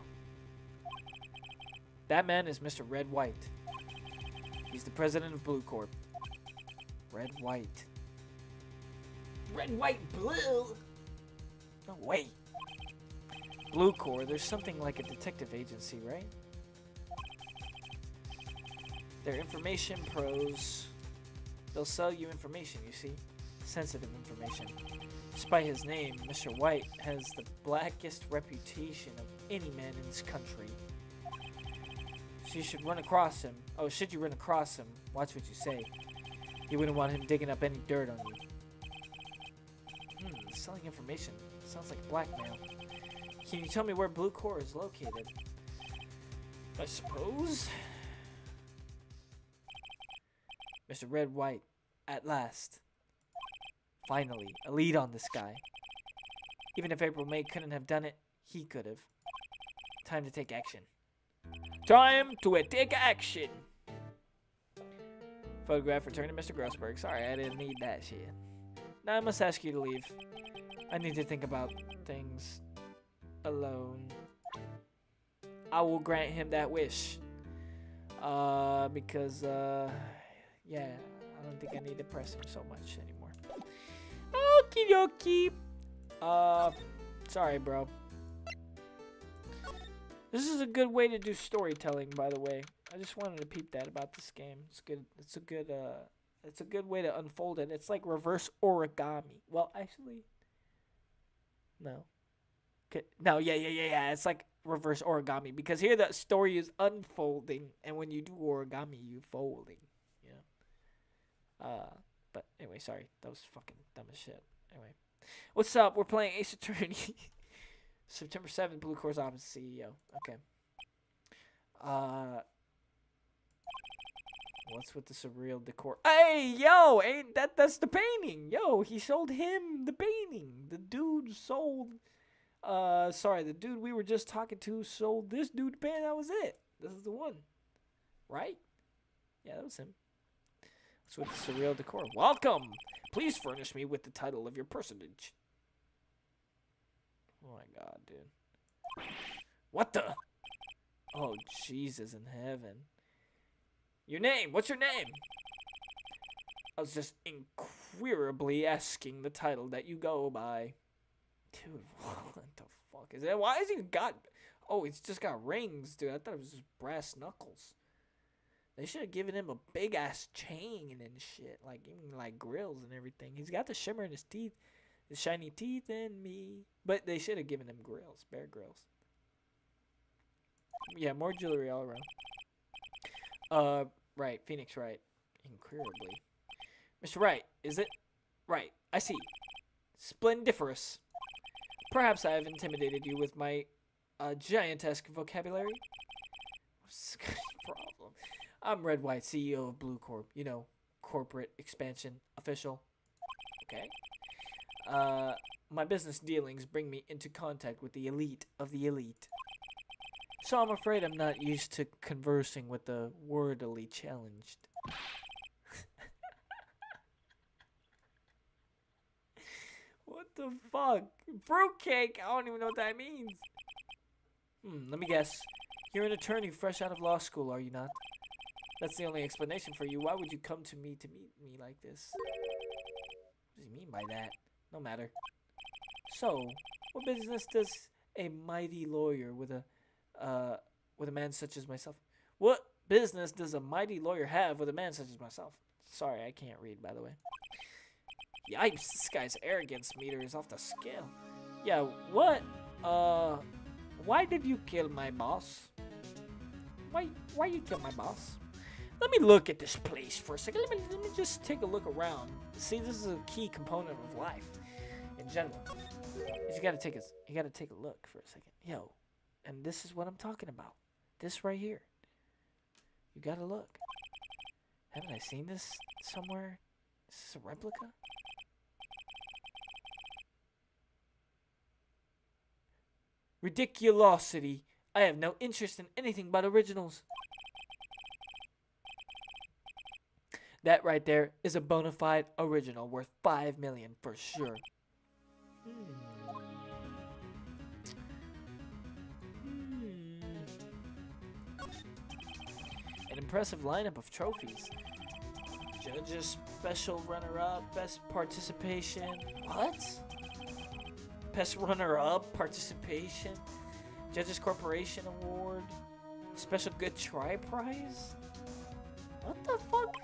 That man is Mr. Red White. He's the president of Blue Corp. Red White. Red, white, blue? No way. Blue Corps, there's something like a detective agency, right? They're information pros. They'll sell you information, you see? Sensitive information. Despite his name, Mr. White has the blackest reputation of any man in this country. So you should run across him. Oh, should you run across him, watch what you say. You wouldn't want him digging up any dirt on you. Selling information. Sounds like blackmail. Can you tell me where Blue Corps is located? I suppose. Mr. Red White, at last. Finally, a lead on this guy. Even if April May couldn't have done it, he could have. Time to take action. Time to take action! Photograph returned to Mr. Grossberg. Sorry, I didn't need that shit. Now I must ask you to leave. I need to think about things alone. I will grant him that wish. Because, yeah, I don't think I need to press him so much anymore. Okie dokie. Sorry, bro. This is a good way to do storytelling, by the way. I just wanted to peep that about this game. It's good. It's a good way to unfold it. It's like reverse origami. Well, actually, no. No, yeah. It's like reverse origami because here the story is unfolding, and when you do origami, you folding. Yeah. But anyway, sorry, that was fucking dumb as shit. Anyway, what's up? We're playing Ace Attorney. September 7th, Blue Corps Office CEO. Okay. What's with the surreal decor? Hey, yo, ain't that's the painting. Yo, he sold him the painting. The dude sold, the dude we were just talking to sold this dude the painting. That was it. This is the one. Right? Yeah, that was him. So with surreal decor. Welcome! Please furnish me with the title of your personage. Oh my god, dude. What the? Oh, Jesus in heaven. Your name? What's your name? I was just inquirably asking the title that you go by. Dude, what the fuck is that? Why has he got... Oh, he's just got rings, dude. I thought it was just brass knuckles. They should have given him a big-ass chain and shit. Like, even, like, grills and everything. He's got the shimmer in his teeth. The shiny teeth in me. But they should have given him grills. Bear grills. Yeah, more jewelry all around. Right. Phoenix Wright. Incredibly. Mr. Wright, is it? Right. I see. Splendiferous. Perhaps I have intimidated you with my giantesque vocabulary. What's the problem? I'm Red White, CEO of Blue Corp. You know, corporate expansion official. Okay. My business dealings bring me into contact with the elite of the elite. So I'm afraid I'm not used to conversing with the wordily challenged. What the fuck? Fruitcake? I don't even know what that means. Let me guess. You're an attorney fresh out of law school, are you not? That's the only explanation for you. Why would you come to meet me like this? What does he mean by that? No matter. So, what business does a mighty lawyer with a man such as myself? What business does a mighty lawyer have with a man such as myself? Sorry, I can't read, by the way. Yipes, this guy's arrogance meter is off the scale. Yeah, what? Why did you kill my boss? Why you kill my boss? Let me look at this place for a second. Let me just take a look around. See, this is a key component of life in general. You gotta take a look for a second. Yo, and this is what I'm talking about. This right here. You gotta look. Haven't I seen this somewhere? Is this a replica? Ridiculosity. I have no interest in anything but originals. That right there is a bona fide original worth $5 million for sure. An impressive lineup of trophies. Judges, special runner-up, best participation. What? Best runner-up, participation. Judges Corporation Award. Special Good Try Prize? What the fuck?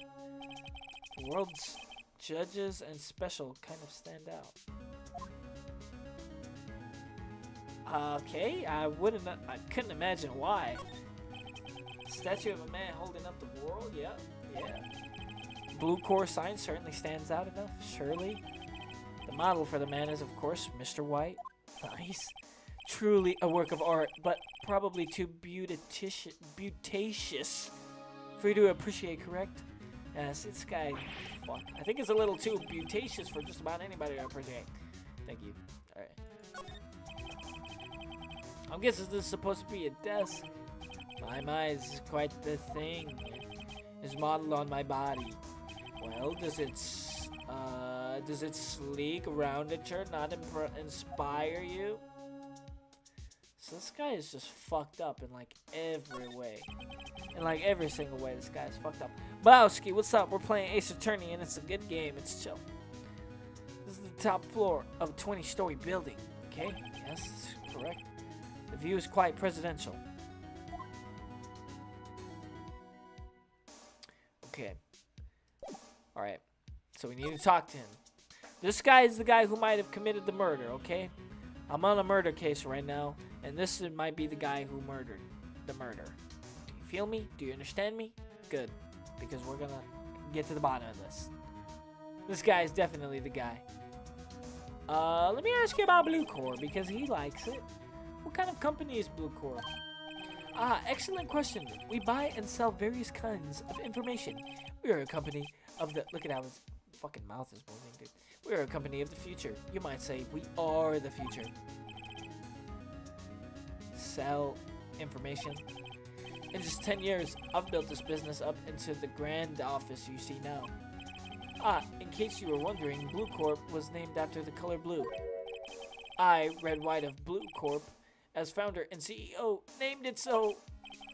The world's judges and special kind of stand out. Okay, I couldn't imagine why. Statue of a man holding up the world, yeah. Blue core sign certainly stands out enough, surely. The model for the man is, of course, Mr. White. Nice. Truly a work of art, but probably too beautatious for you to appreciate, correct? Yes, this guy, fuck. I think it's a little too beautatious for just about anybody to appreciate. Thank you. Alright. I'm guessing this is supposed to be a desk. My, this is quite the thing. It's modeled on my body. Well, does its sleek roundature not inspire you? So this guy is just fucked up in like every way. In like every single way, this guy is fucked up. Bowski, what's up? We're playing Ace Attorney and it's a good game. It's chill. This is the top floor of a 20-story building. Okay? Yes, that's correct. The view is quite presidential. Okay. Alright. So we need to talk to him. This guy is the guy who might have committed the murder, okay? I'm on a murder case right now, and this might be the guy who murdered the murder. Do you feel me? Do you understand me? Good. Because we're gonna get to the bottom of this. This guy is definitely the guy. Let me ask you about Blue Core, because he likes it. What kind of company is Blue Core? Excellent question. We buy and sell various kinds of information. We are a company of the... Look at how his fucking mouth is moving, dude. We are a company of the future. You might say we are the future. Sell information. In just 10 years, I've built this business up into the grand office you see now. In case you were wondering, Blue Corp was named after the color blue. I, Red White of Blue Corp, as founder and CEO, named it so.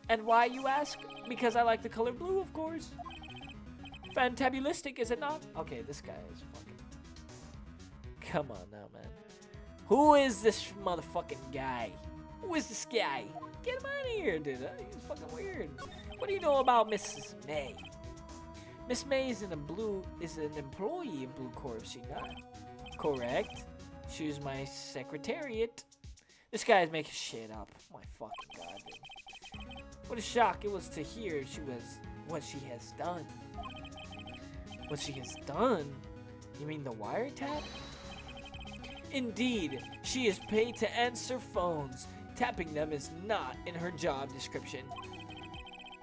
And why, you ask? Because I like the color blue, of course. Fantabulistic, is it not? Okay, this guy is fucking... Come on now, man. Who is this motherfucking guy? Who is this guy? Get him out of here, dude. He's fucking weird. What do you know about Mrs. May? Miss May is an employee of Blue Corp, she not? Correct. She was my secretariat. This guy is making shit up. My fucking god, dude. What a shock it was to hear what she has done. What she has done? You mean the wiretap? Indeed, she is paid to answer phones. Tapping them is not in her job description.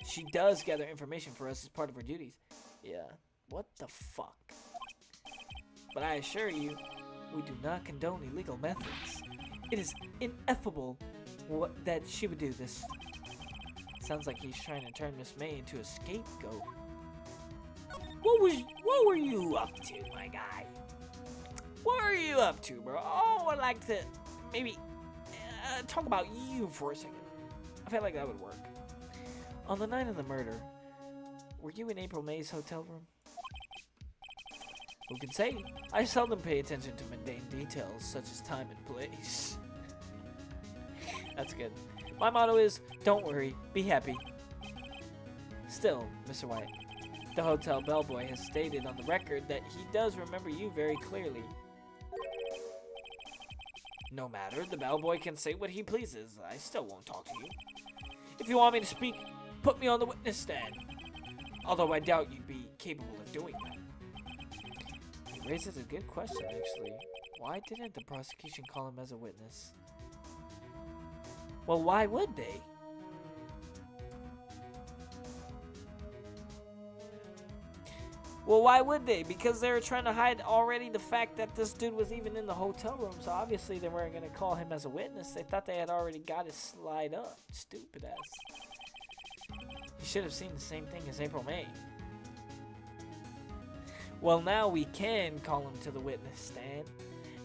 She does gather information for us as part of her duties. Yeah, what the fuck? But I assure you, we do not condone illegal methods. It is ineffable that she would do this. Sounds like he's trying to turn Miss May into a scapegoat. What were you up to, my guy? What are you up to, bro? Oh, I'd like to maybe talk about you for a second. I feel like that would work. On the night of the murder, were you in April May's hotel room? Who can say? I seldom pay attention to mundane details such as time and place. That's good. My motto is, don't worry, be happy. Still, Mr. White, the hotel bellboy has stated on the record that he does remember you very clearly. No matter, the bellboy can say what he pleases. I still won't talk to you. If you want me to speak, put me on the witness stand. Although I doubt you'd be capable of doing that. It raises a good question, actually. Why didn't the prosecution call him as a witness? Well, why would they? Well, why would they? Because they were trying to hide already the fact that this dude was even in the hotel room. So obviously they weren't going to call him as a witness. They thought they had already got his slide up. Stupid ass. You should have seen the same thing as April May. Well, now we can call him to the witness stand.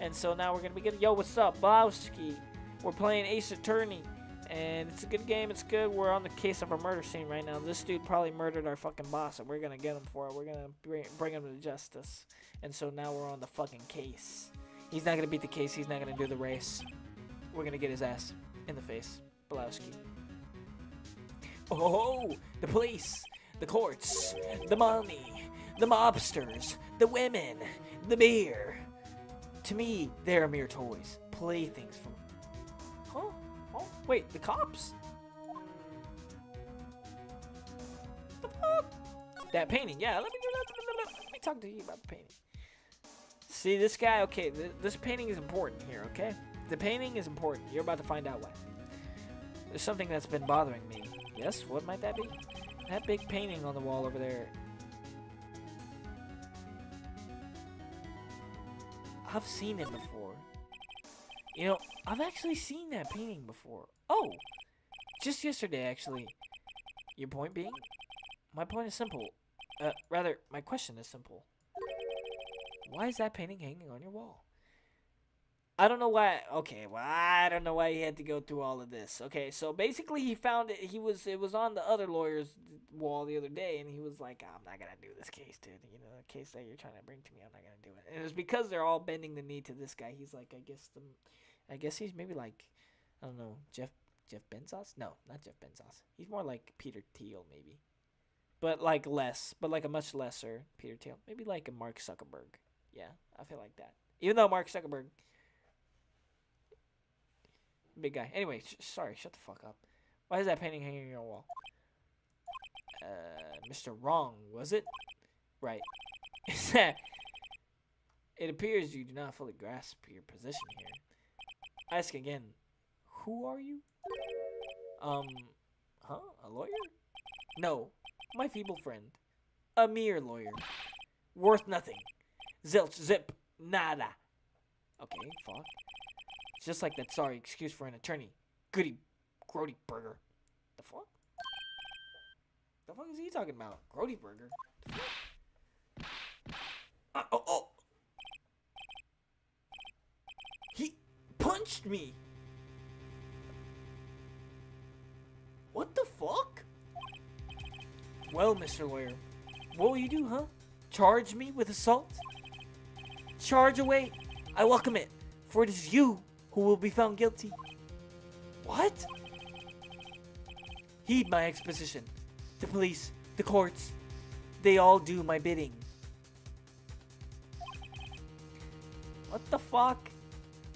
And so now we're going to be getting... Yo, what's up, Blowski? We're playing Ace Attorney. And it's a good game. It's good. We're on the case of a murder scene right now. This dude probably murdered our fucking boss, and we're going to get him for it. We're going to bring him to justice. And so now we're on the fucking case. He's not going to beat the case. He's not going to do the race. We're going to get his ass in the face. Blowski. Oh, the police, the courts, the money, the mobsters, the women, the beer. To me, they are mere toys, playthings from... Huh? Oh, wait, the cops? The fuck? That painting, yeah, let me talk to you about the painting. See, this guy, okay, this painting is important here, okay? The painting is important. You're about to find out why. There's something that's been bothering me. Yes, what might that be? That big painting on the wall over there. I've seen it before. You know, I've actually seen that painting before. Oh, just yesterday, actually. Your point being? My point is simple. Rather, my question is simple. Why is that painting hanging on your wall? I don't know why. Okay, well, I don't know why he had to go through all of this. Okay, so basically he found it. It was on the other lawyer's wall the other day, and he was like, I'm not going to do this case, dude. You know, the case that you're trying to bring to me, I'm not going to do it. And it was because they're all bending the knee to this guy. He's like, I guess he's maybe like, I don't know, Jeff Bezos? No, not Jeff Bezos. He's more like Peter Thiel, maybe. But like a much lesser Peter Thiel. Maybe like a Mark Zuckerberg. Yeah, I feel like that. Even though Mark Zuckerberg, big guy. Anyway, sorry, shut the fuck up. Why is that painting hanging on your wall? Mr. Wrong, was it? Right. Is that... It appears you do not fully grasp your position here. Ask again. Who are you? Huh? A lawyer? No. My feeble friend. A mere lawyer. Worth nothing. Zilch, zip, nada. Okay, fuck. It's just like that sorry excuse for an attorney. Goody, Grody Burger. The fuck? The fuck is he talking about? Grody Burger? The fuck? Oh! He punched me! What the fuck? Well, Mr. Lawyer, what will you do, huh? Charge me with assault? Charge away. I welcome it, for it is you who will be found guilty. What? Heed my exposition. The police, the courts, they all do my bidding. What the fuck?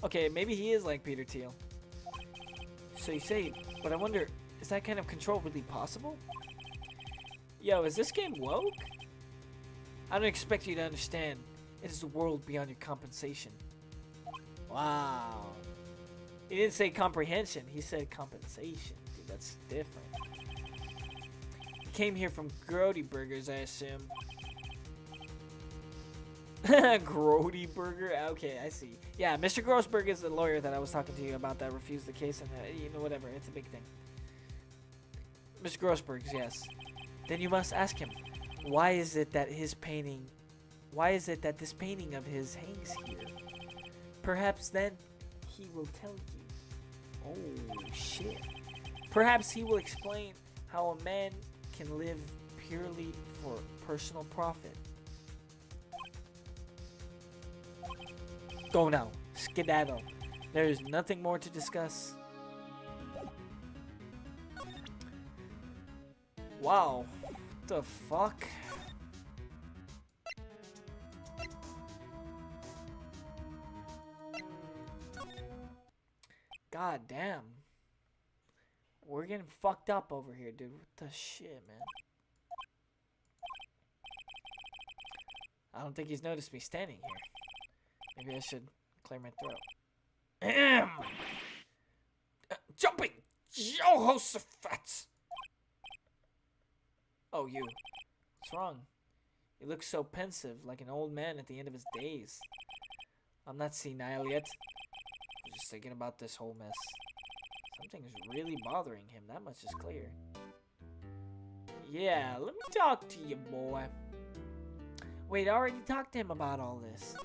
Okay, maybe he is like Peter Thiel. So you say, but I wonder, is that kind of control really possible? Yo, is this game woke? I don't expect you to understand. It is a world beyond your compensation. Wow. He didn't say comprehension, he said compensation. Dude, that's different. He came here from Grody Burgers, I assume. Grody Burger? Okay, I see. Yeah, Mr. Grossberg is the lawyer that I was talking to you about that refused the case, and you know, whatever, it's a big thing. Mr. Grossberg, yes. Then you must ask him, why is it that this painting of his hangs here? Perhaps then he will tell you. Oh, shit. Perhaps he will explain how a man can live purely for personal profit. Go now. Skedaddle. There is nothing more to discuss. Wow. What the fuck? God damn. We're getting fucked up over here, dude. What the shit, man? I don't think he's noticed me standing here. Maybe I should clear my throat. Ahem! Jumping! Jehoshaphat! Oh, you. What's wrong? You look so pensive, like an old man at the end of his days. I'm not senile yet. I'm just thinking about this whole mess. Something's really bothering him, that much is clear. Yeah, let me talk to you, boy. Wait, I already talked to him about all this.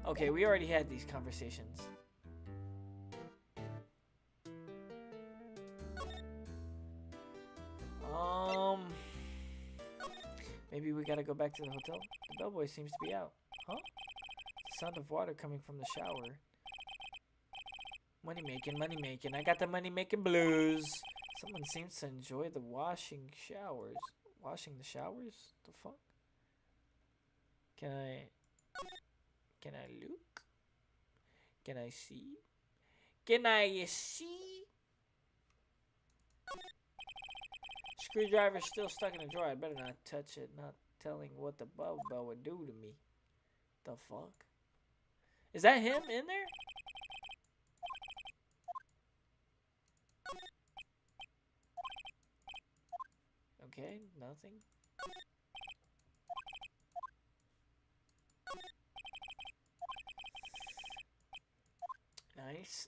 Okay, we already had these conversations. Maybe we gotta go back to the hotel. The bellboy seems to be out. Huh? The sound of water coming from the shower. Money making, money making. I got the money making blues. Someone seems to enjoy the washing showers. Washing the showers? The fuck? Can I look? Can I see? Can I see? Screwdriver's still stuck in the drawer. I better not touch it. Not telling what the bell would do to me. The fuck? Is that him in there? Okay, nothing. Nice.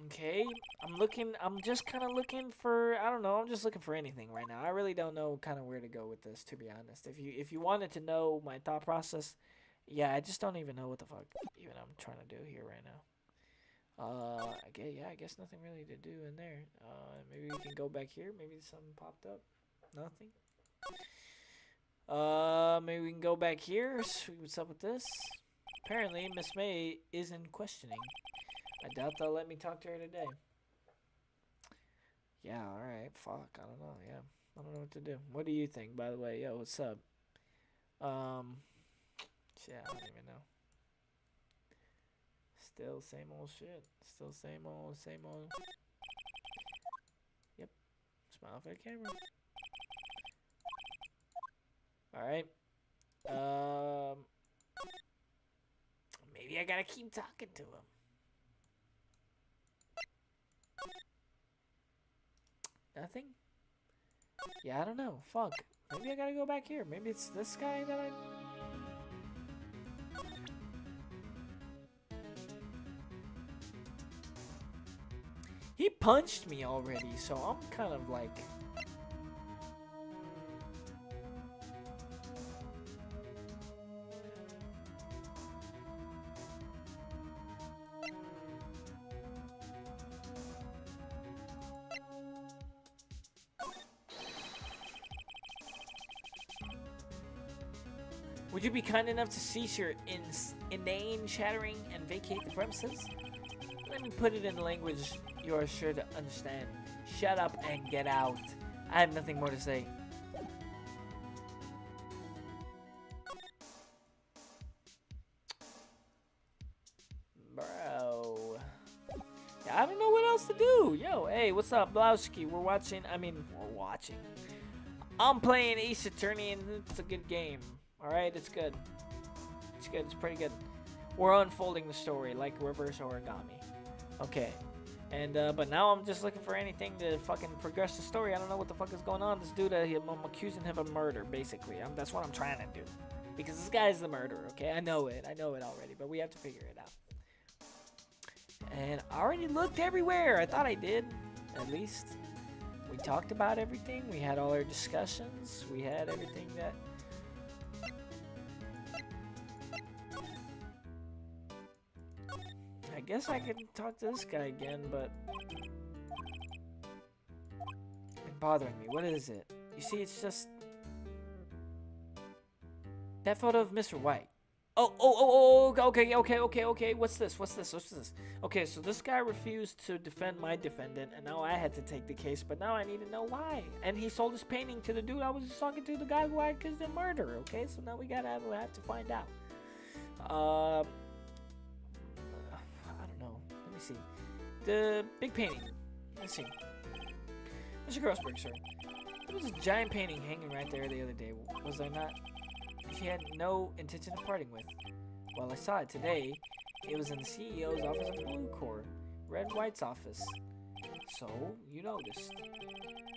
Okay, I'm just kind of looking for, I don't know, I'm just looking for anything right now. I really don't know kind of where to go with this, to be honest. If you wanted to know my thought process, yeah, I just don't even know what the fuck even I'm trying to do here right now. I guess nothing really to do in there. Maybe we can go back here. Maybe something popped up. Nothing. Maybe we can go back here. See what's up with this. Apparently, Miss May isn't questioning. I doubt they'll let me talk to her today. Yeah, alright. Fuck. I don't know. Yeah. I don't know what to do. What do you think, by the way? Yo, what's up? Yeah, I don't even know. Still same old shit. Still same old, same old. Yep. Smile for the camera. Alright. Maybe I gotta keep talking to him. Nothing? Yeah, I don't know. Fuck. Maybe I gotta go back here. Maybe it's this guy that I... He punched me already, so I'm kind of like... Would you be kind enough to cease your inane chattering and vacate the premises? Let me put it in language you are sure to understand. Shut up and get out. I have nothing more to say. Bro. Yeah, I don't know what else to do. Yo, hey, what's up, Blowski? We're watching. I'm playing Ace Attorney, and it's a good game. Alright, it's good. It's good, it's pretty good. We're unfolding the story like reverse origami. Okay. And, but now I'm just looking for anything to fucking progress the story. I don't know what the fuck is going on. This dude, I'm accusing him of murder, basically. That's what I'm trying to do. Because this guy's the murderer, okay? I know it already, but we have to figure it out. And I already looked everywhere. I thought I did, at least. We talked about everything. We had all our discussions. We had everything that... I guess I can talk to this guy again, but... It's bothering me. What is it? You see, it's just... That photo of Mr. White. Oh, okay. What's this? Okay, so this guy refused to defend my defendant, and now I had to take the case, but now I need to know why. And he sold his painting to the dude I was just talking to, the guy who I accused of murder, okay? So now we have to find out. I don't know. Let me see. The big painting. Let's see. Mr. Grossberg, sir. There was a giant painting hanging right there the other day, was there not? She had no intention of parting with. Well, I saw it today. It was in the CEO's office of Blue Corps, Red White's office. So, you noticed.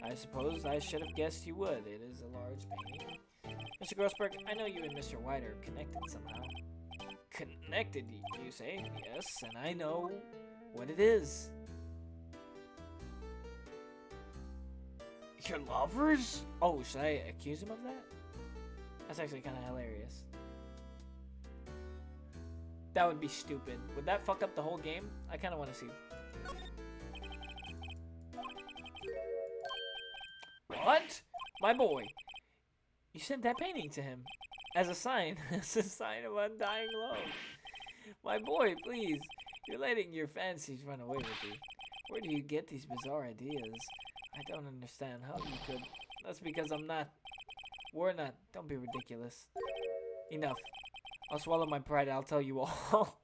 I suppose I should have guessed you would. It is a large painting. Mr. Grossberg, I know you and Mr. White are connected somehow. Connected, you say? Yes, and I know what it is. Your lovers? Oh, should I accuse him of that? That's actually kind of hilarious. That would be stupid. Would that fuck up the whole game? I kind of want to see. What? My boy. You sent that painting to him. As a sign. As a sign of undying love. My boy, please. You're letting your fancies run away with you. Where do you get these bizarre ideas? I don't understand how you could. That's because I'm not. We're not. Don't be ridiculous. Enough. I'll swallow my pride and I'll tell you all.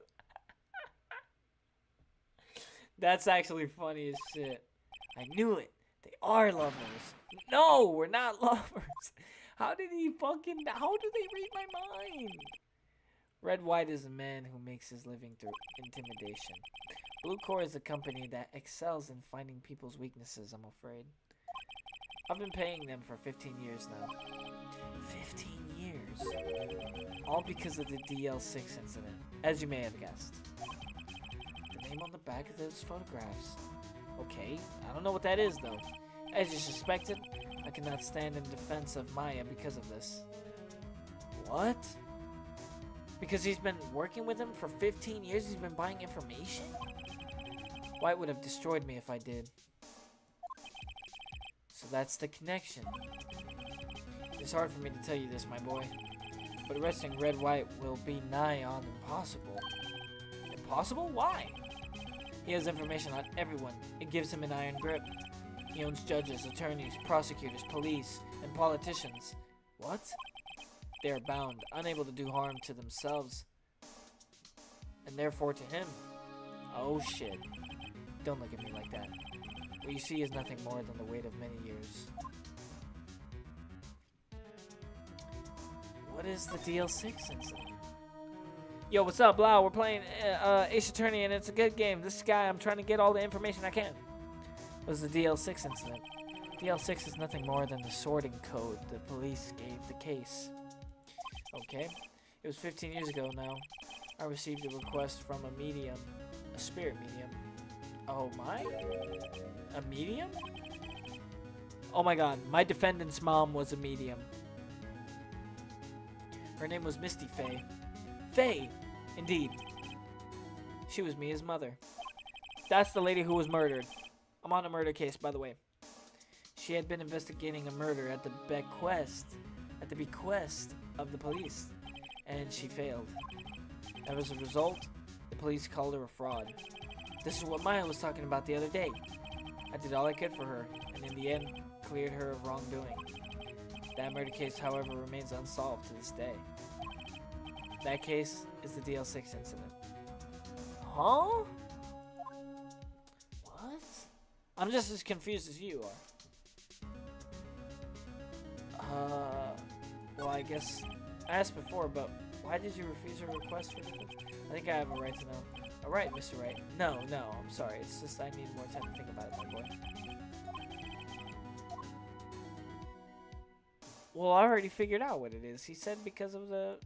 That's actually funny as shit. I knew it. They are lovers. No, we're not lovers. How do they read my mind? Red White is a man who makes his living through intimidation. Blue Corps is a company that excels in finding people's weaknesses, I'm afraid. I've been paying them for 15 years now. 15 years? All because of the DL6 incident, as you may have guessed. The name on the back of those photographs. Okay, I don't know what that is though. As you suspected, I cannot stand in defense of Maya because of this. What? Because he's been working with him for 15 years, he's been buying information? White would have destroyed me if I did. So that's the connection. It's hard for me to tell you this, my boy. But arresting Red White will be nigh on impossible. Impossible? Why? He has information on everyone. It gives him an iron grip. He owns judges, attorneys, prosecutors, police, and politicians. What? They are bound, unable to do harm to themselves, and therefore to him. Oh shit. Don't look at me like that. What you see is nothing more than the weight of many years. What is the DL6 incident? Yo, what's up, Blau? We're playing Ace Attorney, and it's a good game. This guy, I'm trying to get all the information I can. What is the DL6 incident? DL6 is nothing more than the sorting code the police gave the case. Okay. It was 15 years ago now. I received a request from a medium, a spirit medium. Oh my? A medium? Oh my god, my defendant's mom was a medium. Her name was Misty Faye. Faye! Indeed. She was Mia's mother. That's the lady who was murdered. I'm on a murder case, by the way. She had been investigating a murder at the bequest of the police, and she failed. As a result, the police called her a fraud. This is what Maya was talking about the other day. I did all I could for her, and in the end, cleared her of wrongdoing. That murder case, however, remains unsolved to this day. That case is the DL6 incident. Huh? What? I'm just as confused as you are. Well, I guess I asked before, but why did you refuse her request for this? I think I have a right to know. All right, Mr. Wright. No, I'm sorry. It's just I need more time to think about it, my boy. Well, I already figured out what it is. He said because of the...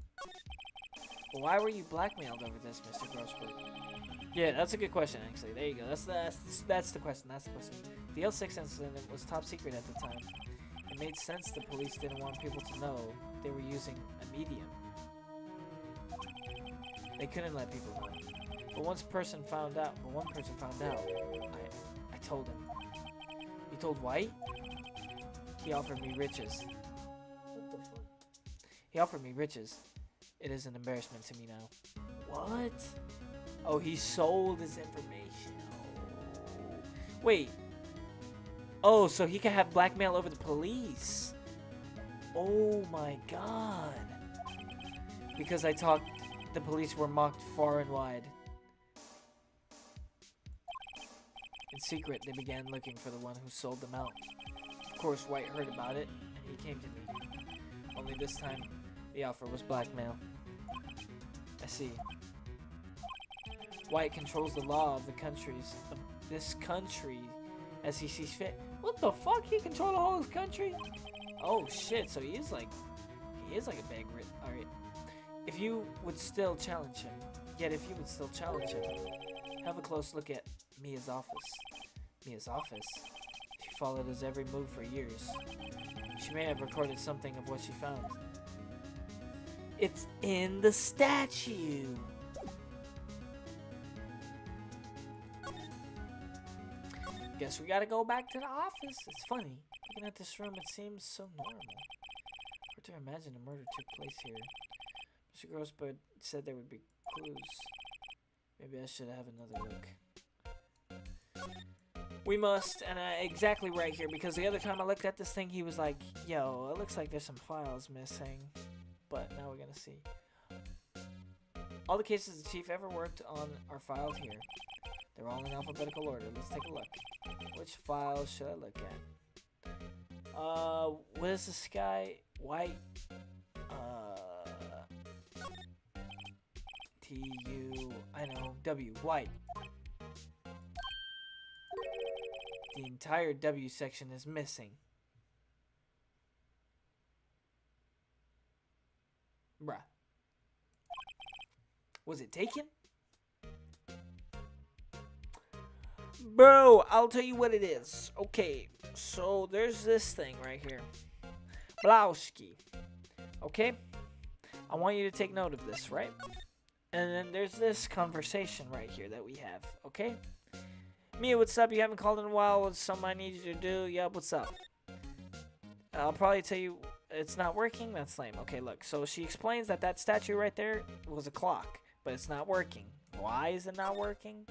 Well, why were you blackmailed over this, Mr. Grossberg? Yeah, that's a good question, actually. There you go. That's the question. That's the question. The L6 incident was top secret at the time. It made sense the police didn't want people to know they were using a medium. They couldn't let people know. But one person found out. I told him. You told White? He offered me riches. What the fuck? He offered me riches. It is an embarrassment to me now. What? Oh, he sold his information. Oh. Wait. Oh, so he can have blackmail over the police. Oh my god. Because I talked, the police were mocked far and wide. In secret, they began looking for the one who sold them out. Of course, White heard about it, and he came to me. Only this time, the offer was blackmail. I see. White controls the law of this country as he sees fit. What the fuck? He controls the whole country? Oh shit, so he is like a bag rit. Alright. If you would still challenge him, have a close look at Mia's office. Mia's office? She followed his every move for years. She may have recorded something of what she found. It's in the statue! Guess we gotta go back to the office. It's funny. Looking at this room, it seems so normal. Hard to imagine a murder took place here. Mr. Grossbird said there would be clues. Maybe I should have another look. We must, and exactly right here, because the other time I looked at this thing, he was like, yo, it looks like there's some files missing. But now we're gonna see. All the cases the chief ever worked on are filed here. They're all in alphabetical order. Let's take a look. Which file should I look at? What is this guy? White. W. White. The entire W section is missing. Bruh. Was it taken? Bro, I'll tell you what it is. Okay, so there's this thing right here. Blowski. Okay? I want you to take note of this, right? And then there's this conversation right here that we have, okay? Mia, what's up? You haven't called in a while. What's something I need you to do? Yup, what's up? I'll probably tell you it's not working. That's lame. Okay, look. So she explains that that statue right there was a clock, but it's not working. Why is it not working?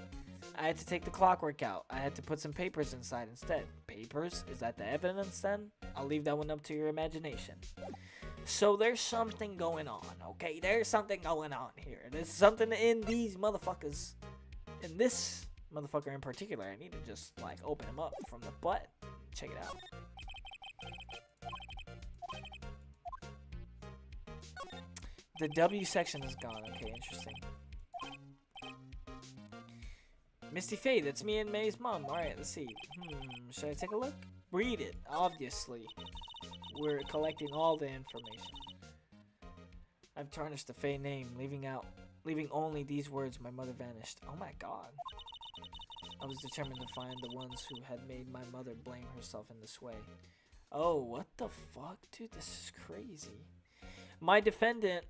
I had to take the clockwork out. I had to put some papers inside instead. Papers? Is that the evidence then? I'll leave that one up to your imagination. So there's something going on, okay? There's something going on here. There's something in these motherfuckers. In this motherfucker in particular, I need to just, like, open him up from the butt. Check it out. The W section is gone. Okay, interesting. Misty Faye, that's me and May's mom. Alright, let's see. Should I take a look? Read it, obviously. We're collecting all the information. I've tarnished the Faye name, leaving only these words, my mother vanished. Oh my god. I was determined to find the ones who had made my mother blame herself in this way. Oh, what the fuck, dude? This is crazy. My defendant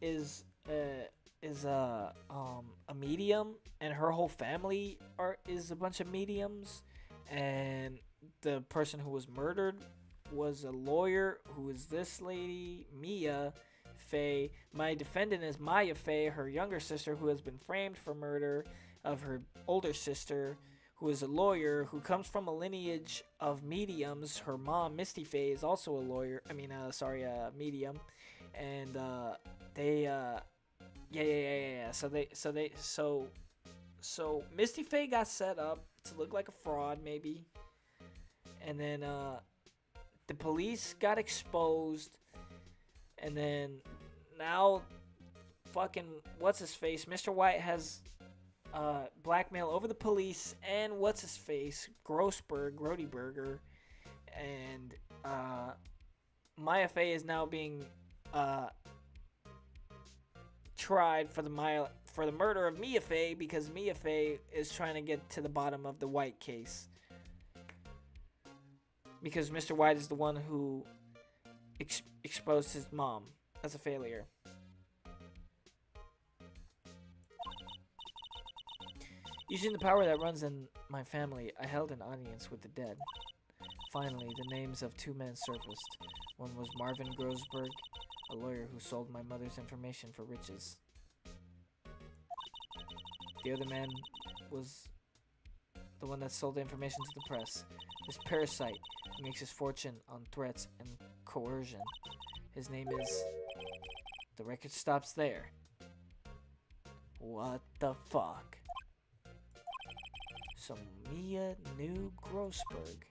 is a medium, and her whole family is a bunch of mediums, and the person who was murdered was a lawyer who is this lady, Mia Faye. My defendant is Maya Faye, her younger sister, who has been framed for murder of her older sister, who is a lawyer who comes from a lineage of mediums. Her mom, Misty Faye, is also a lawyer. Medium. And So Misty Faye got set up to look like a fraud, maybe. And then the police got exposed. And then now fucking what's his face, Mr. White has blackmail over the police and what's his face, Grodyberger, and Maya Faye is now being tried for the murder of Mia Faye, because Mia Faye is trying to get to the bottom of the White case, because Mr. White is the one who exposed his mom as a failure. Using the power that runs in my family, I held an audience with the dead. Finally, the names of two men surfaced. One was Marvin Grossberg, a lawyer who sold my mother's information for riches. The other man was the one that sold the information to the press. This parasite who makes his fortune on threats and coercion. His name is... The record stops there. What the fuck? So Mia knew Grossberg.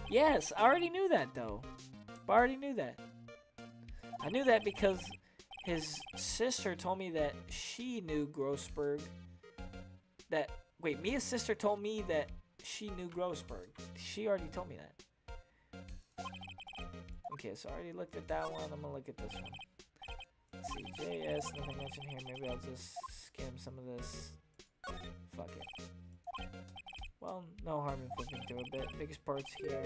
Yes, I already knew that though. I already knew that. I knew that because his sister told me that she knew Grossberg. Mia's sister told me that she knew Grossberg. She already told me that. Okay, so I already looked at that one. I'm gonna look at this one. Let's see, JS, nothing mentioned here. Maybe I'll just skim some of this. Fuck it. Well, no harm in flipping through a bit. Biggest parts here.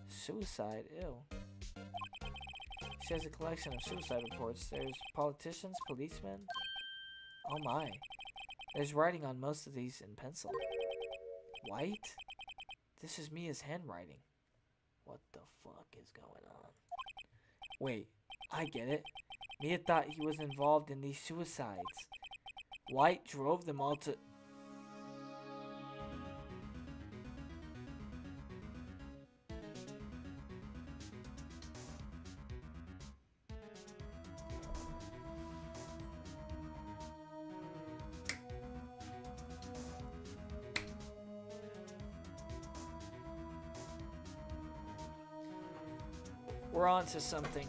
Suicide, ew. She has a collection of suicide reports. There's politicians, policemen. Oh my. There's writing on most of these in pencil. White? This is Mia's handwriting. What the fuck is going on? Wait, I get it. Mia thought he was involved in these suicides. White drove them all to... We're on to something.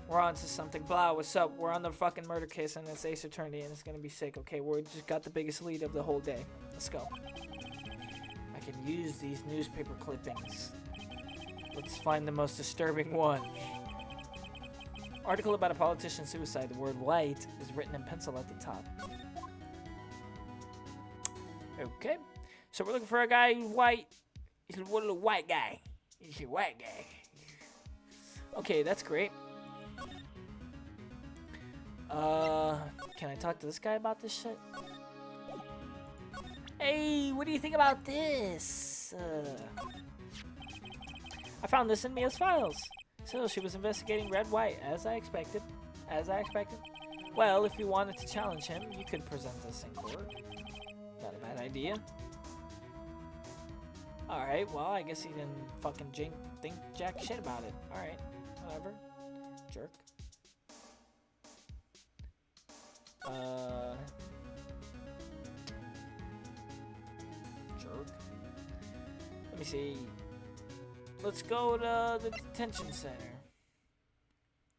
We're on to something. Blah, what's up? We're on the fucking murder case and it's Ace Attorney and it's gonna be sick. Okay, we just got the biggest lead of the whole day. Let's go. I can use these newspaper clippings. Let's find the most disturbing one. Article about a politician's suicide. The word white is written in pencil at the top. Okay. So we're looking for a guy who's white. He's a little white guy. He's a white guy. Okay, that's great. Can I talk to this guy about this shit? Hey, what do you think about this? I found this in Mia's files. So she was investigating Red White, as I expected. Well, if you wanted to challenge him, you could present this in court. Not a bad idea. Alright, well, I guess he didn't fucking think jack shit about it. Alright, whatever. Jerk. Jerk. Let me see. Let's go to the detention center.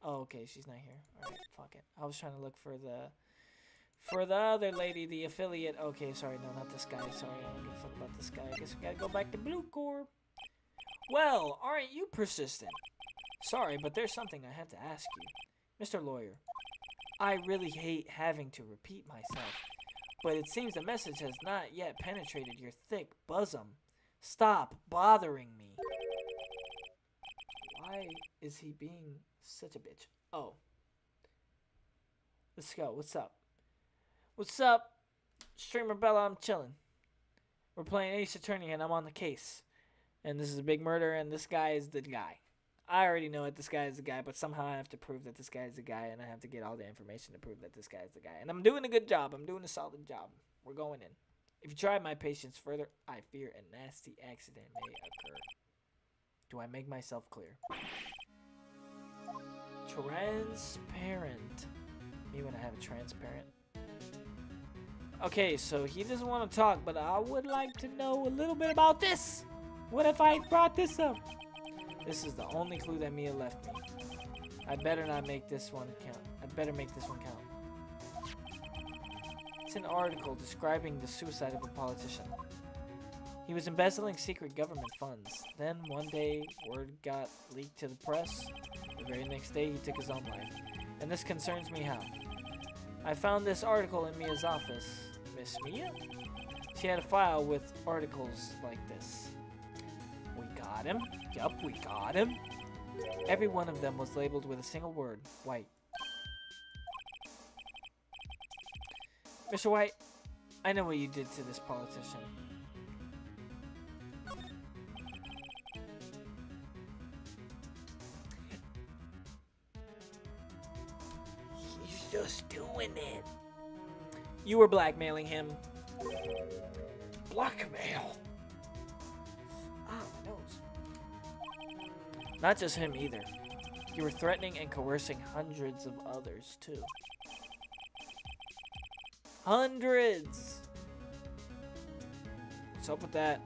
Oh, okay, she's not here. Alright, fuck it. I was trying to look for the other lady, the affiliate. Okay, sorry, no, not this guy. Sorry, I don't give a fuck about this guy. I guess we gotta go back to Blue Corp. Well, aren't you persistent? Sorry, but there's something I have to ask you. Mr. Lawyer, I really hate having to repeat myself, But it seems the message has not yet penetrated your thick bosom. Stop bothering me. Why is he being such a bitch? Oh. Let's go. What's up? What's up? Streamer Bella, I'm chilling. We're playing Ace Attorney and I'm on the case. And this is a big murder and this guy is the guy. I already know that this guy is the guy, but somehow I have to prove that this guy is the guy, and I have to get all the information to prove that this guy is the guy. And I'm doing a good job. I'm doing a solid job. We're going in. If you try my patience further, I fear a nasty accident may occur. Do I make myself clear? Transparent. Me when I have a transparent. Okay, so he doesn't want to talk, but I would like to know a little bit about this. What if I brought this up? This is the only clue that Mia left me. I better not make this one count. I better make this one count. It's an article describing the suicide of a politician. He was embezzling secret government funds. Then one day, word got leaked to the press. The very next day, he took his own life. And this concerns me how? I found this article in Mia's office. Miss Mia? She had a file with articles like this. We got him. Yup, we got him. Every one of them was labeled with a single word, White. Mr. White, I know what you did to this politician. He's just doing it. You were blackmailing him. Blackmail? Not just him either. You were threatening and coercing hundreds of others too. Hundreds! What's up with that?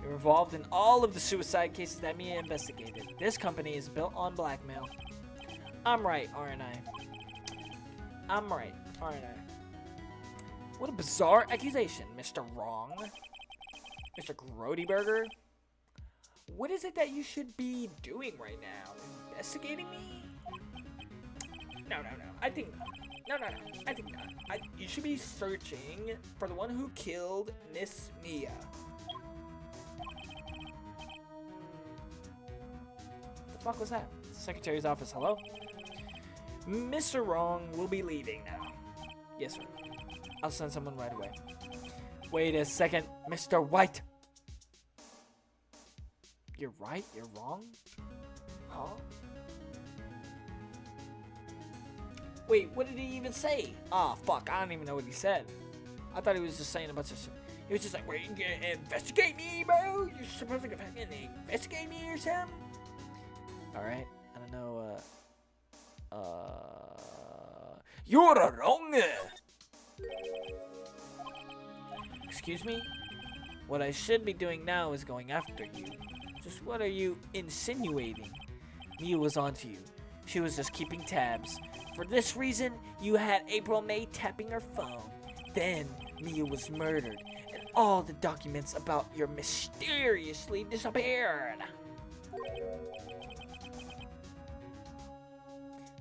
You're involved in all of the suicide cases that Mia investigated. This company is built on blackmail. I'm right, aren't I? I'm right, aren't I? What a bizarre accusation, Mr. Wrong. Mr. Grodyburger. What is it that you should be doing right now? Investigating me? No. I think not. No. I think not. You should be searching for the one who killed Miss Mia. The fuck was that? Secretary's office, hello? Mr. Wrong will be leaving now. Yes, sir. I'll send someone right away. Wait a second, Mr. White. You're right? You're wrong? Huh? Wait, what did he even say? Ah, fuck, I don't even know what he said. I thought he was just saying a bunch of shit. He was just like, wait, you gonna investigate me, bro? You're supposed to fucking investigate me or something? Alright, I don't know, you're wrong! Excuse me? What I should be doing now is going after you. Just what are you insinuating? Mia was onto you. She was just keeping tabs. For this reason, you had April May tapping her phone. Then, Mia was murdered, and all the documents about your mysteriously disappeared.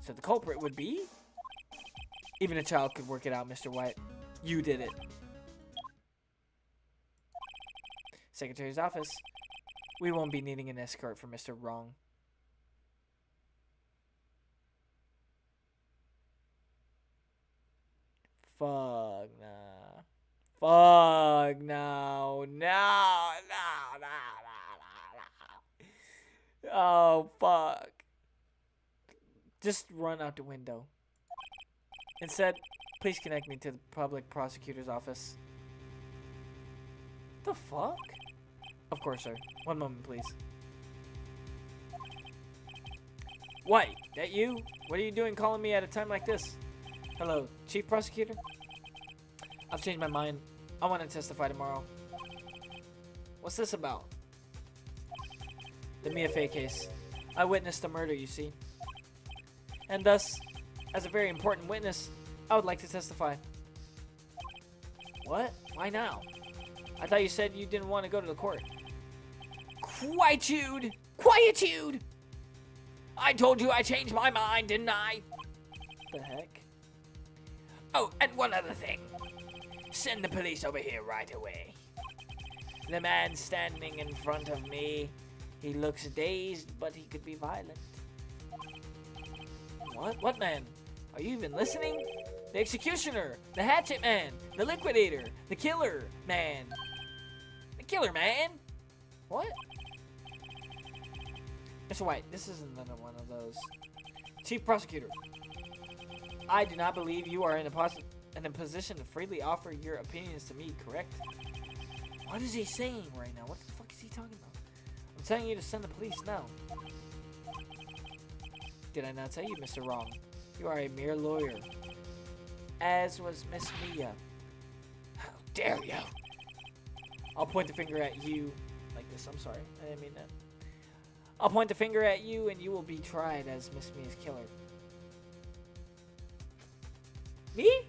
So the culprit would be? Even a child could work it out, Mr. White. You did it. Secretary's office. We won't be needing an escort for Mr. Wrong. Fuck nah. Fuck no. No. Oh, fuck. Just run out the window. Instead, please connect me to the public prosecutor's office. The fuck? Of course, sir. One moment, please. White, that you? What are you doing calling me at a time like this? Hello, Chief Prosecutor? I've changed my mind. I want to testify tomorrow. What's this about? The Mia Fey case. I witnessed the murder, you see. And thus, as a very important witness, I would like to testify. What? Why now? I thought you said you didn't want to go to the court. Quietude! Quietude! I told you I changed my mind, didn't I? The heck? Oh, and one other thing. Send the police over here right away. The man standing in front of me, he looks dazed, but he could be violent. What? What man? Are you even listening? The executioner, the hatchet man, the liquidator, the killer man. The killer man? What? Mr. White, this isn't another one of those. Chief Prosecutor, I do not believe you are in a position to freely offer your opinions to me, correct? What is he saying right now? What the fuck is he talking about? I'm telling you to send the police now. Did I not tell you, Mr. Wrong? You are a mere lawyer. As was Miss Mia. How dare you? I'll point the finger at you like this. I'm sorry. I didn't mean that. I'll point the finger at you and you will be tried as Miss Mia's killer. Me?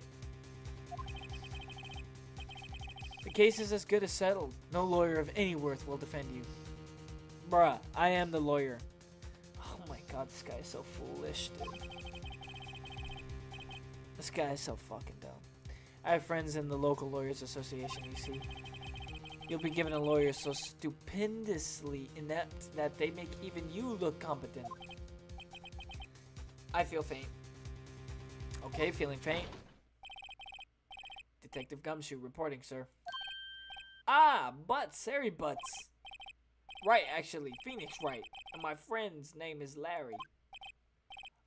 The case is as good as settled. No lawyer of any worth will defend you. Bruh, I am the lawyer. Oh my god, this guy is so foolish, dude. This guy is so fucking dumb. I have friends in the local lawyers association, you see. You'll be given a lawyer so stupendously inept that they make even you look competent. I feel faint. Okay, feeling faint. Detective Gumshoe reporting, sir. Ah, Butts, Harry Butts. Right, actually, Phoenix Wright. And my friend's name is Larry.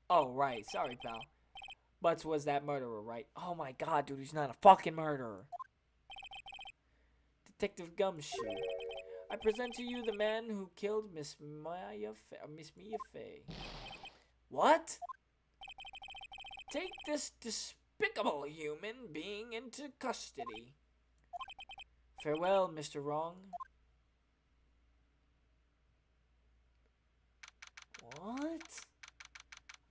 Oh, right, sorry, pal. Butts was that murderer, right? Oh my god, dude, he's not a fucking murderer. Detective Gumshoe. I present to you the man who killed Miss Mia Fey. What? Take this despicable human being into custody. Farewell, Mr. Wrong. What?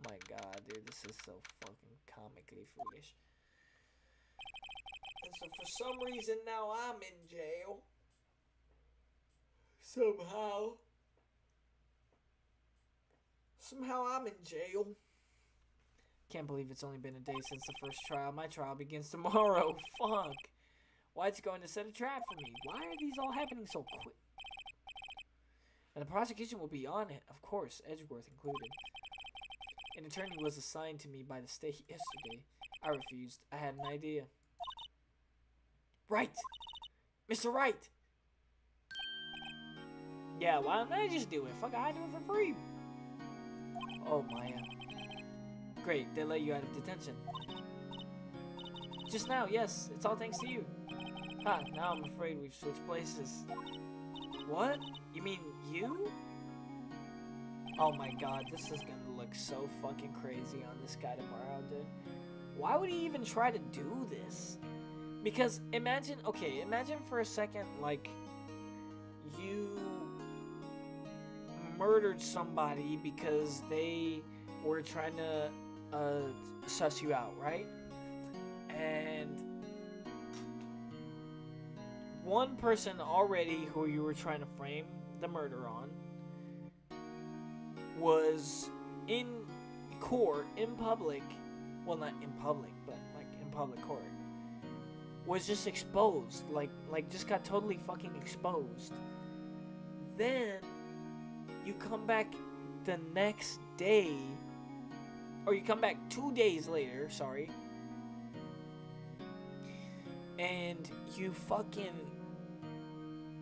My god, dude, this is so fucking comically foolish. And so for some reason now I'm in jail. Somehow I'm in jail. Can't believe it's only been a day since the first trial. My trial begins tomorrow. Fuck. White's going to set a trap for me. Why are these all happening so quick? And the prosecution will be on it, of course, Edgeworth included. An attorney was assigned to me by the state yesterday. I refused. I had an idea. Wright! Mr. Wright! Yeah, why don't I just do it? Fuck, I do it for free. Oh, Maya. Great, they let you out of detention. Just now, yes. It's all thanks to you. Ha, now I'm afraid we've switched places. What? You mean you? Oh my god, this is gonna look so fucking crazy on this guy tomorrow, dude. Why would he even try to do this? Because imagine for a second, like, you murdered somebody because they were trying to suss you out, right? And one person already who you were trying to frame the murder on was in court, in public, well, not in public, but like in public court, was just exposed, like just got totally fucking exposed. Then you come back the next day, or you come back 2 days later, sorry, and you fucking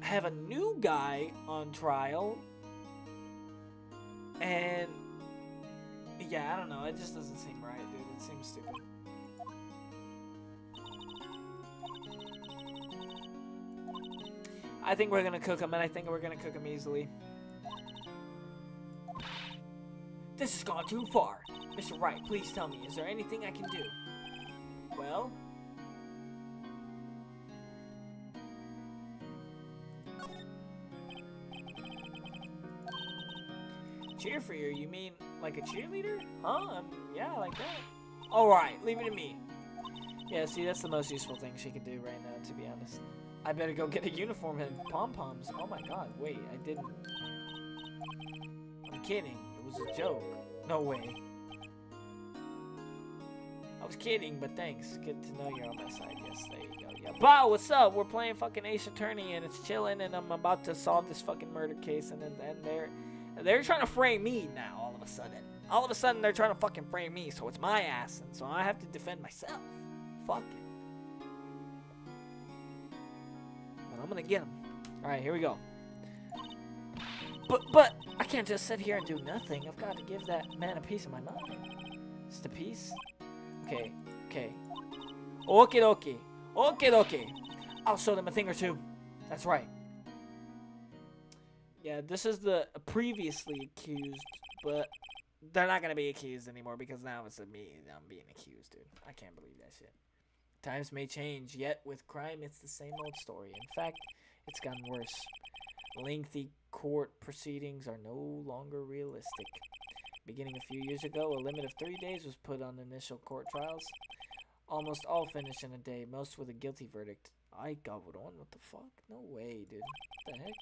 have a new guy on trial, and yeah, I don't know, it just doesn't seem right, dude. It seems stupid. I think we're gonna cook him, and I think we're gonna cook him easily. This has gone too far. Mr. Wright, please tell me, is there anything I can do? Well... cheer for you? You mean like a cheerleader? Huh? Yeah, like that. Alright, leave it to me. Yeah, see, that's the most useful thing she could do right now, to be honest. I better go get a uniform and pom-poms. Oh my god, wait, I didn't. I'm kidding. It was a joke. No way. was kidding, but thanks. Good to know you're on my side. Yes, there you go. Yeah. Bow, what's up? We're playing fucking Ace Attorney, and it's chilling, and I'm about to solve this fucking murder case, and they're trying to frame me now. All of a sudden, they're trying to fucking frame me, so it's my ass, and so I have to defend myself. Fuck it. But I'm gonna get him. All right, here we go. But I can't just sit here and do nothing. I've got to give that man a piece of my mind. Just a piece. Okay. Okay. I'll show them a thing or two. That's right. Yeah, this is the previously accused, but they're not gonna be accused anymore because now it's me. I'm being accused, dude. I can't believe that shit. Times may change, yet with crime, it's the same old story. In fact, it's gotten worse. Lengthy court proceedings are no longer realistic. Beginning a few years ago, a limit of 3 days was put on initial court trials. Almost all finish in a day, most with a guilty verdict. I gobbled on? What the fuck? No way, dude. What the heck?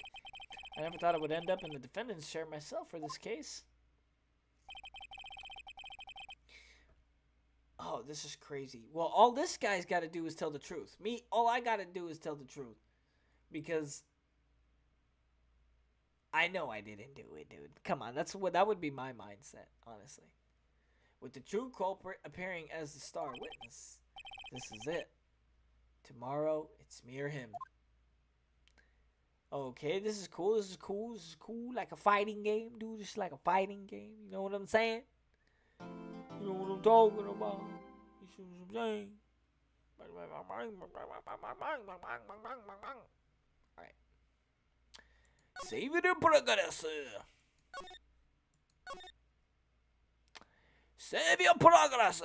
I never thought I would end up in the defendant's chair myself for this case. Oh, this is crazy. Well, all this guy's got to do is tell the truth. Me, all I got to do is tell the truth. Because I know I didn't do it, dude. Come on, that would be my mindset, honestly. With the true culprit appearing as the star witness, this is it. Tomorrow, it's me or him. Okay, this is cool. Like a fighting game, dude. Just like a fighting game. You know what I'm saying? You know what I'm talking about. You see what I'm saying? Alright. Save it in progress. Save your progress.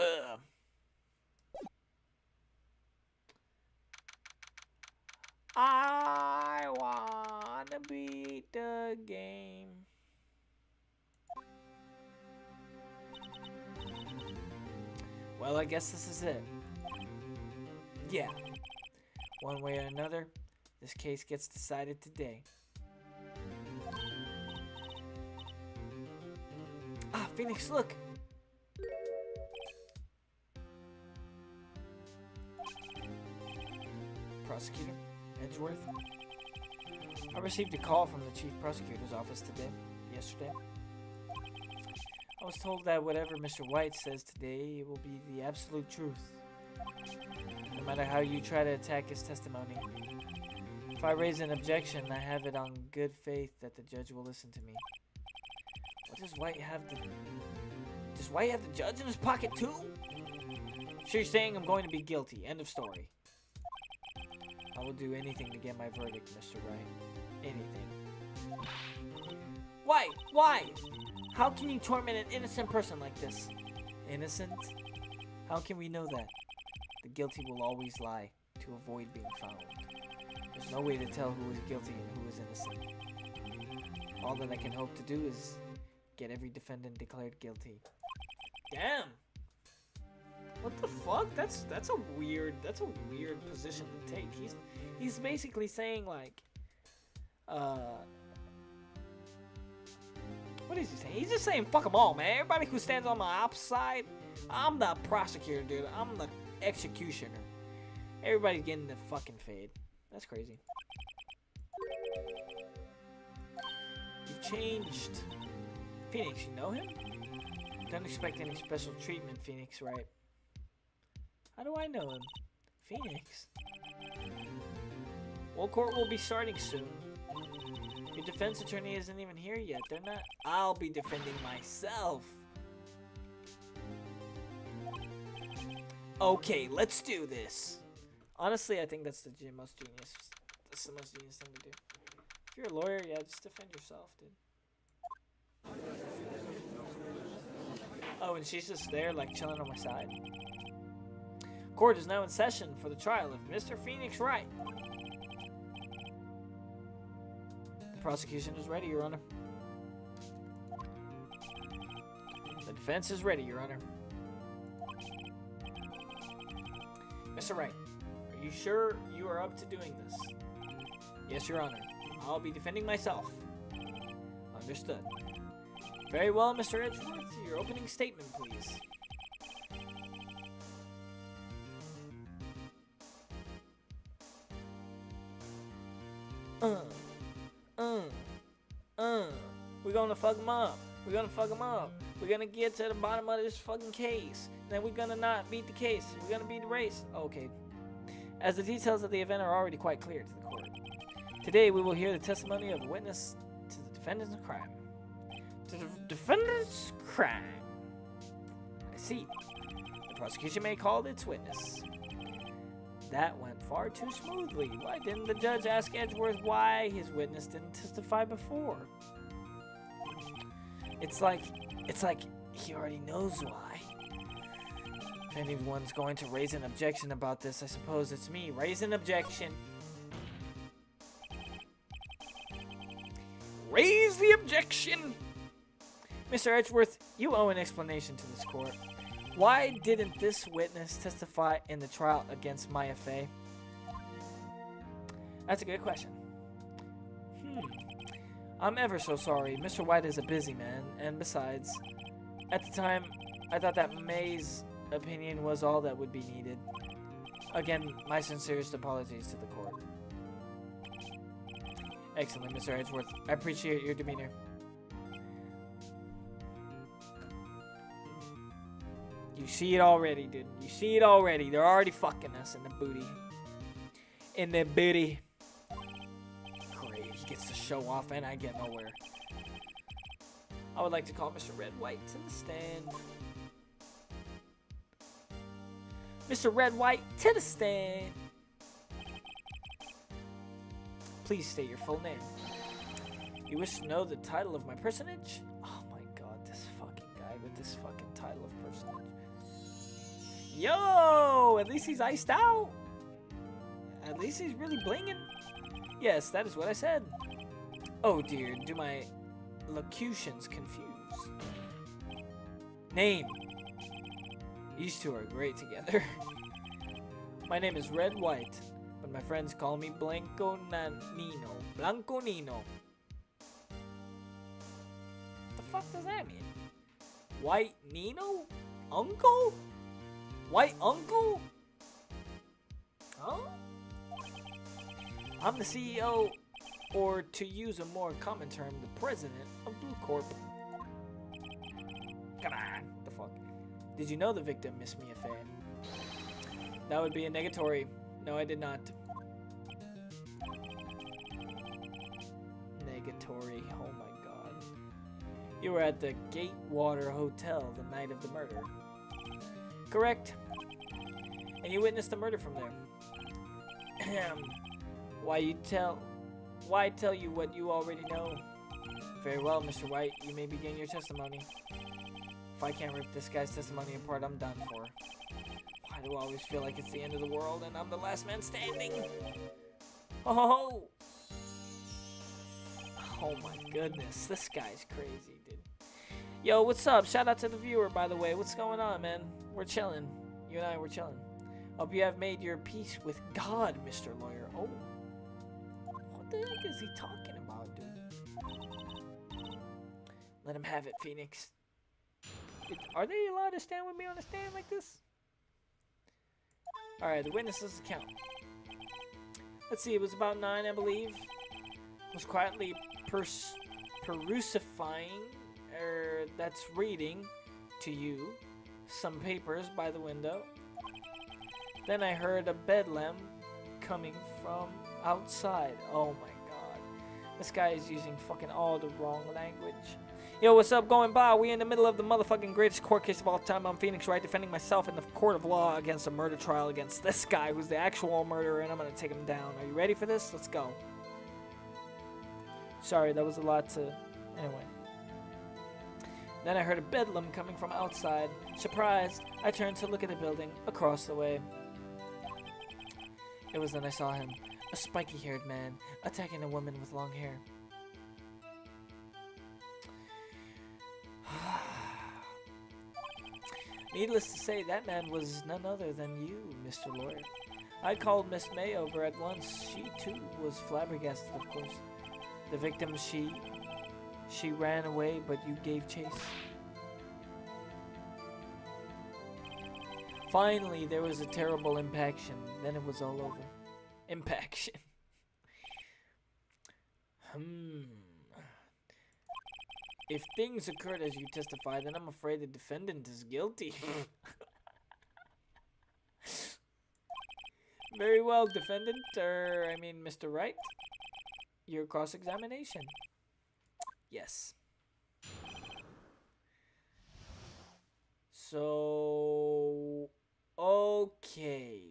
I wanna beat the game. Well, I guess this is it. Yeah. One way or another, this case gets decided today. Ah, Phoenix, look! Prosecutor Edgeworth. I received a call from the chief prosecutor's office yesterday. I was told that whatever Mr. Wright says today, it will be the absolute truth. No matter how you try to attack his testimony. If I raise an objection, I have it on good faith that the judge will listen to me. What does Wright have Does Wright have the judge in his pocket too? So you're saying I'm going to be guilty. End of story. I will do anything to get my verdict, Mr. Wright. Anything. Why? Why? How can you torment an innocent person like this? Innocent? How can we know that? The guilty will always lie to avoid being found. There's no way to tell who is guilty and who is innocent. All that I can hope to do is get every defendant declared guilty. Damn! What the fuck? That's a weird position to take. He's basically saying like what is he saying? He's just saying fuck them all, man. Everybody who stands on my opposite side, I'm the prosecutor, dude. I'm the executioner. Everybody's getting the fucking fade. That's crazy. You've changed. Phoenix, you know him? Don't expect any special treatment, Phoenix, right? How do I know him? Phoenix? Well, court will be starting soon. Your defense attorney isn't even here yet. They're not. I'll be defending myself. Okay, let's do this. Honestly, I think that's the most genius. That's the most genius thing to do. If you're a lawyer, yeah, just defend yourself, dude. Oh, and she's just there, like, chilling on my side. Court is now in session for the trial of Mr. Phoenix Wright. The prosecution is ready, Your Honor. The defense is ready, Your Honor. Mr. Wright, are you sure you are up to doing this? Yes, Your Honor. I'll be defending myself. Understood. Very well, Mr. Edgeworth. Your opening statement, please. Uh, uh, uh. We're gonna fuck him up. We're gonna fuck him up. We're gonna get to the bottom of this fucking case. Then we're gonna not beat the case. We're gonna beat the race. Okay. As the details of the event are already quite clear to the court. Today we will hear the testimony of a witness to the defendant's crime. To the defendant's crime. I see. The prosecution may call its witness. That went far too smoothly. Why didn't the judge ask Edgeworth why his witness didn't testify before? It's like he already knows why. If anyone's going to raise an objection about this, I suppose it's me. Raise an objection. Raise the objection! Mr. Edgeworth, you owe an explanation to this court. Why didn't this witness testify in the trial against Maya Fey? That's a good question. I'm ever so sorry. Mr. White is a busy man, and besides, at the time, I thought that May's opinion was all that would be needed. Again, my sincerest apologies to the court. Excellent, Mr. Edgeworth. I appreciate your demeanor. You see it already, dude. You see it already. They're already fucking us in the booty. In the booty. Great. He gets to show off and I get nowhere. I would like to call Mr. Red White to the stand. Mr. Red White to the stand. Please state your full name. You wish to know the title of my personage? Oh my god, this fucking guy with this fucking title of personage. Yo! At least he's iced out. At least he's really blinging. Yes, that is what I said. Oh dear, do my locutions confuse? Name. These two are great together. My name is Red White, but my friends call me Blanco Nino. Blanco Nino. What the fuck does that mean? White Nino? Uncle? White Uncle? Huh? I'm the CEO, or to use a more common term, the president of Blue Corp. Come on, the fuck? Did you know the victim, Miss Mia Fey? That would be a negatory. No, I did not. Negatory, oh my god. You were at the Gatewater Hotel the night of the murder. Correct. And you witnessed the murder from there. Why tell you what you already know? Very well, Mr. White, you may begin your testimony. If I can't rip this guy's testimony apart, I'm done for. Why do I always feel like it's the end of the world and I'm the last man standing? Oh! Oh my goodness, this guy's crazy, dude. Yo, what's up? Shout out to the viewer, by the way. What's going on, man? We're chilling. You and I, we're chilling. Hope you have made your peace with God, Mr. Lawyer. Oh. What the heck is he talking about, dude? Let him have it, Phoenix. Are they allowed to stand with me on a stand like this? Alright, the witnesses account. Let's see, it was about 9, I believe. Was quietly perusifying, that's reading to you some papers by the window. Then I heard a bedlam coming from outside. Oh my god. This guy is using fucking all the wrong language. Yo, what's up, going by? We in the middle of the motherfucking greatest court case of all time. I'm Phoenix Wright, defending myself in the court of law against a murder trial against this guy who's the actual murderer, and I'm gonna take him down. Are you ready for this? Let's go. Sorry, that was a lot to... Anyway. Then I heard a bedlam coming from outside. Surprised, I turned to look at the building across the way. It was then I saw him, a spiky-haired man, attacking a woman with long hair. Needless to say, that man was none other than you, Mr. Lawyer. I called Miss May over at once. She, too, was flabbergasted, of course. The victim, she ran away, but you gave chase. Finally, there was a terrible impaction. Then it was all over. Impaction. If things occurred as you testify, then I'm afraid the defendant is guilty. Very well, defendant, Mr. Wright. Your cross-examination. Yes. So, okay.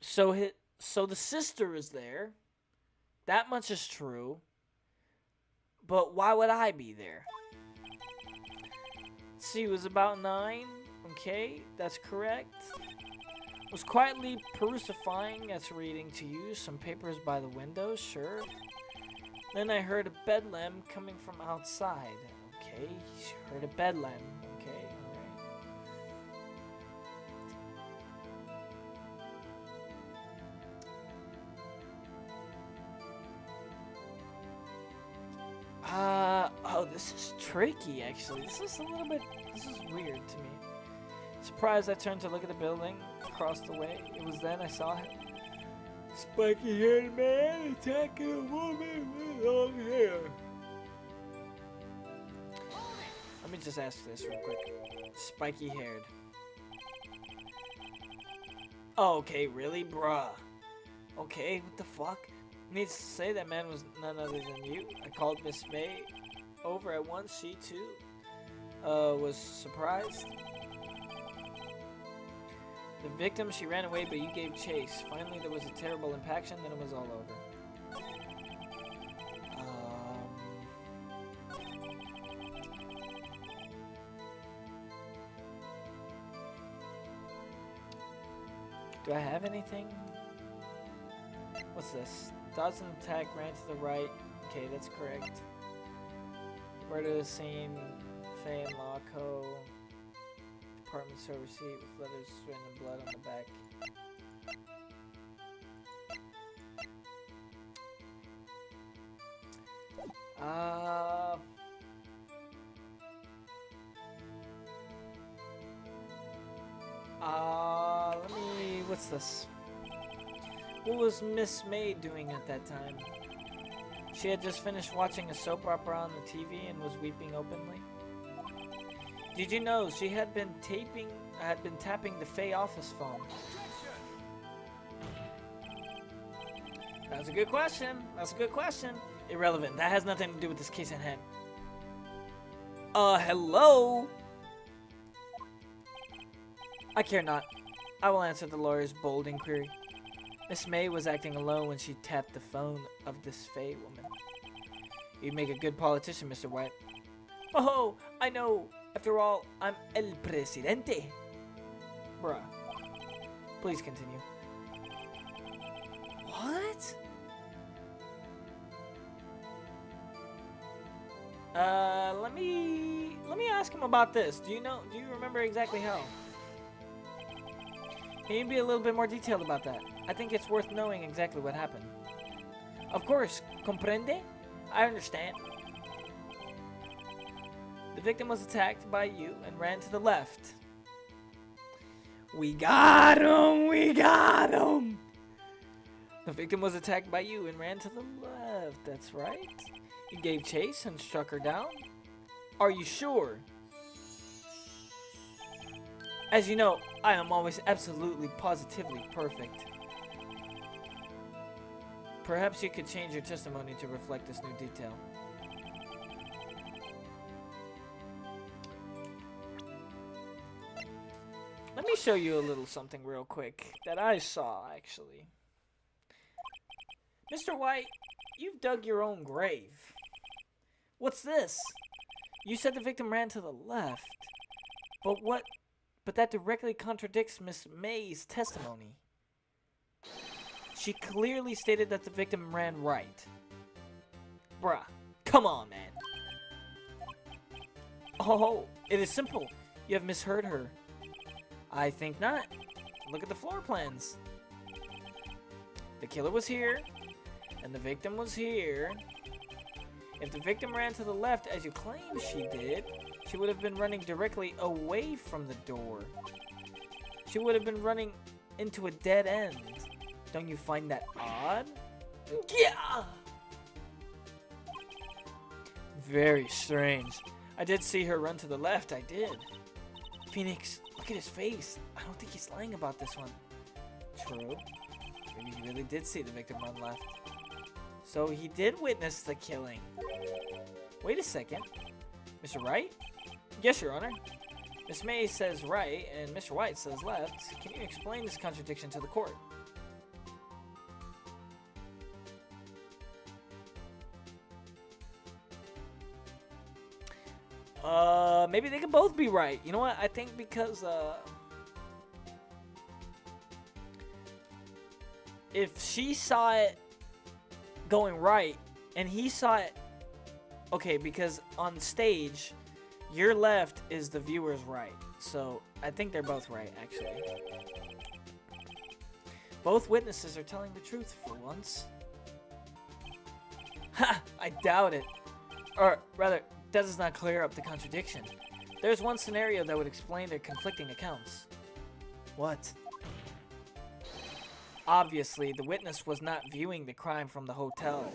So the sister is there. That much is true. But why would I be there? See, it was about 9. Okay, that's correct. Was quietly perusifying as reading to you some papers by the window, sure. Then I heard a bedlam coming from outside. Okay, heard a bedlam. Okay, alright. Oh, this is tricky, actually. This is weird to me. Surprised, I turned to look at the building across the way. It was then I saw him. Spiky-haired man attacking a woman with long hair. Let me just ask this real quick. Spiky-haired. Oh, okay, really? Bruh. Okay, what the fuck? Needs to say that man was none other than you. I called Miss May over at once. She, too, was surprised. The victim, she ran away, but you gave chase. Finally, there was a terrible impaction, then it was all over. Do I have anything? What's this? Dodson attack ran to the right. Okay, that's correct. Murder scene, Faye and Laco. Department store receipt with letters written in blood on the back. What's this? What was Miss May doing at that time? She had just finished watching a soap opera on the TV and was weeping openly. Did you know she had been tapping the Faye office phone? That's a good question. That's a good question. Irrelevant. That has nothing to do with this case at hand. Hello? I care not. I will answer the lawyer's bold inquiry. Miss May was acting alone when she tapped the phone of this Faye woman. You'd make a good politician, Mr. White. Oh, I know. After all, I'm el presidente. Bruh. Please continue. What? Let me ask him about this. Do you remember exactly how? Can you be a little bit more detailed about that? I think it's worth knowing exactly what happened. Of course, comprende? I understand. The victim was attacked by you and ran to the left. We got him! We got him! The victim was attacked by you and ran to the left. That's right. You gave chase and struck her down. Are you sure? As you know, I am always absolutely positively perfect. Perhaps you could change your testimony to reflect this new detail. Let me show you a little something real quick that I saw, actually. Mr. White, you've dug your own grave. What's this? You said the victim ran to the left. But that directly contradicts Miss May's testimony. She clearly stated that the victim ran right. Bruh, come on, man. Oh, it is simple. You have misheard her. I think not. Look at the floor plans. The killer was here, and the victim was here. If the victim ran to the left, as you claim she did, she would have been running directly away from the door. She would have been running into a dead end. Don't you find that odd? Yeah! Very strange. I did see her run to the left, I did. Phoenix, look at his face. I don't think he's lying about this one. True. Maybe he really did see the victim run left. So he did witness the killing. Wait a second. Mr. Wright? Yes, Your Honor. Miss May says right, and Mr. White says left. Can you explain this contradiction to the court? Maybe they can both be right. You know what? I think because, if she saw it going right, and he saw it, okay, because on stage, your left is the viewer's right. So, I think they're both right, actually. Both witnesses are telling the truth for once. Ha! I doubt it. Or, rather, that does not clear up the contradiction. There's one scenario that would explain their conflicting accounts. What? Obviously, the witness was not viewing the crime from the hotel.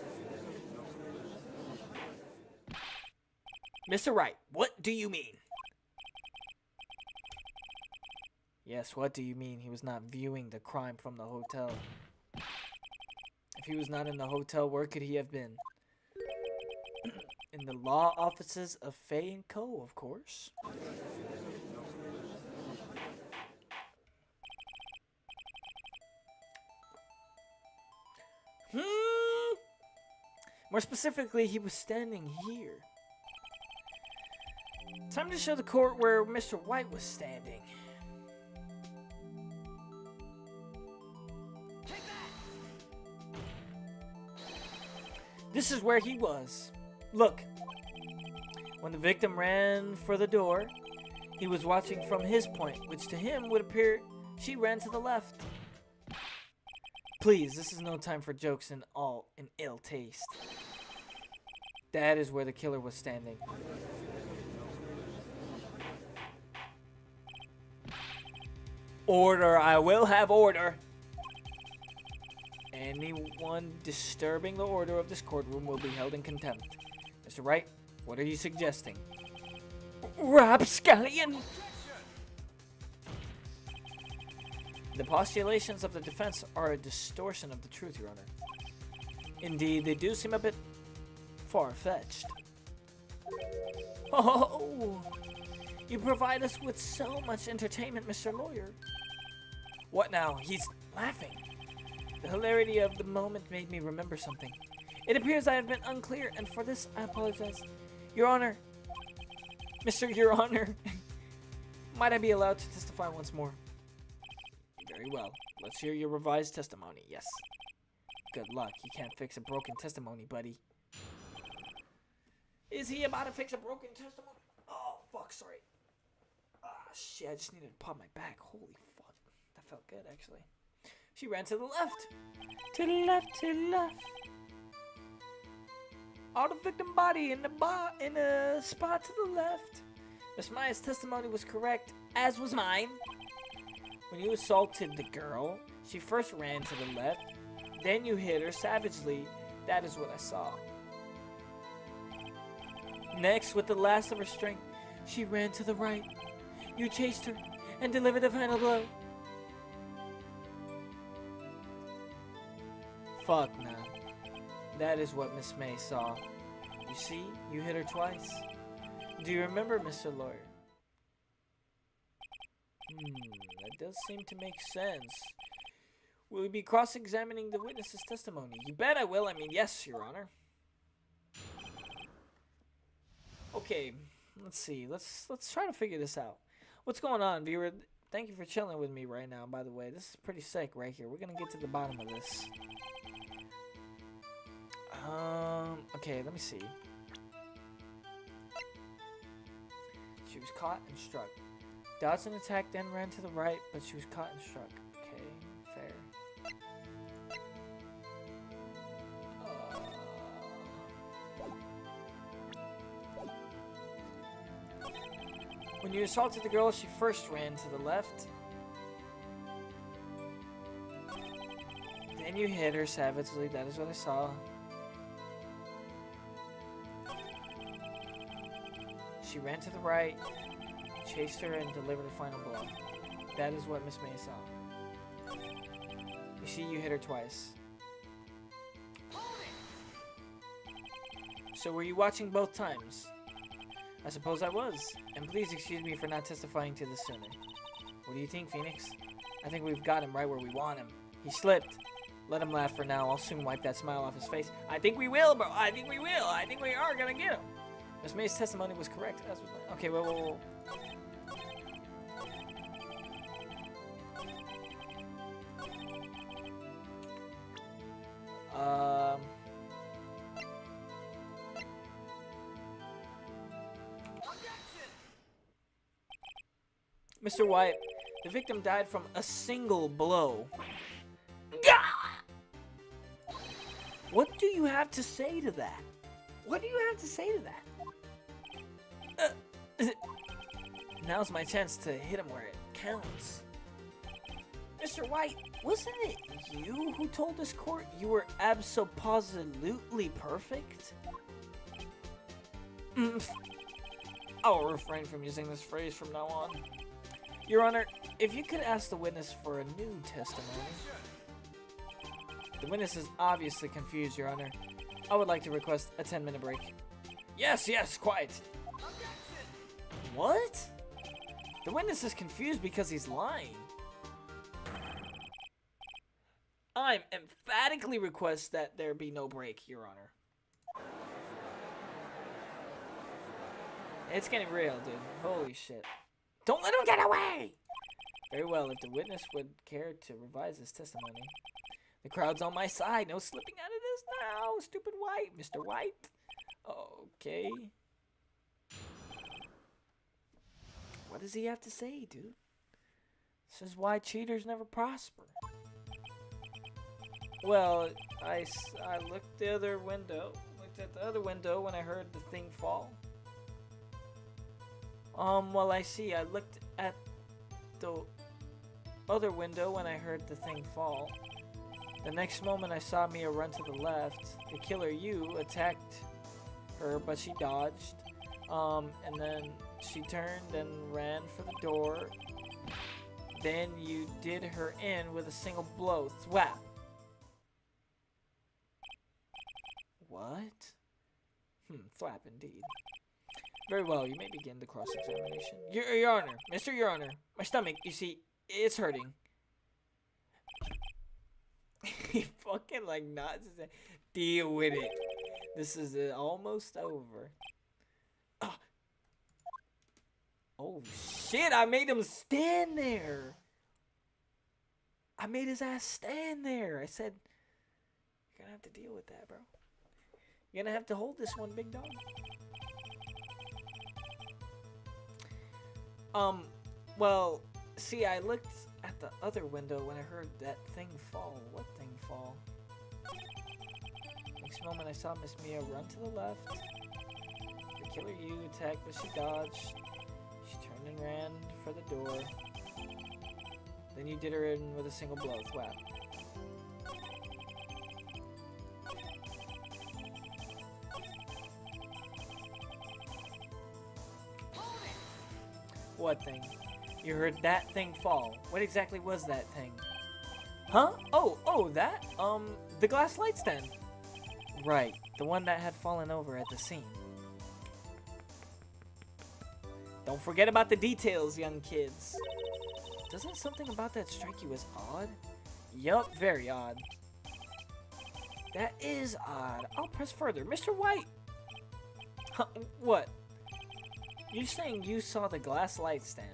Mr. Wright, what do you mean? Yes, what do you mean he was not viewing the crime from the hotel? If he was not in the hotel, where could he have been? In the law offices of Fay & Co., of course. More specifically, he was standing here. Time to show the court where Mr. White was standing. This is where he was. Look. When the victim ran for the door, he was watching from his point, which to him would appear she ran to the left. Please, this is no time for jokes and all in ill taste. That is where the killer was standing. Order, I will have order. Anyone disturbing the order of this courtroom will be held in contempt. Mr. Wright, what are you suggesting? Rapscallion! The postulations of the defense are a distortion of the truth, Your Honor. Indeed, they do seem a bit far-fetched. Oh, you provide us with so much entertainment, Mr. Lawyer. What now? He's laughing. The hilarity of the moment made me remember something. It appears I have been unclear, and for this I apologize. Your Honor, Mr. Your Honor, might I be allowed to testify once more? Very well. Let's hear your revised testimony. Yes. Good luck. You can't fix a broken testimony, buddy. Is he about to fix a broken testimony? Oh, fuck, sorry. Ah, shit, I just needed to pop my back. Holy fuck. That felt good, actually. She ran to the left. To the left, to the left. All the victim body in a spot to the left. Miss Maya's testimony was correct, as was mine. When you assaulted the girl, she first ran to the left, then you hit her savagely. That is what I saw. Next, with the last of her strength, she ran to the right. You chased her and delivered the final blow. Fuck, man. That is what Miss May saw. You see, you hit her twice. Do you remember, Mr. Lawyer? That does seem to make sense. Will you be cross-examining the witness's testimony? You bet I will. I mean, yes, Your Honor. Okay, let's see. Let's try to figure this out. What's going on, viewer? Thank you for chilling with me right now, by the way. This is pretty sick right here. We're gonna get to the bottom of this. Okay, let me see. She was caught and struck. Dodged an attack, then ran to the right, but she was caught and struck. Okay, fair. When you assaulted the girl, she first ran to the left. Then you hit her savagely. That is what I saw. She ran to the right, chased her, and delivered a final blow. That is what Miss May saw. You see, you hit her twice. So were you watching both times? I suppose I was. And please excuse me for not testifying to this sooner. What do you think, Phoenix? I think we've got him right where we want him. He slipped. Let him laugh for now. I'll soon wipe that smile off his face. I think we will, bro. I think we will. I think we are gonna get him. Miss May's testimony was correct. That's what, okay, whoa. Mr. White, the victim died from a single blow. What do you have to say to that? What do you have to say to that? Now's my chance to hit him where it counts. Mr. White, wasn't it you who told this court you were abso-positively perfect? I'll refrain from using this phrase from now on. Your Honor, if you could ask the witness for a new testimony. The witness is obviously confused, Your Honor. I would like to request a 10-minute break. Yes, quite. What? The witness is confused because he's lying. I emphatically request that there be no break, Your Honor. It's getting real, dude. Holy shit. Don't let him get away! Very well, if the witness would care to revise his testimony. The crowd's on my side. No slipping out of this now, stupid White. Mr. White. Okay. What does he have to say, dude? This is why cheaters never prosper. Well, I looked at the other window when I heard the thing fall. Well, I see. I looked at the other window when I heard the thing fall. The next moment, I saw Mia run to the left. The killer, you, attacked her, but she dodged. And then she turned and ran for the door. Then you did her in with a single blow. Thwap. What? Thwap indeed. Very well, you may begin the cross-examination. Your Honor, Your Honor, my stomach, you see, it's hurting. He fucking like nods his head. Deal with it. This is almost over. Oh shit, I made him stand there. I made his ass stand there. I said, you're gonna have to deal with that, bro. You're gonna have to hold this one, big dog. Well, see, I looked at the other window when I heard that thing fall. What thing fall? Next moment, I saw Miss Mia run to the left. The killer you attacked, but she dodged. She turned and ran for the door. Then you did her in with a single blow. Thwap. What thing? You heard that thing fall. What exactly was that thing? Huh? Oh, that? The glass light stand. Right, the one that had fallen over at the scene. Don't forget about the details, young kids. Doesn't something about that strike you as odd? Yup, very odd. That is odd. I'll press further. Mr. White! Huh, what? You're saying you saw the glass light stand?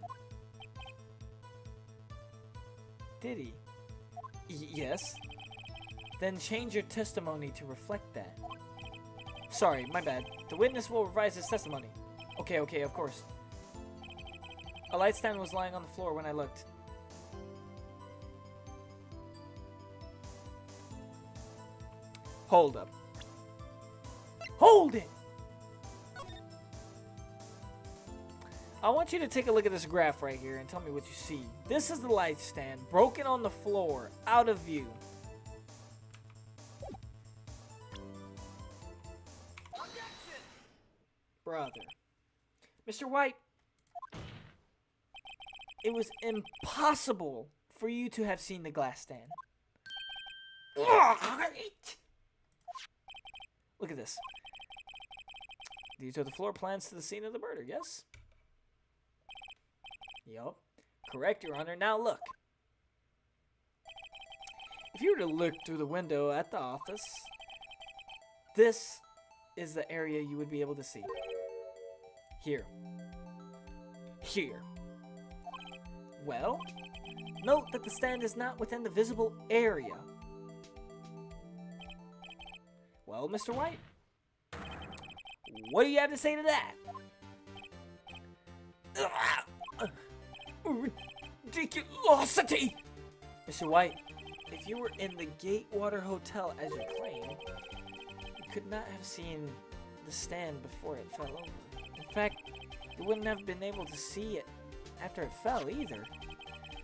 Did he? Yes. Then change your testimony to reflect that. Sorry, my bad. The witness will revise his testimony. Okay, of course. A light stand was lying on the floor when I looked. Hold up. Hold it! I want you to take a look at this graph right here and tell me what you see. This is the light stand, broken on the floor, out of view. brother. Mr. White, it was impossible for you to have seen the glass stand. Look at this. These are the floor plans to the scene of the murder, yes? Yup. Correct, Your Honor. Now look. If you were to look through the window at the office, this is the area you would be able to see. Here. Here. Well, note that the stand is not within the visible area. Well, Mr. White, what do you have to say to that? Ridiculosity! Mr. White, if you were in the Gatewater Hotel as you claim, you could not have seen the stand before it fell over. In fact, you wouldn't have been able to see it after it fell either.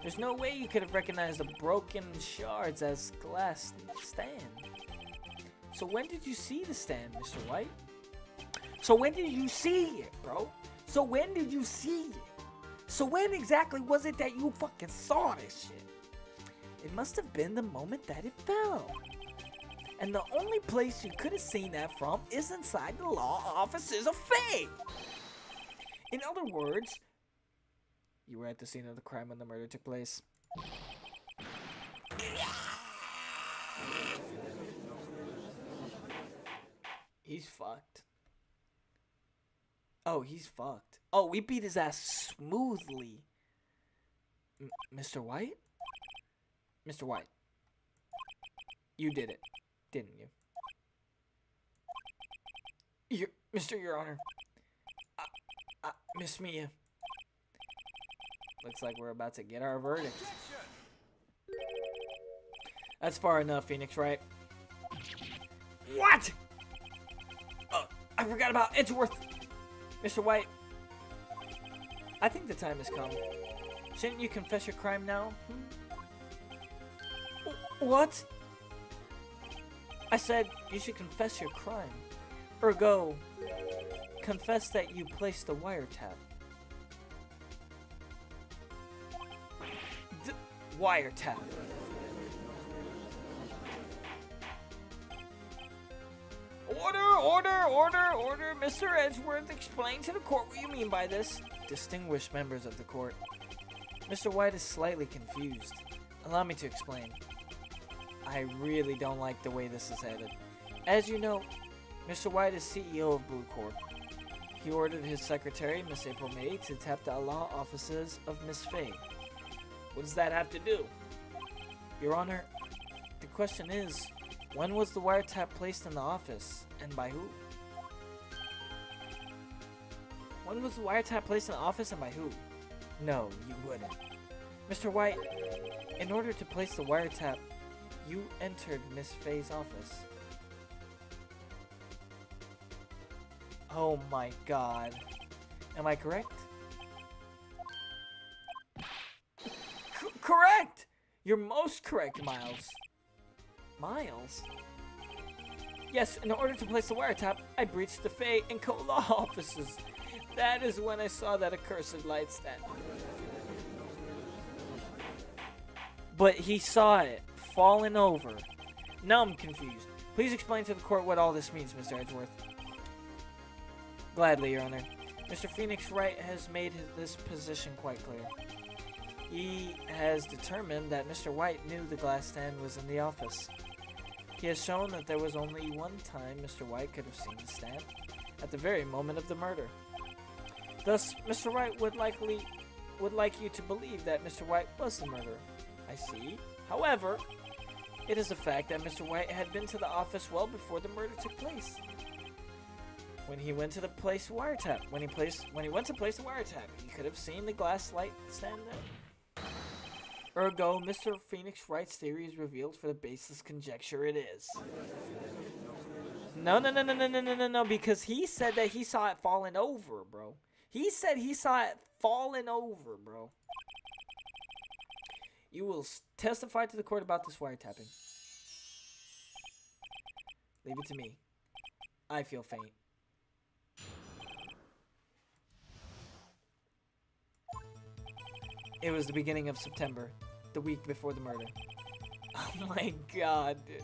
There's no way you could have recognized the broken shards as glass stand. So when did you see the stand, Mr. White? So when did you see it, bro? So when did you see it? So when exactly was it that you fucking saw this shit? It must have been the moment that it fell. And the only place you could have seen that from is inside the law offices of Faye. In other words, you were at the scene of the crime when the murder took place. He's fucked. Oh, he's fucked. Oh, we beat his ass smoothly. Mr. White? Mr. White. You did it, didn't you? Your Honor. Miss Mia. Looks like we're about to get our verdict. That's far enough, Phoenix, right? What? I forgot about Edgeworth. Mr. White, I think the time has come. Shouldn't you confess your crime now? What? I said you should confess your crime. Ergo, confess that you placed the wiretap. Wiretap. Order, Mr. Edgeworth, explain to the court what you mean by this. Distinguished members of the court, Mr. White is slightly confused. Allow me to explain. I really don't like the way this is headed. As you know, Mr. White is CEO of Blue Corp. He ordered his secretary, Miss April May, to tap the law offices of Miss Faye. What does that have to do? Your Honor, the question is, when was the wiretap placed in the office, and by who? When was the wiretap placed in the office, and by who? No, you wouldn't. Mr. White, in order to place the wiretap, you entered Miss Faye's office. Oh my god. Am I correct? Correct! You're most correct, Miles. Miles? Yes, in order to place the wiretap, I breached the Faye and Co. law offices. That is when I saw that accursed light stand. But he saw it falling over. Now I'm confused. Please explain to the court what all this means, Mr. Edgeworth. Gladly, Your Honor. Mr. Phoenix Wright has made this position quite clear. He has determined that Mr. White knew the glass stand was in the office. He has shown that there was only one time Mr. White could have seen the stand, at the very moment of the murder. Thus, Mr. Wright would like you to believe that Mr. White was the murderer. I see. However, it is a fact that Mr. White had been to the office well before the murder took place. When he went to the place wiretap, when he went to place the wiretap, he could have seen the glass light stand there. Ergo, Mr. Phoenix Wright's theory is revealed for the baseless conjecture it is. No, because he said that he saw it falling over, bro. He said he saw it falling over, bro. You will testify to the court about this wiretapping. Leave it to me. I feel faint. It was the beginning of September, the week before the murder. Oh my god, dude.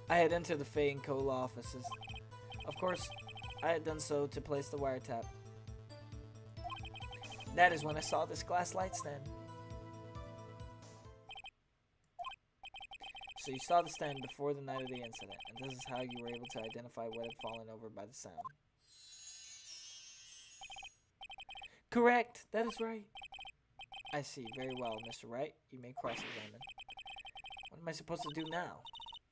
I had entered the Faye and Co. law offices. Of course, I had done so to place the wiretap. That is when I saw this glass light stand. So you saw the stand before the night of the incident, and this is how you were able to identify what had fallen over by the sound. Correct! That is right. I see. Very well, Mr. Wright. You may cross-examine. What am I supposed to do now?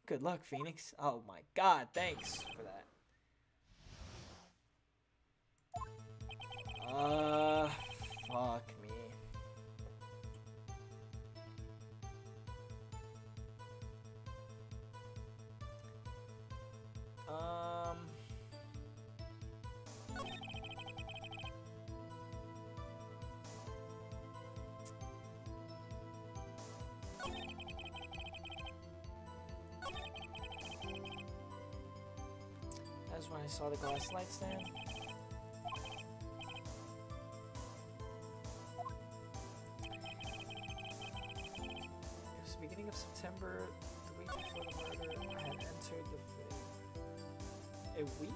Good luck, Phoenix. Oh my god, thanks for that. Fuck me. That's when I saw the glass light stand. It was the beginning of September, the week before the murder. I had entered the a week?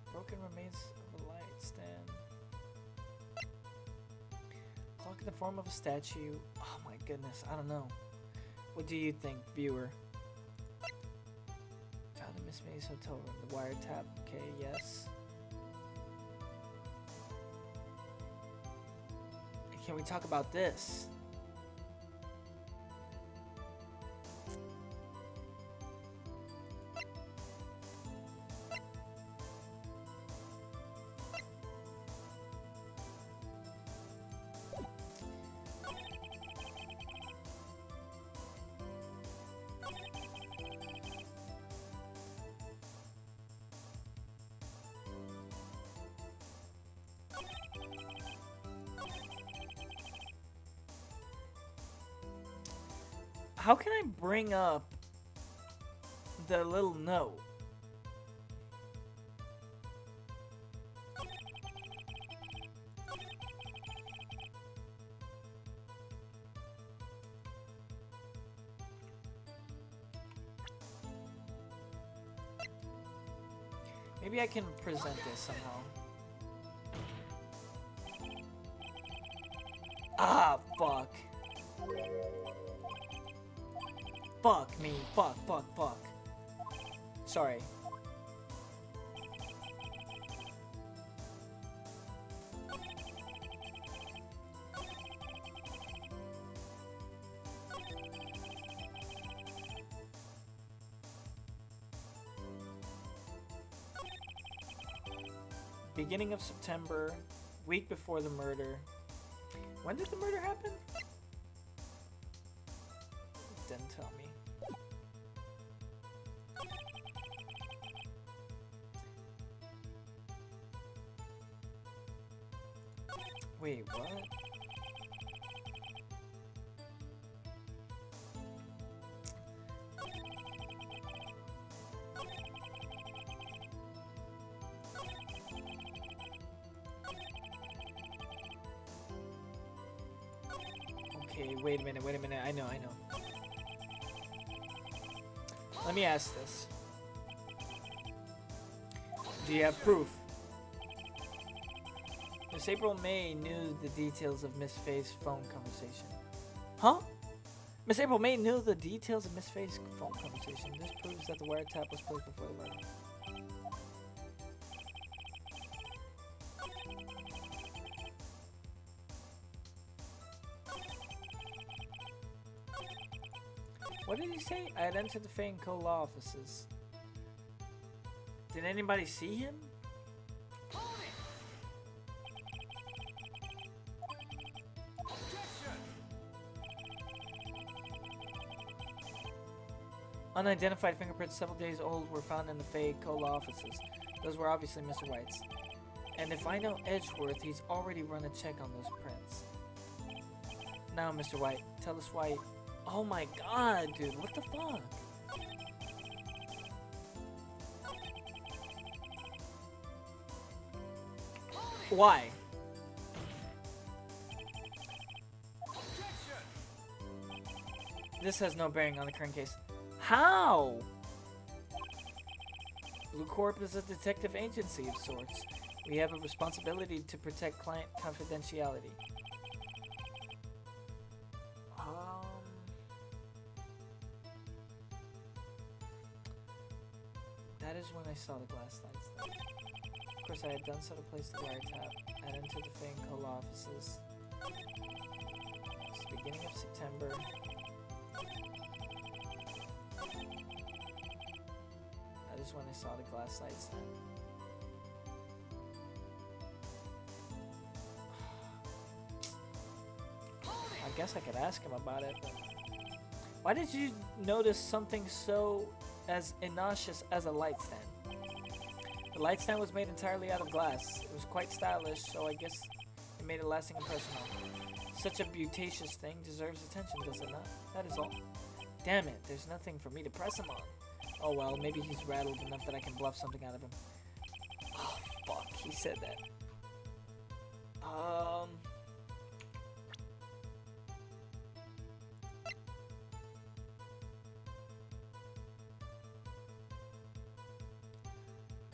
The broken remains of a light stand. Clock in the form of a statue. Oh my goodness, I don't know. What do you think, viewer? Found in Miss May's hotel room. The wiretap. Okay, yes. Can we talk about this? How can I bring up the little note? Maybe I can present this somehow. Ah, fuck. Fuck me. Fuck. Sorry. Beginning of September, week before the murder. When did the murder happen? Didn't tell me. Wait, what? Okay, wait a minute. I know. Let me ask this. Do you have proof? Miss April May knew the details of Miss Faye's phone conversation. Huh? Miss April May knew the details of Miss Faye's phone conversation. This proves that the wiretap was placed before the murder. What did he say? I had entered the Faye & Co. law offices. Did anybody see him? Unidentified fingerprints several days old were found in the Faye & Co. law offices. Those were obviously Mr. Wright's. And if I know Edgeworth, he's already run a check on those prints. now, Mr. White. Tell us why. Oh my god, dude. What the fuck? Why? This has no bearing on the current case. How? Blue Corp is a detective agency of sorts. We have a responsibility to protect client confidentiality. That is when I saw the glass lights though. Of course, I had done so to place the wiretap and into the Fang Cola offices. It's the beginning of September. That is when I saw the glass lights then. I guess I could ask him about it, but why did you notice something so as innocuous as a light stand? The light stand was made entirely out of glass. It was quite stylish, so I guess it made a lasting impression on me. Such a beauticious thing deserves attention, does it not? That is all. Damn it, there's nothing for me to press him on. Oh well, maybe he's rattled enough that I can bluff something out of him. Oh, fuck, he said that.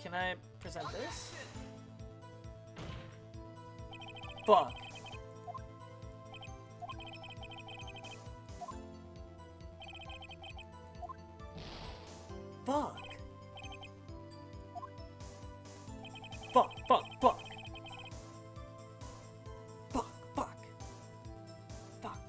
Can I present this? Fuck. Fuck. Fuck, fuck, fuck. Fuck, fuck. Fuck.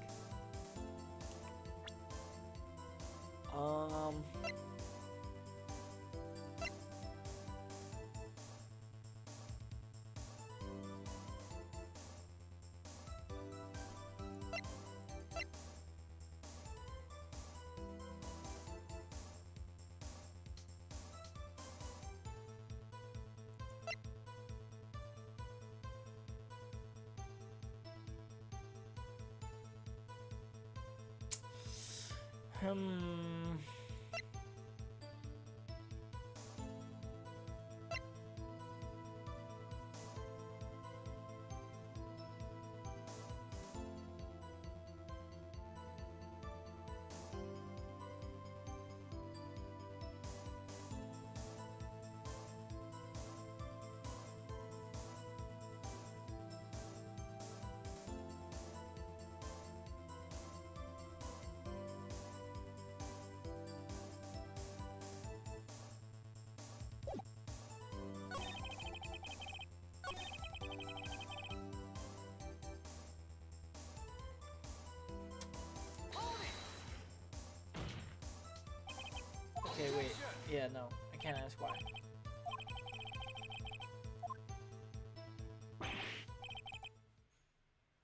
Okay, wait. Yeah, no. I can't ask why.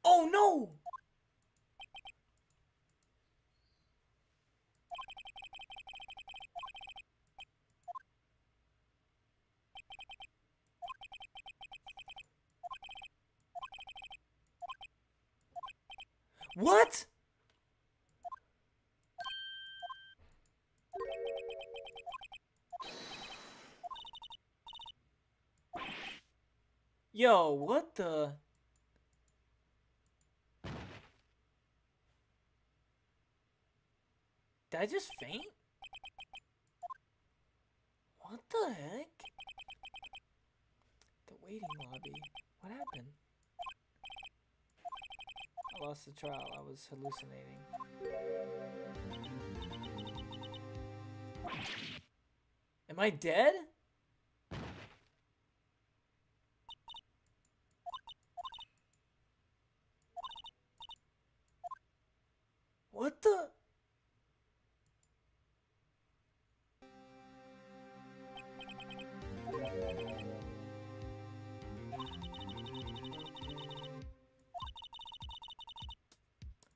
Oh, no! What? Yo, what the? Did I just faint? What the heck? The waiting lobby. What happened? I lost the trial. I was hallucinating. Am I dead? What the?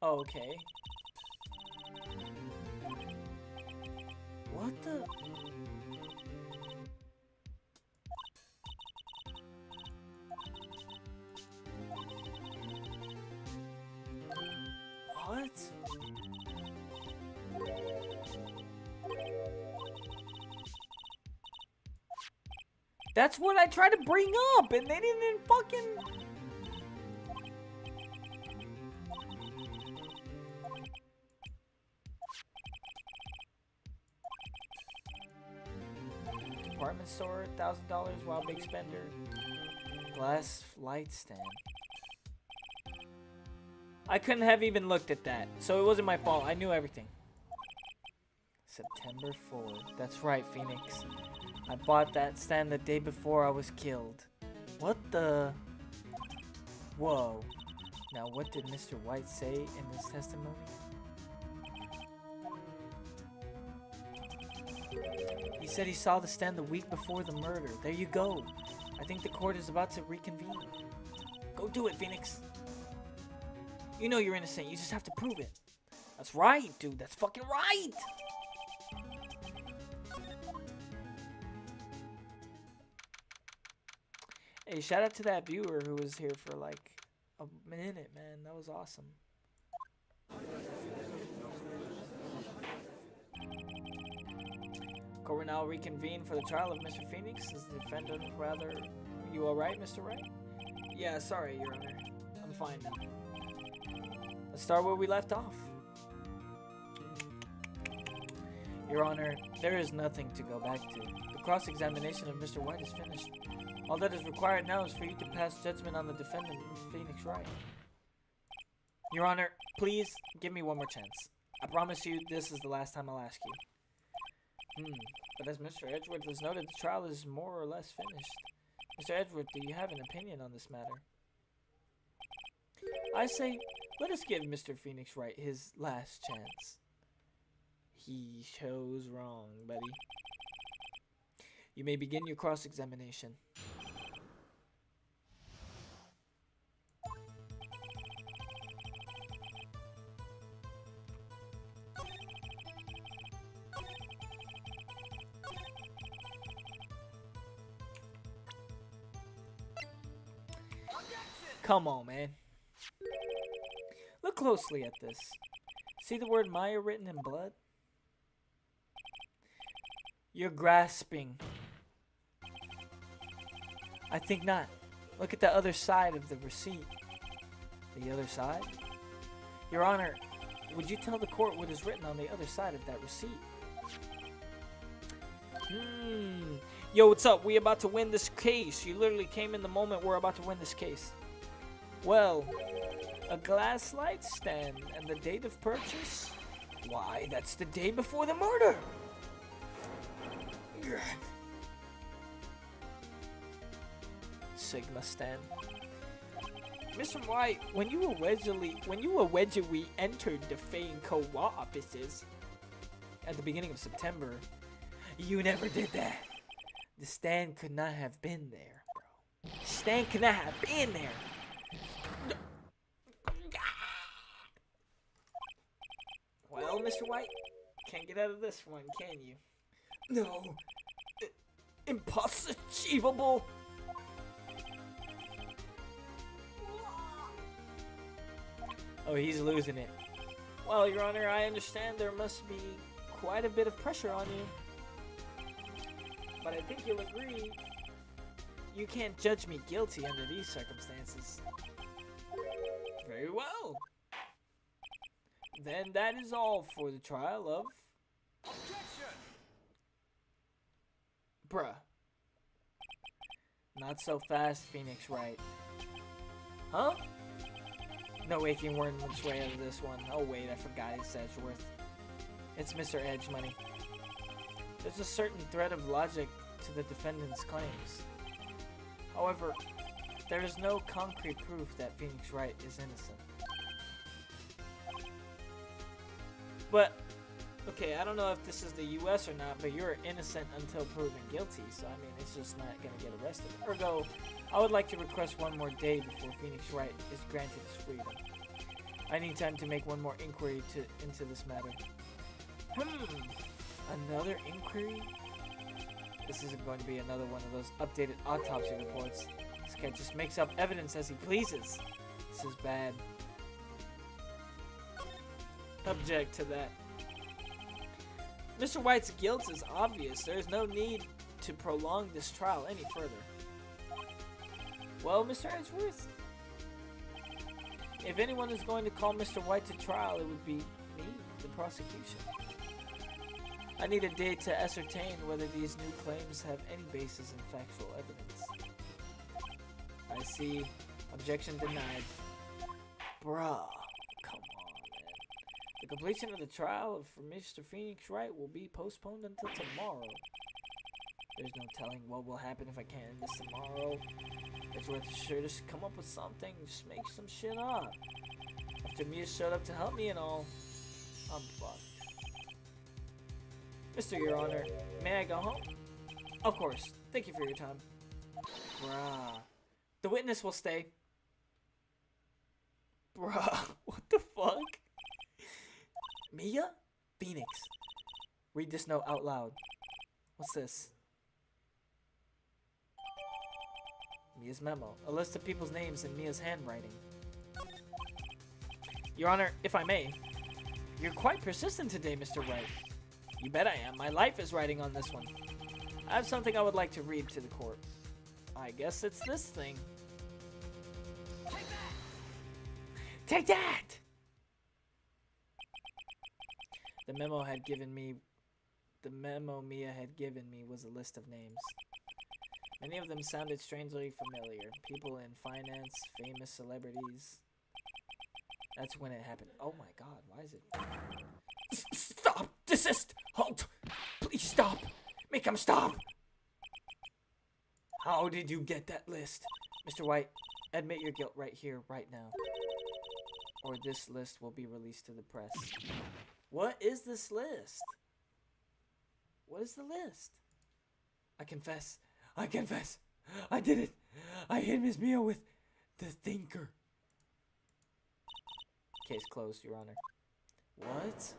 Oh, okay. What the? That's what I tried to bring up, and they didn't fucking... Department store, $1,000, wild big spender. Glass light stand. I couldn't have even looked at that, so it wasn't my fault. I knew everything. September 4th. That's right, Phoenix. I bought that stand the day before I was killed. What the? Whoa. Now, what did Mr. White say in his testimony? He said he saw the stand the week before the murder. There you go. I think the court is about to reconvene. Go do it, Phoenix. You know you're innocent. You just have to prove it. That's right, dude. That's fucking right. Hey, shout out to that viewer who was here for like a minute, man. That was awesome. Court will now reconvene for the trial of Mr. Phoenix. Is the defendant rather... Are you alright, Mr. Wright? Yeah, sorry, Your Honor. I'm fine now. Let's start where we left off. Your Honor, there is nothing to go back to. The cross-examination of Mr. White is finished. All that is required now is for you to pass judgment on the defendant, Phoenix Wright. Your Honor, please give me one more chance. I promise you this is the last time I'll ask you. But as Mr. Edgeworth has noted, the trial is more or less finished. Mr. Edgeworth, do you have an opinion on this matter? I say, let us give Mr. Phoenix Wright his last chance. He chose wrong, buddy. You may begin your cross-examination. Come on, man. Look closely at this. See the word Maya written in blood? You're grasping. I think not. Look at the other side of the receipt. The other side? Your Honor, would you tell the court what is written on the other side of that receipt? Yo, what's up? We about to win this case. You literally came in the moment we're about to win this case. Well, a glass light stand and the date of purchase? Why, that's the day before the murder. Sigma stand. Mr. White, when you allegedly entered the Fane Co-op offices at the beginning of September, you never did that. The stand could not have been there, bro. The stand could not have been there. Well, Mr. White, can't get out of this one, can you? No. Impossible. Oh, he's losing it. Well, Your Honor, I understand there must be quite a bit of pressure on you. But I think you'll agree, you can't judge me guilty under these circumstances. Very well. Then that is all for the trial of... Objection! Bruh. Not so fast, Phoenix Wright. Huh? No way can worm its way out of this one. Oh wait, I forgot it's Edgeworth. It's Mr. Edge money. There's a certain thread of logic to the defendant's claims. However, there is no concrete proof that Phoenix Wright is innocent. But, okay, I don't know if this is the US or not, but you're innocent until proven guilty, so I mean, it's just not gonna get arrested. Ergo, I would like to request one more day before Phoenix Wright is granted his freedom. I need time to make one more inquiry into this matter. Another inquiry? This isn't going to be another one of those updated autopsy reports. This guy just makes up evidence as he pleases. This is bad. Object to that. Mr. White's guilt is obvious. There is no need to prolong this trial any further. Well, Mr. Edgeworth, if anyone is going to call Mr. White to trial, it would be me, the prosecution. I need a day to ascertain whether these new claims have any basis in factual evidence. I see. Objection denied. Bruh. Come on, man. The completion of the trial for Mr. Phoenix Wright will be postponed until tomorrow. There's no telling what will happen if I can't end this tomorrow. Edgeworth sure just come up with something. Just make some shit up. After Mia showed up to help me and all, I'm fucked. Mr. Your Honor, may I go home? Of course. Thank you for your time. Bruh. The witness will stay. Bruh. What the fuck? Mia? Phoenix. Read this note out loud. What's this? Mia's memo. A list of people's names in Mia's handwriting. Your Honor, if I may. You're quite persistent today, Mr. Wright. You bet I am. My life is riding on this one. I have something I would like to read to the court. I guess it's this thing. Take that! Take that! The memo Mia had given me was a list of names. Many of them sounded strangely familiar. People in finance, famous celebrities. That's when it happened. Oh my god, why is it... Stop! Desist! Halt! Please stop! Make him stop! How did you get that list? Mr. White, admit your guilt right here, right now. Or this list will be released to the press. What is this list? What is the list? I confess. I confess. I did it. I hit Miss Mia with the thinker. Case closed, Your Honor. What?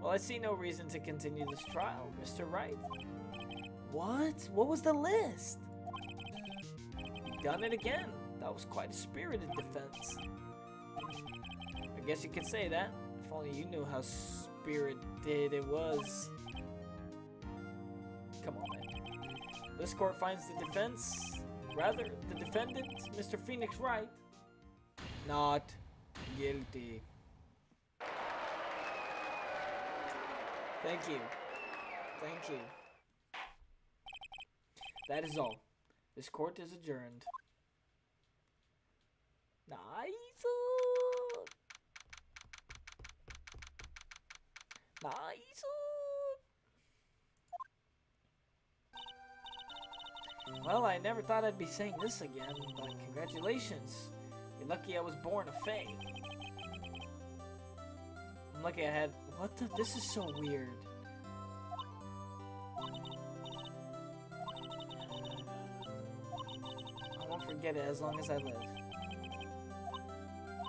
Well, I see no reason to continue this trial, Mr. Wright. What? What was the list? You done it again. That was quite a spirited defense. I guess you could say that. If only you knew how spirited it was. Come on, man. This court finds the the defendant, Mr. Phoenix Wright, not guilty. Thank you. Thank you. That is all. This court is adjourned. Nice. Nice. Well, I never thought I'd be saying this again, but congratulations. You're lucky I was born a Fae. I'm lucky I had... What the... This is so weird. I won't forget it as long as I live.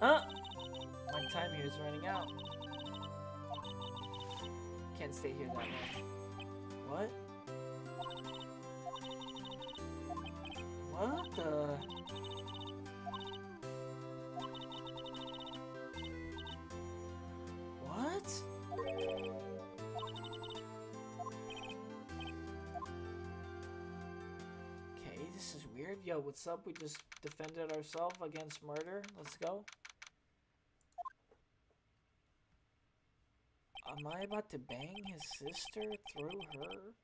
Huh? My time here is running out. Can't stay here that long. What? What the... What? Okay, this is weird. Yo, what's up? We just defended ourselves against murder. Let's go. Am I about to bang his sister through her?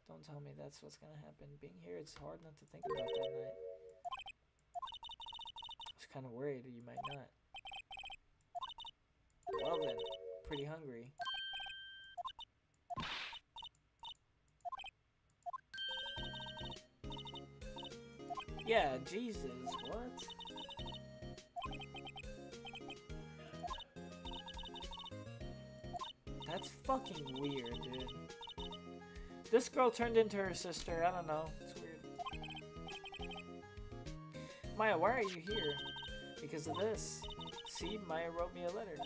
Don't tell me that's what's gonna happen. Being here, it's hard not to think about that night. I was kind of worried you might not. Well then, pretty hungry. Yeah, Jesus, what? That's fucking weird, dude. This girl turned into her sister. I don't know. It's weird. Maya, why are you here? Because of this. See, Mia wrote me a letter.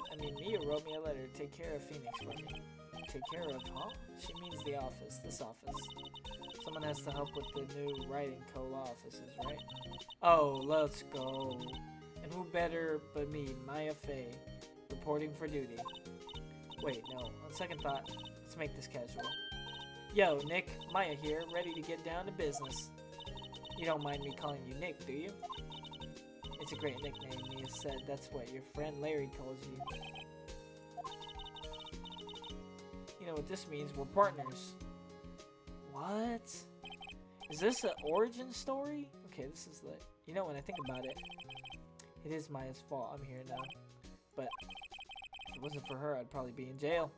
Take care of Phoenix for me. Take care of, huh? She means the office. This office. Someone has to help with the new writing co-offices, right? Oh, let's go. And who better but me, Maya Faye, reporting for duty. Wait, no. On second thought, let's make this casual. Yo, Nick, Maya here, ready to get down to business. You don't mind me calling you Nick, do you? It's a great nickname, Mia said. That's what your friend Larry calls you. You know what this means? We're partners. What? Is this an origin story? Okay, this is lit. You know, when I think about it, it is Maya's fault I'm here now. But if it wasn't for her, I'd probably be in jail.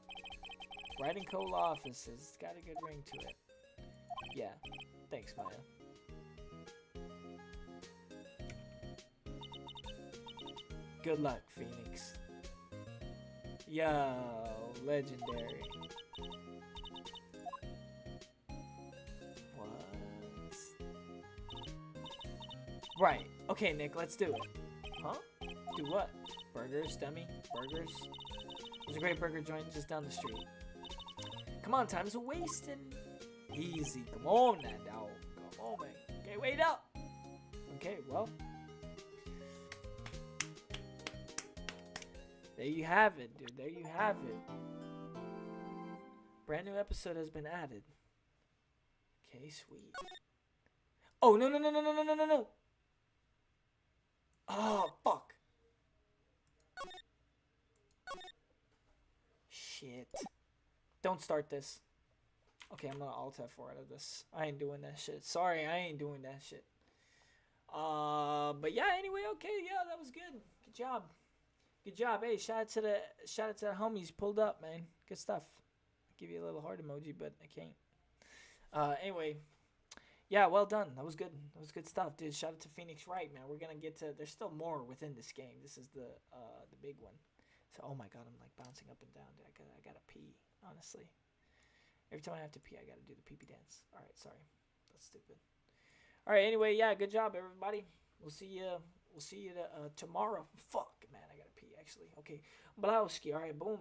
Wright & Co. law offices. It's got a good ring to it. Yeah. Thanks, Maya. Good luck, Phoenix. Yo, legendary. What? Right. Okay, Nick, let's do it. Huh? Do what? Burgers, dummy? Burgers? There's a great burger joint just down the street. Come on, time's wasting. Easy. Come on, now, dog. Come on, man. Okay, wait up. Okay, well. There you have it, dude. There you have it. Brand new episode has been added. Okay, sweet. Oh, no, no, no, no, no, no, no, no, no. Oh, fuck. Shit. Don't start this. Okay, I'm gonna Alt F4 out of this. I ain't doing that shit. Sorry, I ain't doing that shit. But yeah, anyway, okay, yeah, that was good. Good job. Good job. Hey, shout out to the homies pulled up, man. Good stuff. I'll give you a little heart emoji, but I can't. Anyway, yeah, well done. That was good. That was good stuff, dude. Shout out to Phoenix Wright, man. We're gonna get to. There's still more within this game. This is the big one. So, oh my god, I'm like bouncing up and down. Dude. I gotta pee. Honestly, every time I have to pee, I gotta do the pee-pee dance. All right, sorry, that's stupid. All right, anyway, yeah, good job, everybody. We'll see you. We'll see you tomorrow. Fuck, man, I gotta pee actually. Okay, Blowski. All right, boom.